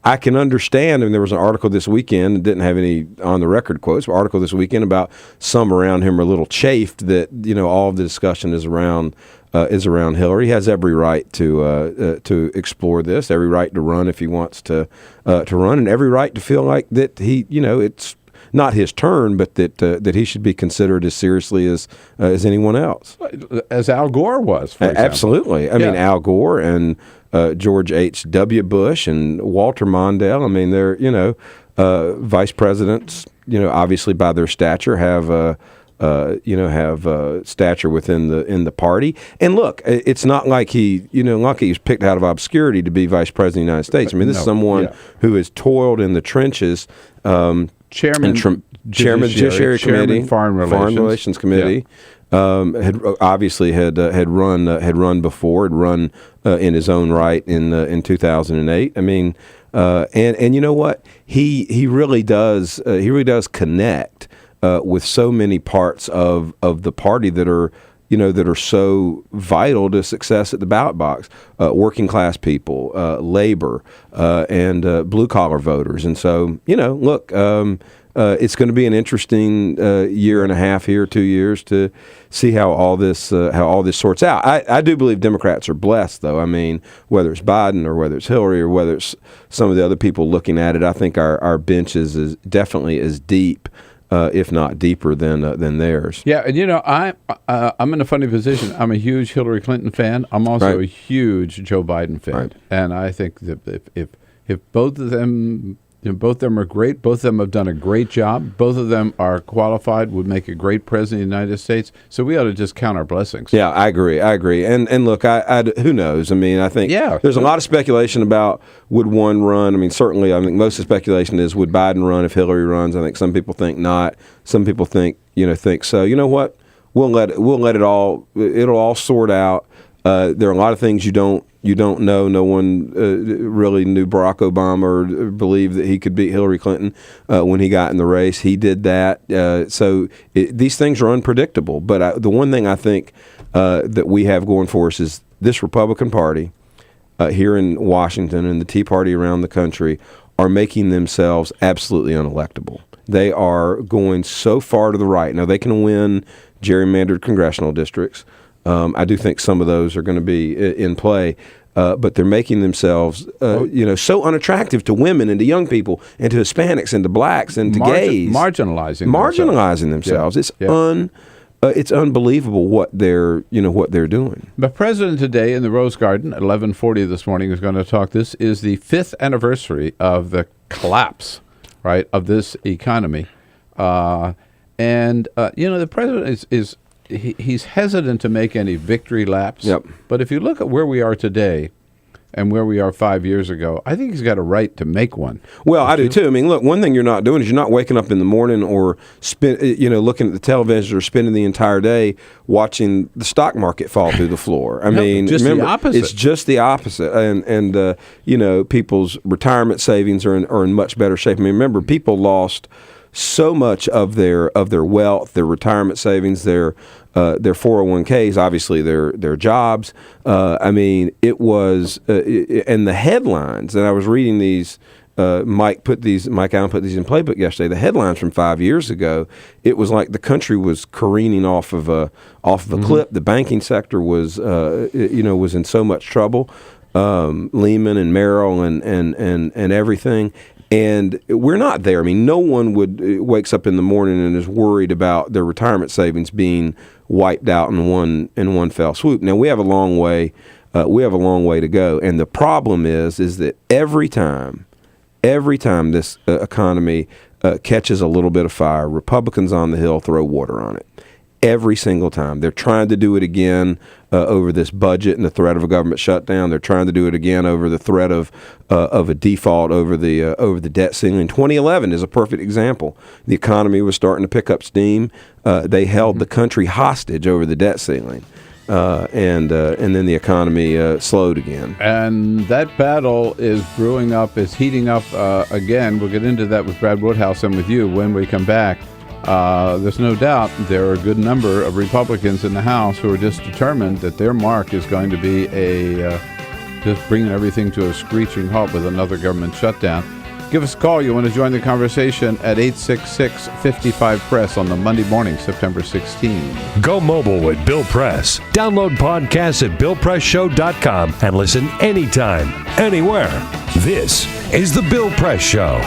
I can understand. I mean, there was an article this weekend, didn't have any on the record quotes, but article this weekend about some around him are a little chafed that, all of the discussion is around Hillary. He has every right to explore this, every right to run if he wants to run, and every right to feel like that it's not his turn, but that he should be considered as seriously as anyone else. As Al Gore was, for example. Absolutely. I mean, Al Gore and George H.W. Bush and Walter Mondale. I mean, they're vice presidents. Obviously by their stature have stature within the party. And look, it's not like he was picked out of obscurity to be vice president of the United States. I mean, this is someone who has toiled in the trenches. Chairman Judiciary Committee, Foreign Relations Committee, had run before, had run in his own right in 2008. I mean, and you know what? He really does connect with so many parts of the party that are so vital to success at the ballot box. Working class people, labor, and blue collar voters. And so, look, it's going to be an interesting year and a half here, 2 years, to see how all this sorts out. I do believe Democrats are blessed, though. I mean, whether it's Biden or whether it's Hillary or whether it's some of the other people looking at it, I think our bench is definitely as deep, if not deeper than theirs. Yeah, and I'm in a funny position. I'm a huge Hillary Clinton fan. I'm also a huge Joe Biden fan, and I think that if both of them, both of them are great, both of them have done a great job, both of them are qualified, would make a great president of the United States. So we ought to just count our blessings. Yeah, I agree. And look, who knows? I mean, I think there's a lot of speculation about would one run. I mean, certainly, I think most of the speculation is would Biden run if Hillary runs. I think some people think not. Some people think so. You know what? We'll let it all. It'll all sort out. There are a lot of things you don't know. No one really knew Barack Obama or believed that he could beat Hillary Clinton when he got in the race. He did that. So these things are unpredictable. But the one thing I think that we have going for us is this Republican Party here in Washington and the Tea Party around the country are making themselves absolutely unelectable. They are going so far to the right. Now, they can win gerrymandered congressional districts. I do think some of those are going to be in play, but they're making themselves, so unattractive to women and to young people and to Hispanics and to blacks and to gays. Marginalizing themselves. It's unbelievable what they're doing. The president today in the Rose Garden at 11:40 this morning is going to talk. This is the 5th anniversary of the collapse, right, of this economy, the president is. He's hesitant to make any victory laps. Yep. But if you look at where we are today and where we are 5 years ago, I think he's got a right to make one. Well, I do too. I mean, look, one thing you're not doing is you're not waking up in the morning or looking at the television or spending the entire day watching the stock market fall through the floor. I mean, remember, the opposite. It's just the opposite. And people's retirement savings are in much better shape. I mean, remember, people lost so much of their wealth, their retirement savings, their 401ks, obviously their jobs. I mean, it was and the headlines. And I was reading these. Mike Allen put these in Playbook yesterday. The headlines from 5 years ago. It was like the country was careening off of a cliff. The banking sector was in so much trouble. Lehman and Merrill and everything. And we're not there. I mean, no one wakes up in the morning and is worried about their retirement savings being wiped out in one fell swoop. Now we have a long way. To go. And the problem is that every time this economy catches a little bit of fire, Republicans on the Hill throw water on it. Every single time. They're trying to do it again over this budget and the threat of a government shutdown. They're trying to do it again over the threat of a default over the debt ceiling. 2011 is a perfect example. The economy was starting to pick up steam. They held the country hostage over the debt ceiling. And then the economy slowed again. And that battle is brewing up, is heating up again. We'll get into that with Brad Woodhouse and with you when we come back. there's no doubt there are a good number of Republicans in the House who are just determined that their mark is going to be just bringing everything to a screeching halt with another government shutdown. Give us a call. You want to join the conversation at 866-55-PRESS on the Monday morning, September 16. Go mobile with Bill Press. Download podcasts at BillPressShow.com and listen anytime, anywhere. This is The Bill Press Show.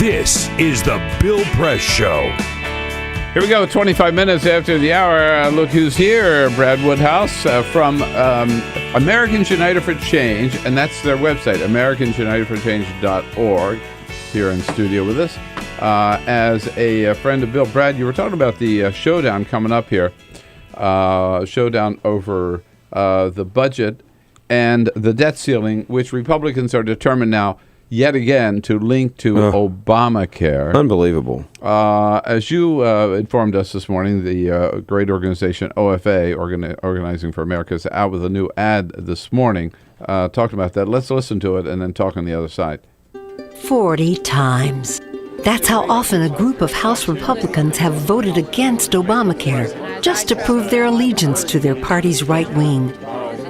This is the Bill Press Show. Here we go, 25 minutes after the hour. Look who's here, Brad Woodhouse from Americans United for Change, and that's their website, AmericansUnitedForChange.org, here in studio with us. As a friend of Bill, Brad, you were talking about the showdown coming up here, showdown over the budget and the debt ceiling, which Republicans are determined now yet again to link to Obamacare. Unbelievable. As you informed us this morning, the great organization OFA, Organizing for America, is out with a new ad this morning talking about that. Let's listen to it and then talk on the other side. 40 times. That's how often a group of House Republicans have voted against Obamacare just to prove their allegiance to their party's right wing.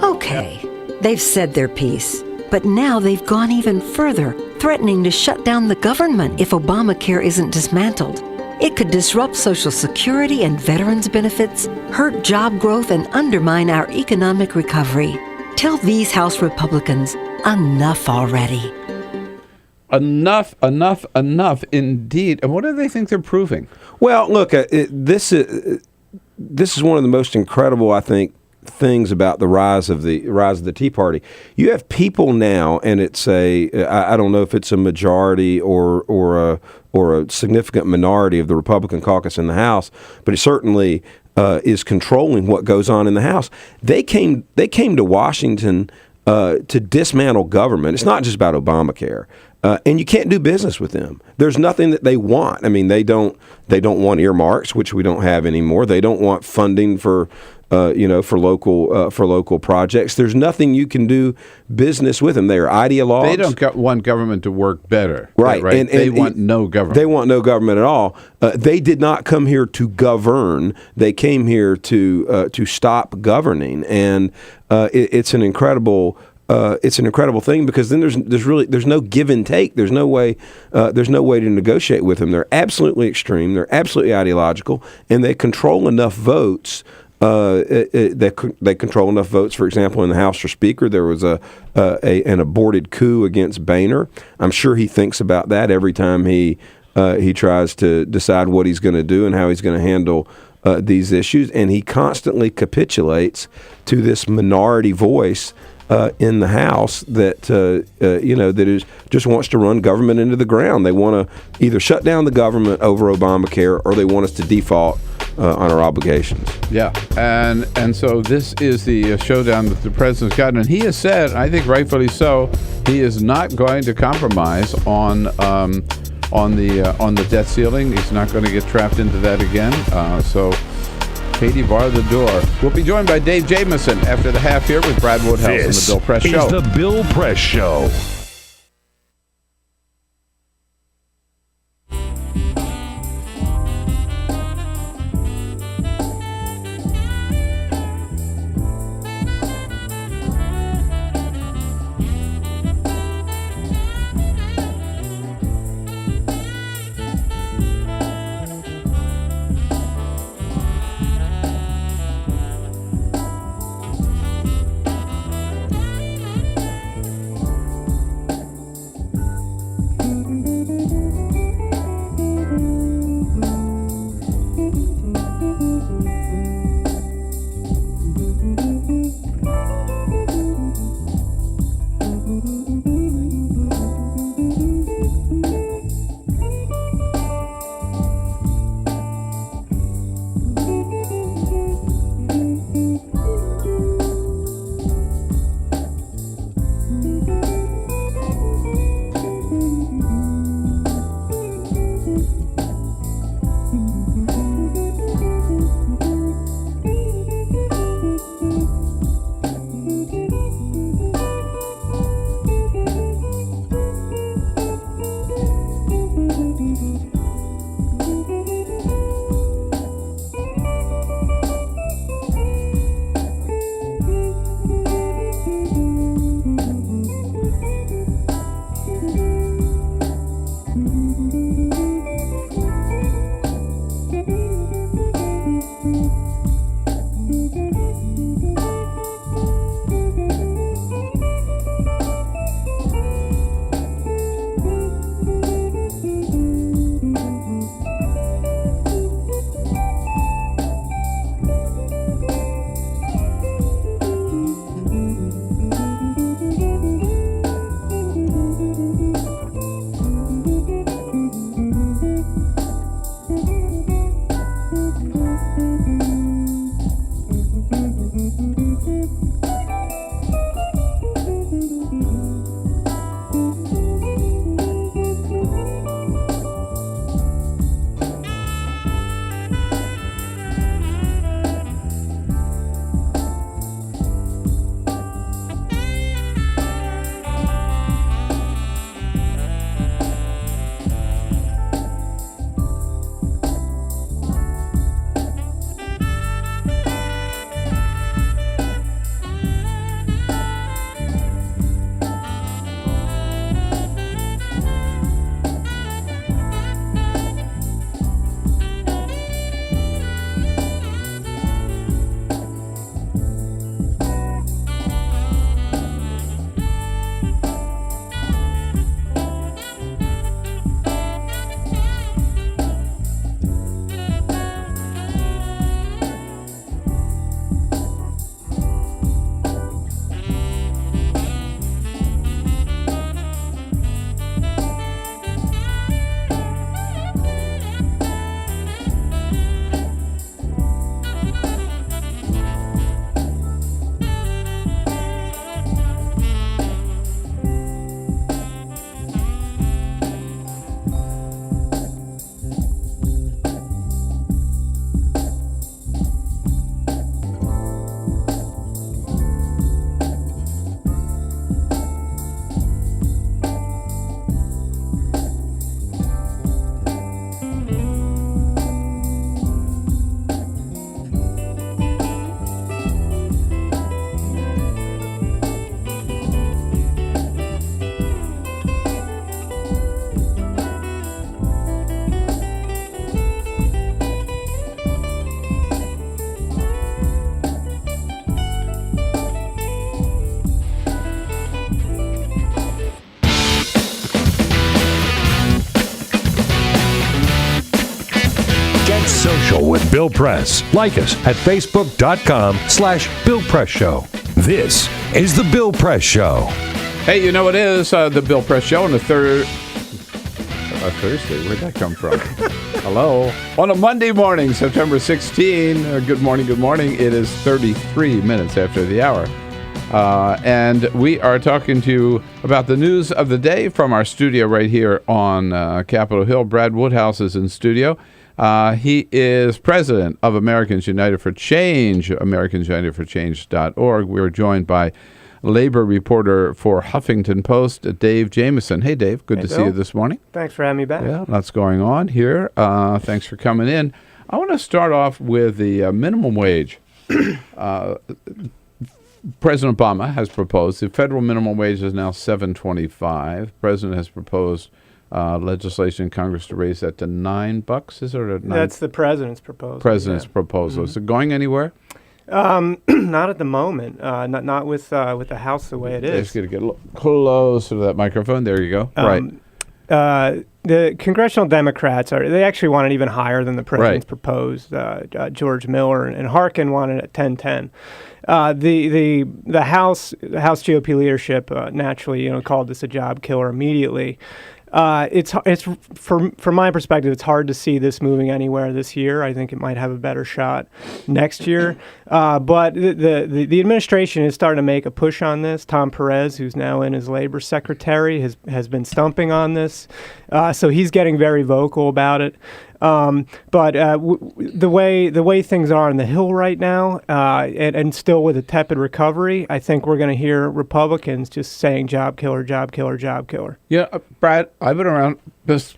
Okay, they've said their piece. But now they've gone even further, threatening to shut down the government if Obamacare isn't dismantled. It could disrupt Social Security and veterans' benefits, hurt job growth, and undermine our economic recovery. Tell these House Republicans, enough already. Enough, enough, enough, indeed. And what do they think they're proving? Well, look, this is one of the most incredible, I think, things about the rise of the Tea Party. You have people now, and it's I don't know if it's a majority or a significant minority of the Republican caucus in the House, but it certainly is controlling what goes on in the House. They came to Washington to dismantle government. It's not just about Obamacare. And you can't do business with them. There's nothing that they want. I mean, they don't want earmarks, which we don't have anymore. They don't want funding for local projects. There's nothing you can do business with them. They are ideologues. They don't want government to work better. Right. And they want no government. They want no government at all. They did not come here to govern. They came here to stop governing. And it's an incredible thing, because then there's no give and take. There's no way to negotiate with them. They're absolutely extreme. They're absolutely ideological, and they control enough votes. They control enough votes. For example, in the House for Speaker, there was an aborted coup against Boehner. I'm sure he thinks about that every time he tries to decide what he's going to do and how he's going to handle these issues. And he constantly capitulates to this minority voice in the House that just wants to run government into the ground. They want to either shut down the government over Obamacare, or they want us to default on our obligations. Yeah, and so this is the showdown that the president's gotten, and he has said, I think rightfully so, he is not going to compromise on the debt ceiling. He's not going to get trapped into that again. So Katie, bar the door. We'll be joined by Dave Jamieson after the half here with Brad Woodhouse on the Bill Press Show. This is the Bill Press Show. Show with Bill Press. Like us at facebook.com/Bill Press Show. This is the Bill Press Show. Hey, you know it is the Bill Press Show on a Thursday. Where'd that come from? Hello. On a Monday morning, September 16. Good morning. It is 33 minutes after the hour. And we are talking to you about the news of the day from our studio right here on Capitol Hill. Brad Woodhouse is in studio. He is president of Americans United for Change, AmericansUnitedForChange.org. We're joined by labor reporter for Huffington Post, Dave Jamieson. Hey, Dave. Good to see you this morning. Thanks for having me back. Yeah, lots going on here. Thanks for coming in. I want to start off with the minimum wage. President Obama has proposed the federal minimum wage is now $7.25. The president has proposed legislation in Congress to raise that to $9. Is it or $9? That's the president's proposal. Proposal. Is it going anywhere? Not at the moment. Not with the House the way it is. Just got to get a little closer to that microphone. There you go. Right. The congressional Democrats they actually want it even higher than the president's proposed. George Miller and Harkin wanted it at 10-10. The House GOP leadership naturally called this a job killer immediately. It's from my perspective, it's hard to see this moving anywhere this year. I think it might have a better shot next year. But the administration is starting to make a push on this. Tom Perez, who's now in as labor secretary, has been stumping on this. So he's getting very vocal about it. But the way things are on the Hill right now, and still with a tepid recovery, I think we're going to hear Republicans just saying job killer, job killer, job killer. Yeah, Brad, I've been around this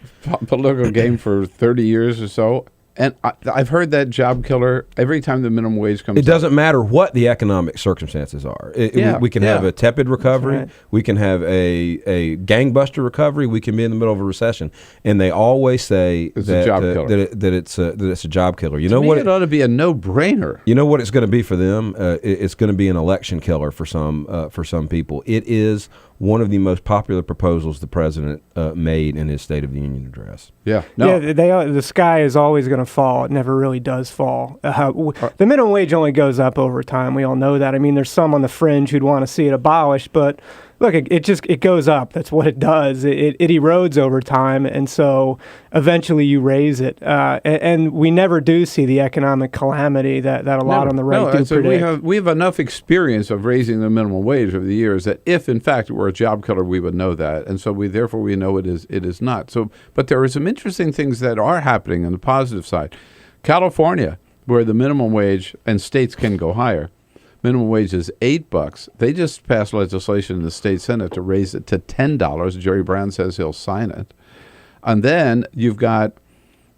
political game for 30 years or so, and I've heard that job killer every time the minimum wage comes It doesn't matter what the economic circumstances are. We can have a tepid recovery. Right. We can have a gangbuster recovery. We can be in the middle of a recession. And they always say that it's a job killer. You know what? It ought to be a no-brainer. You know what it's going to be for them? It's going to be an election killer for some people. It is one of the most popular proposals the president made in his State of the Union address. Yeah. The sky is always going to fall. It never really does fall. The minimum wage only goes up over time. We all know that. I mean, there's some on the fringe who'd want to see it abolished, but look, it goes up. That's what it does. It erodes over time, and so eventually you raise it. And we never do see the economic calamity that a lot on the right do predict. We have enough experience of raising the minimum wage over the years that if, in fact, it were a job killer, we would know that. And so we know it is not. So, but there are some interesting things that are happening on the positive side. California, where the minimum wage, and states can go higher, minimum wage is $8. They just passed legislation in the state Senate to raise it to $10. Jerry Brown says he'll sign it. And then you've got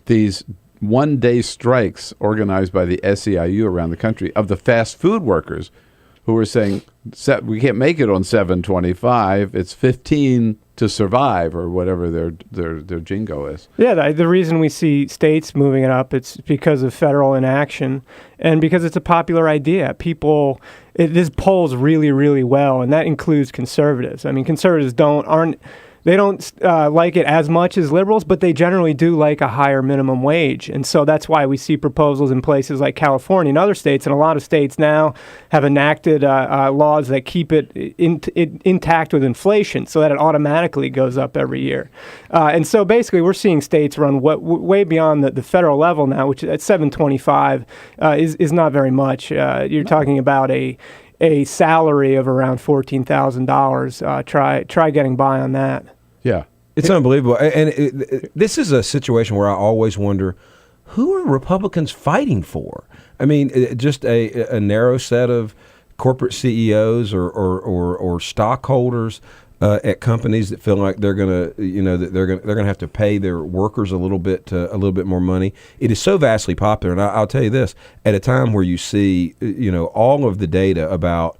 these one-day strikes organized by the SEIU around the country of the fast food workers who are saying, we can't make it on $7.25. It's $15 to survive, or whatever their jingo is. Yeah, the reason we see states moving it up, it's because of federal inaction and because it's a popular idea. This polls really, really well, and that includes conservatives. I mean, conservatives don't like it as much as liberals, but they generally do like a higher minimum wage. And so that's why we see proposals in places like California and other states, and a lot of states now have enacted laws that keep it intact with inflation so that it automatically goes up every year. And so basically we're seeing states run way beyond the federal level now, which at $7.25 is not very much. You're talking about a salary of around $14,000. Try getting by on that. Yeah. It's unbelievable. And this is a situation where I always wonder, who are Republicans fighting for? I mean, just a narrow set of corporate CEOs or stockholders at companies that feel like they're going to have to pay their workers a little bit more money. It is so vastly popular, and I'll tell you this: at a time where you see all of the data about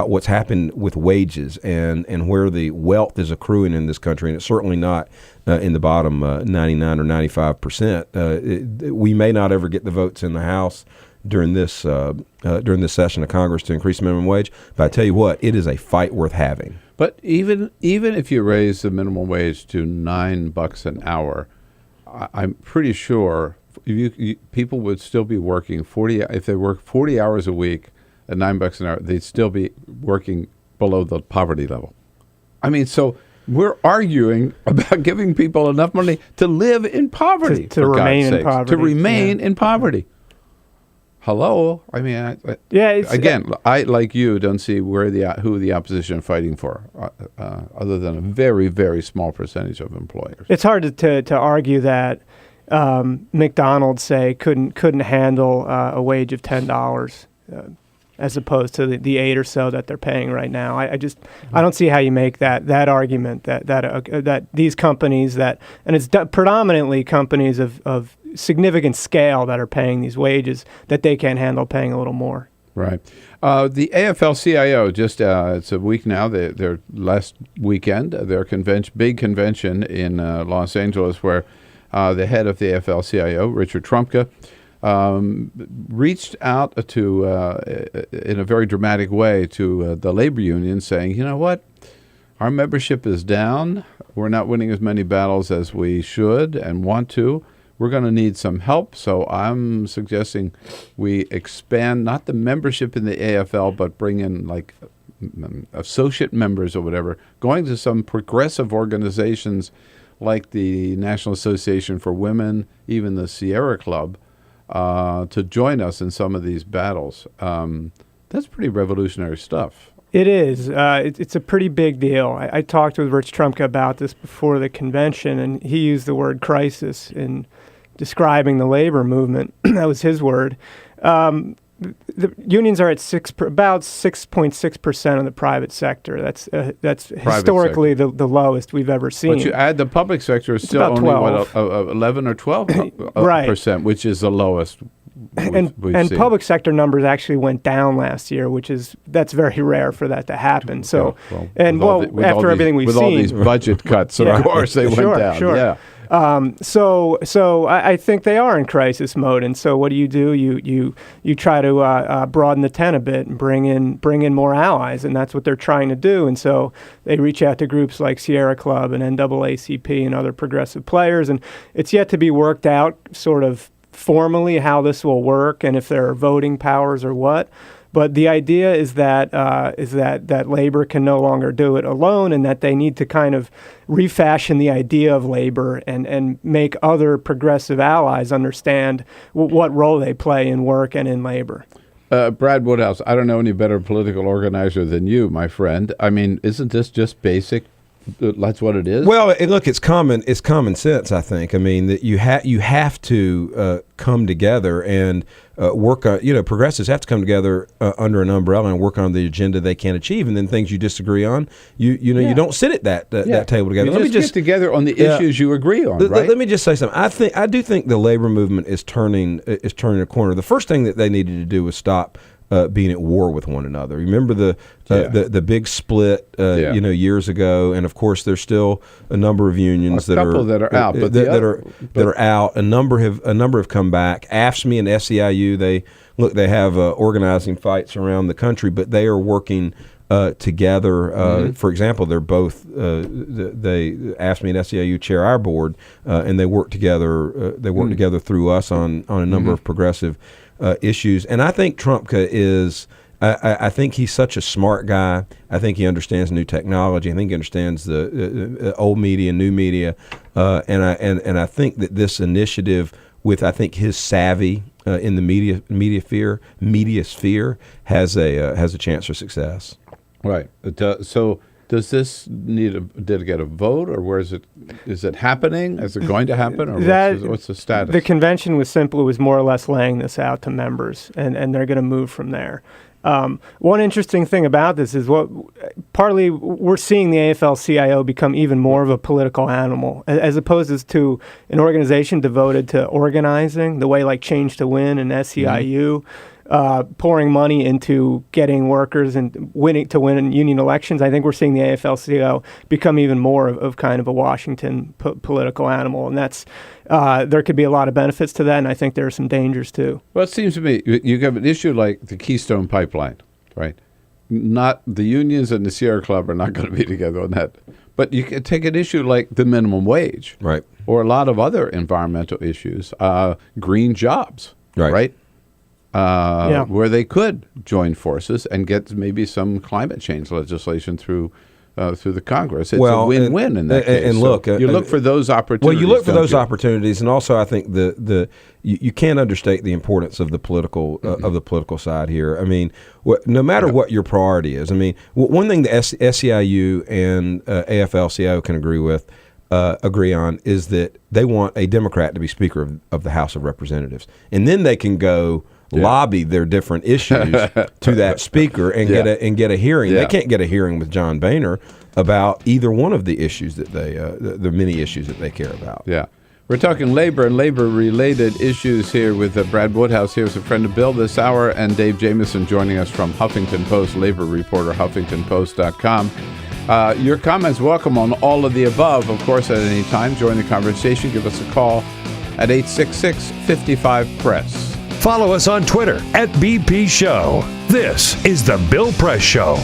what's happened with wages and where the wealth is accruing in this country, and it's certainly not in the bottom 99 or 95%. We may not ever get the votes in the House during this session of Congress to increase the minimum wage, but I tell you what, it is a fight worth having. But even if you raise the minimum wage to $9 an hour, I'm pretty sure people would still be working 40. If they work 40 hours a week at $9 an hour, they'd still be working below the poverty level. I mean, so we're arguing about giving people enough money to live in poverty, to remain in poverty. To remain in poverty. Hello, I mean, I like you don't see who the opposition is fighting for, other than a very, very small percentage of employers. It's hard to argue that McDonald's, say, couldn't handle a wage of $10 as opposed to the 8 or so that they're paying right now. I don't see how you make that argument that these companies and it's predominantly companies of significant scale that are paying these wages, that they can't handle paying a little more. Right. The AFL-CIO, it's a week now, their last weekend, their big convention in Los Angeles, where the head of the AFL-CIO, Richard Trumka, reached out to, in a very dramatic way, to the labor union, saying, you know what, our membership is down. We're not winning as many battles as we should and want to. We're going to need some help, so I'm suggesting we expand not the membership in the AFL, but bring in like associate members or whatever, going to some progressive organizations like the National Association for Women, even the Sierra Club, to join us in some of these battles. That's pretty revolutionary stuff. It is. It's a pretty big deal. I talked with Rich Trumka about this before the convention, and he used the word crisis in describing the labor movement. That was his word. The unions are at about 6.6% of the private sector. That's historically the lowest we've ever seen. But you add the public sector is still only 11 or 12%, right, which is the lowest. And public sector numbers actually went down last year, that's very rare for that to happen. So, after everything we've seen, with all these budget cuts, of course they went down. Sure. Yeah. So I think they are in crisis mode, and so what do? You try to broaden the tent a bit and bring in more allies, and that's what they're trying to do. And so they reach out to groups like Sierra Club and NAACP and other progressive players, and it's yet to be worked out sort of formally how this will work and if there are voting powers or what. But the idea is that labor can no longer do it alone, and that they need to kind of refashion the idea of labor and make other progressive allies understand what role they play in work and in labor. Brad Woodhouse, I don't know any better political organizer than you, my friend. I mean, isn't this just basic? That's what it is. Well, look, it's common sense. I think. I mean, that you have to come together and work on. Progressives have to come together under an umbrella and work on the agenda they can achieve, and then things you disagree on, you don't sit at that table together. Let me just get together on the issues you agree on. Right? Let me just say something. I do think the labor movement is turning a corner. The first thing that they needed to do was stop being at war with one another. Remember the big split years ago, and of course there's still a number of unions that are out, but that are out. A number have come back. AFSCME and SEIU they have organizing fights around the country, but they are working together. For example, they're both AFSCME and SEIU chair our board, and they work together. They work together through us on a number of progressive issues. And I think Trumka is. I think he's such a smart guy. I think he understands new technology. I think he understands the old media, new media, and I think that this initiative, with I think his savvy in the media sphere, has a chance for success. Right. So does this did it get a vote, or is it happening? Is it going to happen, or what's the status? The convention was more or less laying this out to members, and they're going to move from there. One interesting thing about this is partly we're seeing the AFL-CIO become even more of a political animal, as opposed to an organization devoted to organizing, the way like Change to Win and SEIU, pouring money into getting workers and win union elections. I think we're seeing the AFL-CIO become even more of kind of a Washington political animal, and that's there could be a lot of benefits to that, and I think there are some dangers too. Well, it seems to me you have an issue like the Keystone Pipeline, right? Not the unions and the Sierra Club are not going to be together on that. But you can take an issue like the minimum wage, right, or a lot of other environmental issues, green jobs, right? Where they could join forces and get maybe some climate change legislation through the Congress. It's a win-win in that case. And look, you look for those opportunities. Well, you look for those opportunities, and also I think you can't understate the importance of the political side here. I mean, no matter what your priority is. I mean, one thing the SEIU and AFL-CIO can agree on is that they want a Democrat to be Speaker of the House of Representatives, and then they can go lobby their different issues to that speaker and get a hearing. They can't get a hearing with John Boehner about either one of the issues that the many issues that they care about. Yeah. We're talking labor and labor-related issues here with Brad Woodhouse here as a friend of Bill this hour, and Dave Jamieson joining us from Huffington Post, labor reporter, HuffingtonPost.com. Your comments welcome on all of the above, of course, at any time. Join the conversation. Give us a call at 866-55-PRESS. Follow us on Twitter at BP Show. This is The Bill Press Show.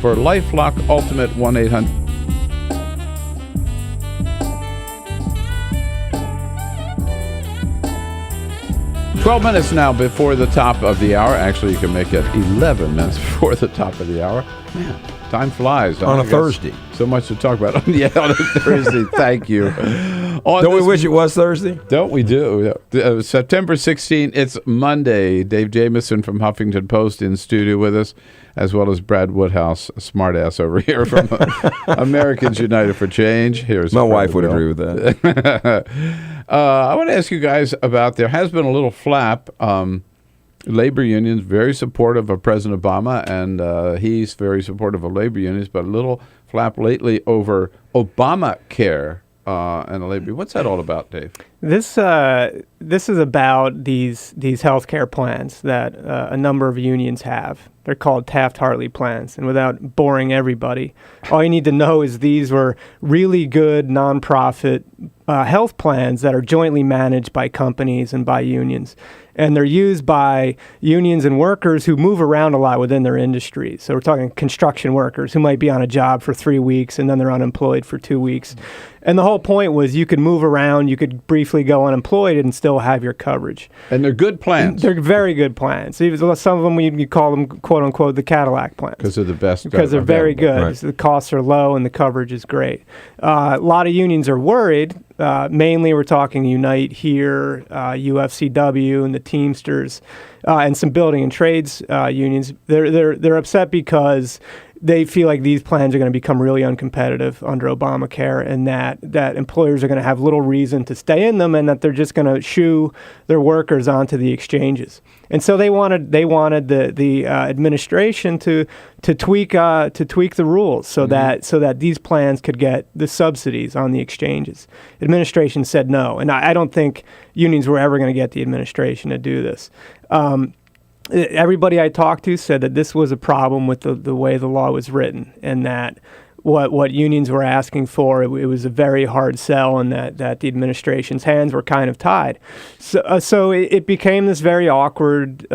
for LifeLock Ultimate 1-800. Twelve minutes now before the top of the hour. Actually, you can make it 11 minutes before the top of the hour. Man, time flies. On a Thursday. So much to talk about. Yeah, on a Thursday. Thank you. Don't we wish it was Thursday? Don't we do? September 16th, it's Monday. Dave Jamieson from Huffington Post in studio with us, as well as Brad Woodhouse, a smartass over here from Americans United for Change. Here's my wife would agree with that. I want to ask you guys about, there has been a little flap. Labor unions very supportive of President Obama, and he's very supportive of labor unions, but a little flap lately over Obamacare. And the labor. What's that all about, Dave? This is about these healthcare plans that a number of unions have. They're called Taft-Hartley plans. And without boring everybody, all you need to know is these were really good nonprofit health plans that are jointly managed by companies and by unions. And they're used by unions and workers who move around a lot within their industry. So we're talking construction workers who might be on a job for 3 weeks and then they're unemployed for 2 weeks. And the whole point was you could move around, you could briefly go unemployed and still have your coverage. And they're good plans. They're very good plans. Even some of them, you call them, quote unquote, the Cadillac plans. Because they're the best. Because they're very good. Right. The costs are low and the coverage is great. A lot of unions are worried. Mainly we're talking Unite here, UFCW and the Teamsters, and some building and trades unions. They're upset because they feel like these plans are going to become really uncompetitive under Obamacare, and that employers are going to have little reason to stay in them, and that they're just going to shoo their workers onto the exchanges. And so they wanted the administration to tweak the rules so that these plans could get the subsidies on the exchanges. Administration said no, and I don't think unions were ever going to get the administration to do this. Everybody I talked to said that this was a problem with the way the law was written, and that what unions were asking for, it was a very hard sell, and that the administration's hands were kind of tied. So it became this very awkward,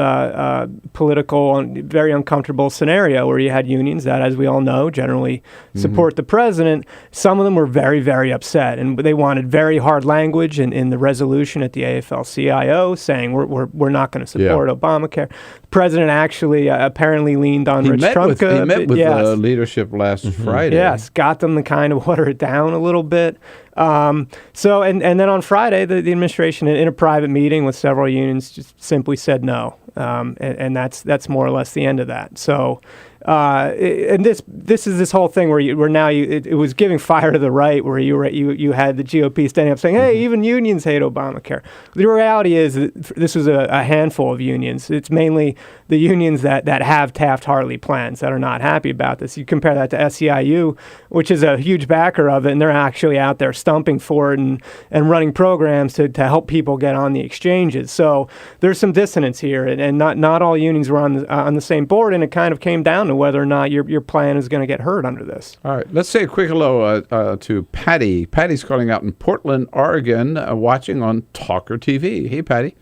political, and very uncomfortable scenario where you had unions that, as we all know, generally support the president. Some of them were very, very upset, and they wanted very hard language in the resolution at the AFL-CIO saying we're not going to support Obamacare. The president actually apparently leaned on Rich Trumka. He met with leadership last Friday. Yes, got them to kind of water it down a little bit. And then on Friday, the administration, in a private meeting with several unions, just simply said no, and that's more or less the end of that. So, and this is this whole thing where it was giving fire to the right, where you had the GOP standing up saying, "Hey, even unions hate Obamacare." The reality is that this was a handful of unions. It's mainly the unions that have Taft-Hartley plans that are not happy about this. You compare that to SEIU, which is a huge backer of it, and they're actually out there stumping for it and running programs to help people get on the exchanges. So there's some dissonance here, and not all unions were on the same board, and it kind of came down to whether or not your plan is going to get hurt under this. All right, let's say a quick hello to Patty. Patty's calling out in Portland, Oregon, watching on TawkrTV. Hey, Patty.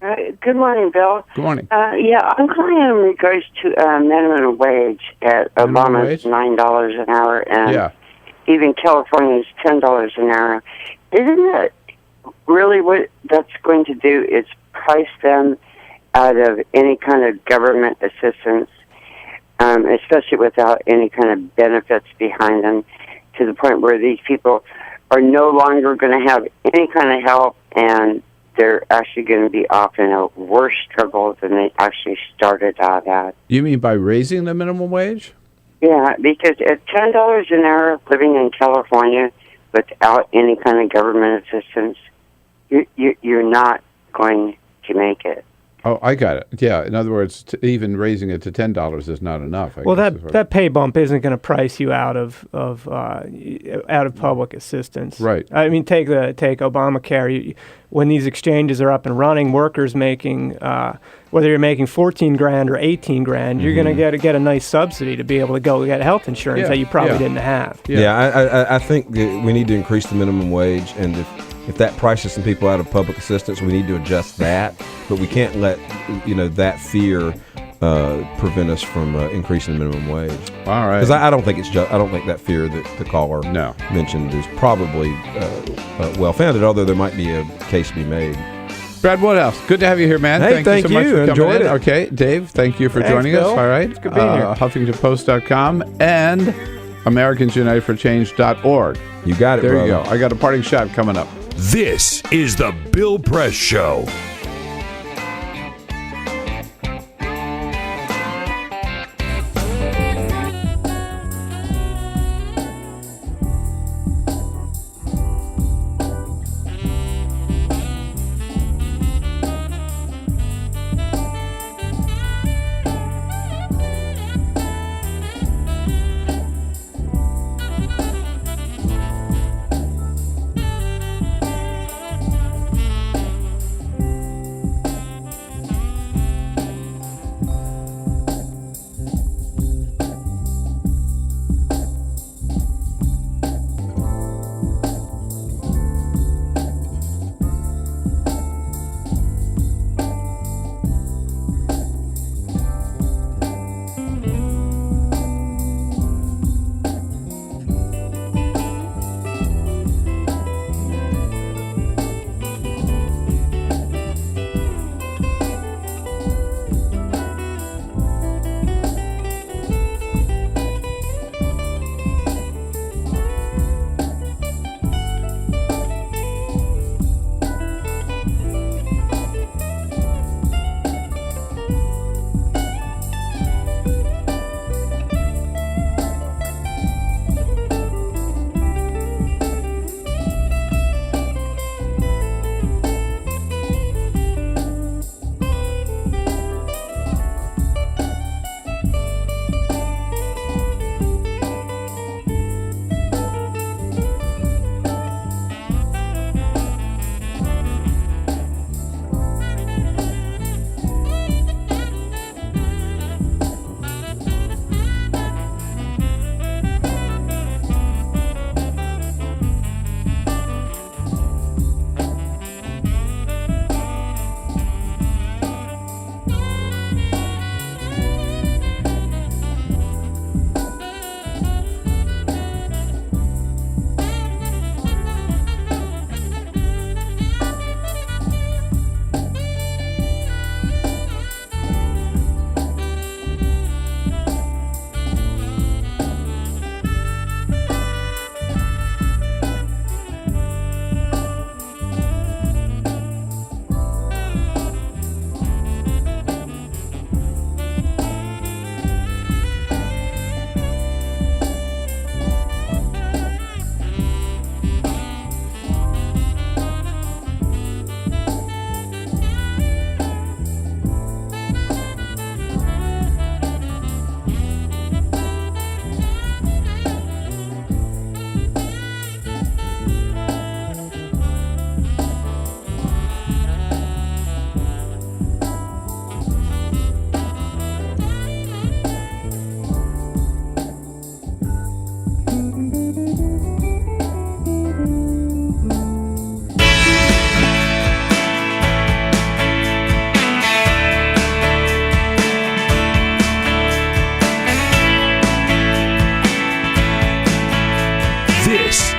Good morning, Bill. Good morning. Yeah, I'm calling in regards to minimum wage at Obama's $9 an hour, and even California's $10 an hour. Isn't it really what that's going to do is price them out of any kind of government assistance, especially without any kind of benefits behind them, to the point where these people are no longer going to have any kind of help, and they're actually going to be off in a worse struggle than they actually started out at. You mean by raising the minimum wage? Yeah, because at $10 an hour living in California without any kind of government assistance, you're not going to make it. Oh, I got it. Yeah, in other words, even raising it to $10 is not enough. Well, that pay bump isn't going to price you out of public assistance. Right. I mean, take Obamacare. When these exchanges are up and running, workers making whether you're making $14,000 or $18,000, you're going to get a nice subsidy to be able to go get health insurance that you probably didn't have. I think that we need to increase the minimum wage, and if that prices some people out of public assistance, we need to adjust that. But we can't let that fear prevent us from increasing the minimum wage. All right. Because I don't think it's just. I don't think that fear that the caller mentioned is probably well founded. Although there might be a case to be made. Brad Woodhouse, good to have you here, man. Hey, thank you so much for coming Enjoyed in. it. Okay, Dave, thank you for Thanks, joining Bill. us. All right. It's good being here. HuffingtonPost.com and AmericansUnitedForChange.org. You got it, There brother. you go. I got a parting shot coming up. This is the Bill Press Show.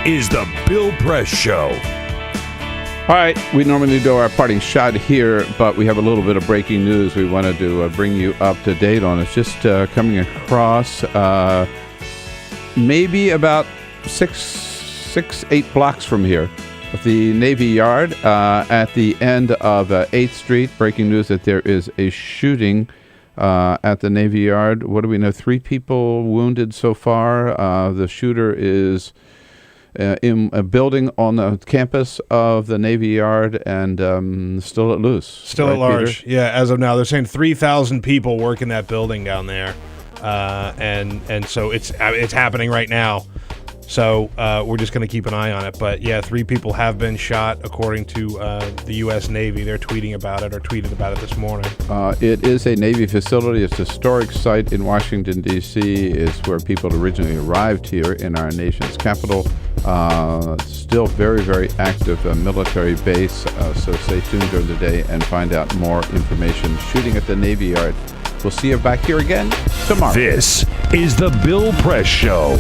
is the Bill Press Show. All right, we normally do our parting shot here, but we have a little bit of breaking news we wanted to bring you up to date on. It's just coming across maybe about 8 blocks from here at the Navy Yard at the end of 8th Street. Breaking news that there is a shooting at the Navy Yard. What do we know? 3 people wounded so far. The shooter is in a building on the campus of the Navy Yard and still at loose. Still right, at large. Peter? Yeah, as of now. They're saying 3,000 people work in that building down there. And so it's happening right now. So we're just going to keep an eye on it. But, yeah, 3 people have been shot, according to the U.S. Navy. They're tweeting about it or tweeted about it this morning. It is a Navy facility. It's a historic site in Washington, D.C. It's where people originally arrived here in our nation's capital. Still very, very active military base. So stay tuned during the day and find out more information. Shooting at the Navy Yard We'll see you back here again tomorrow. This is the Bill Press Show.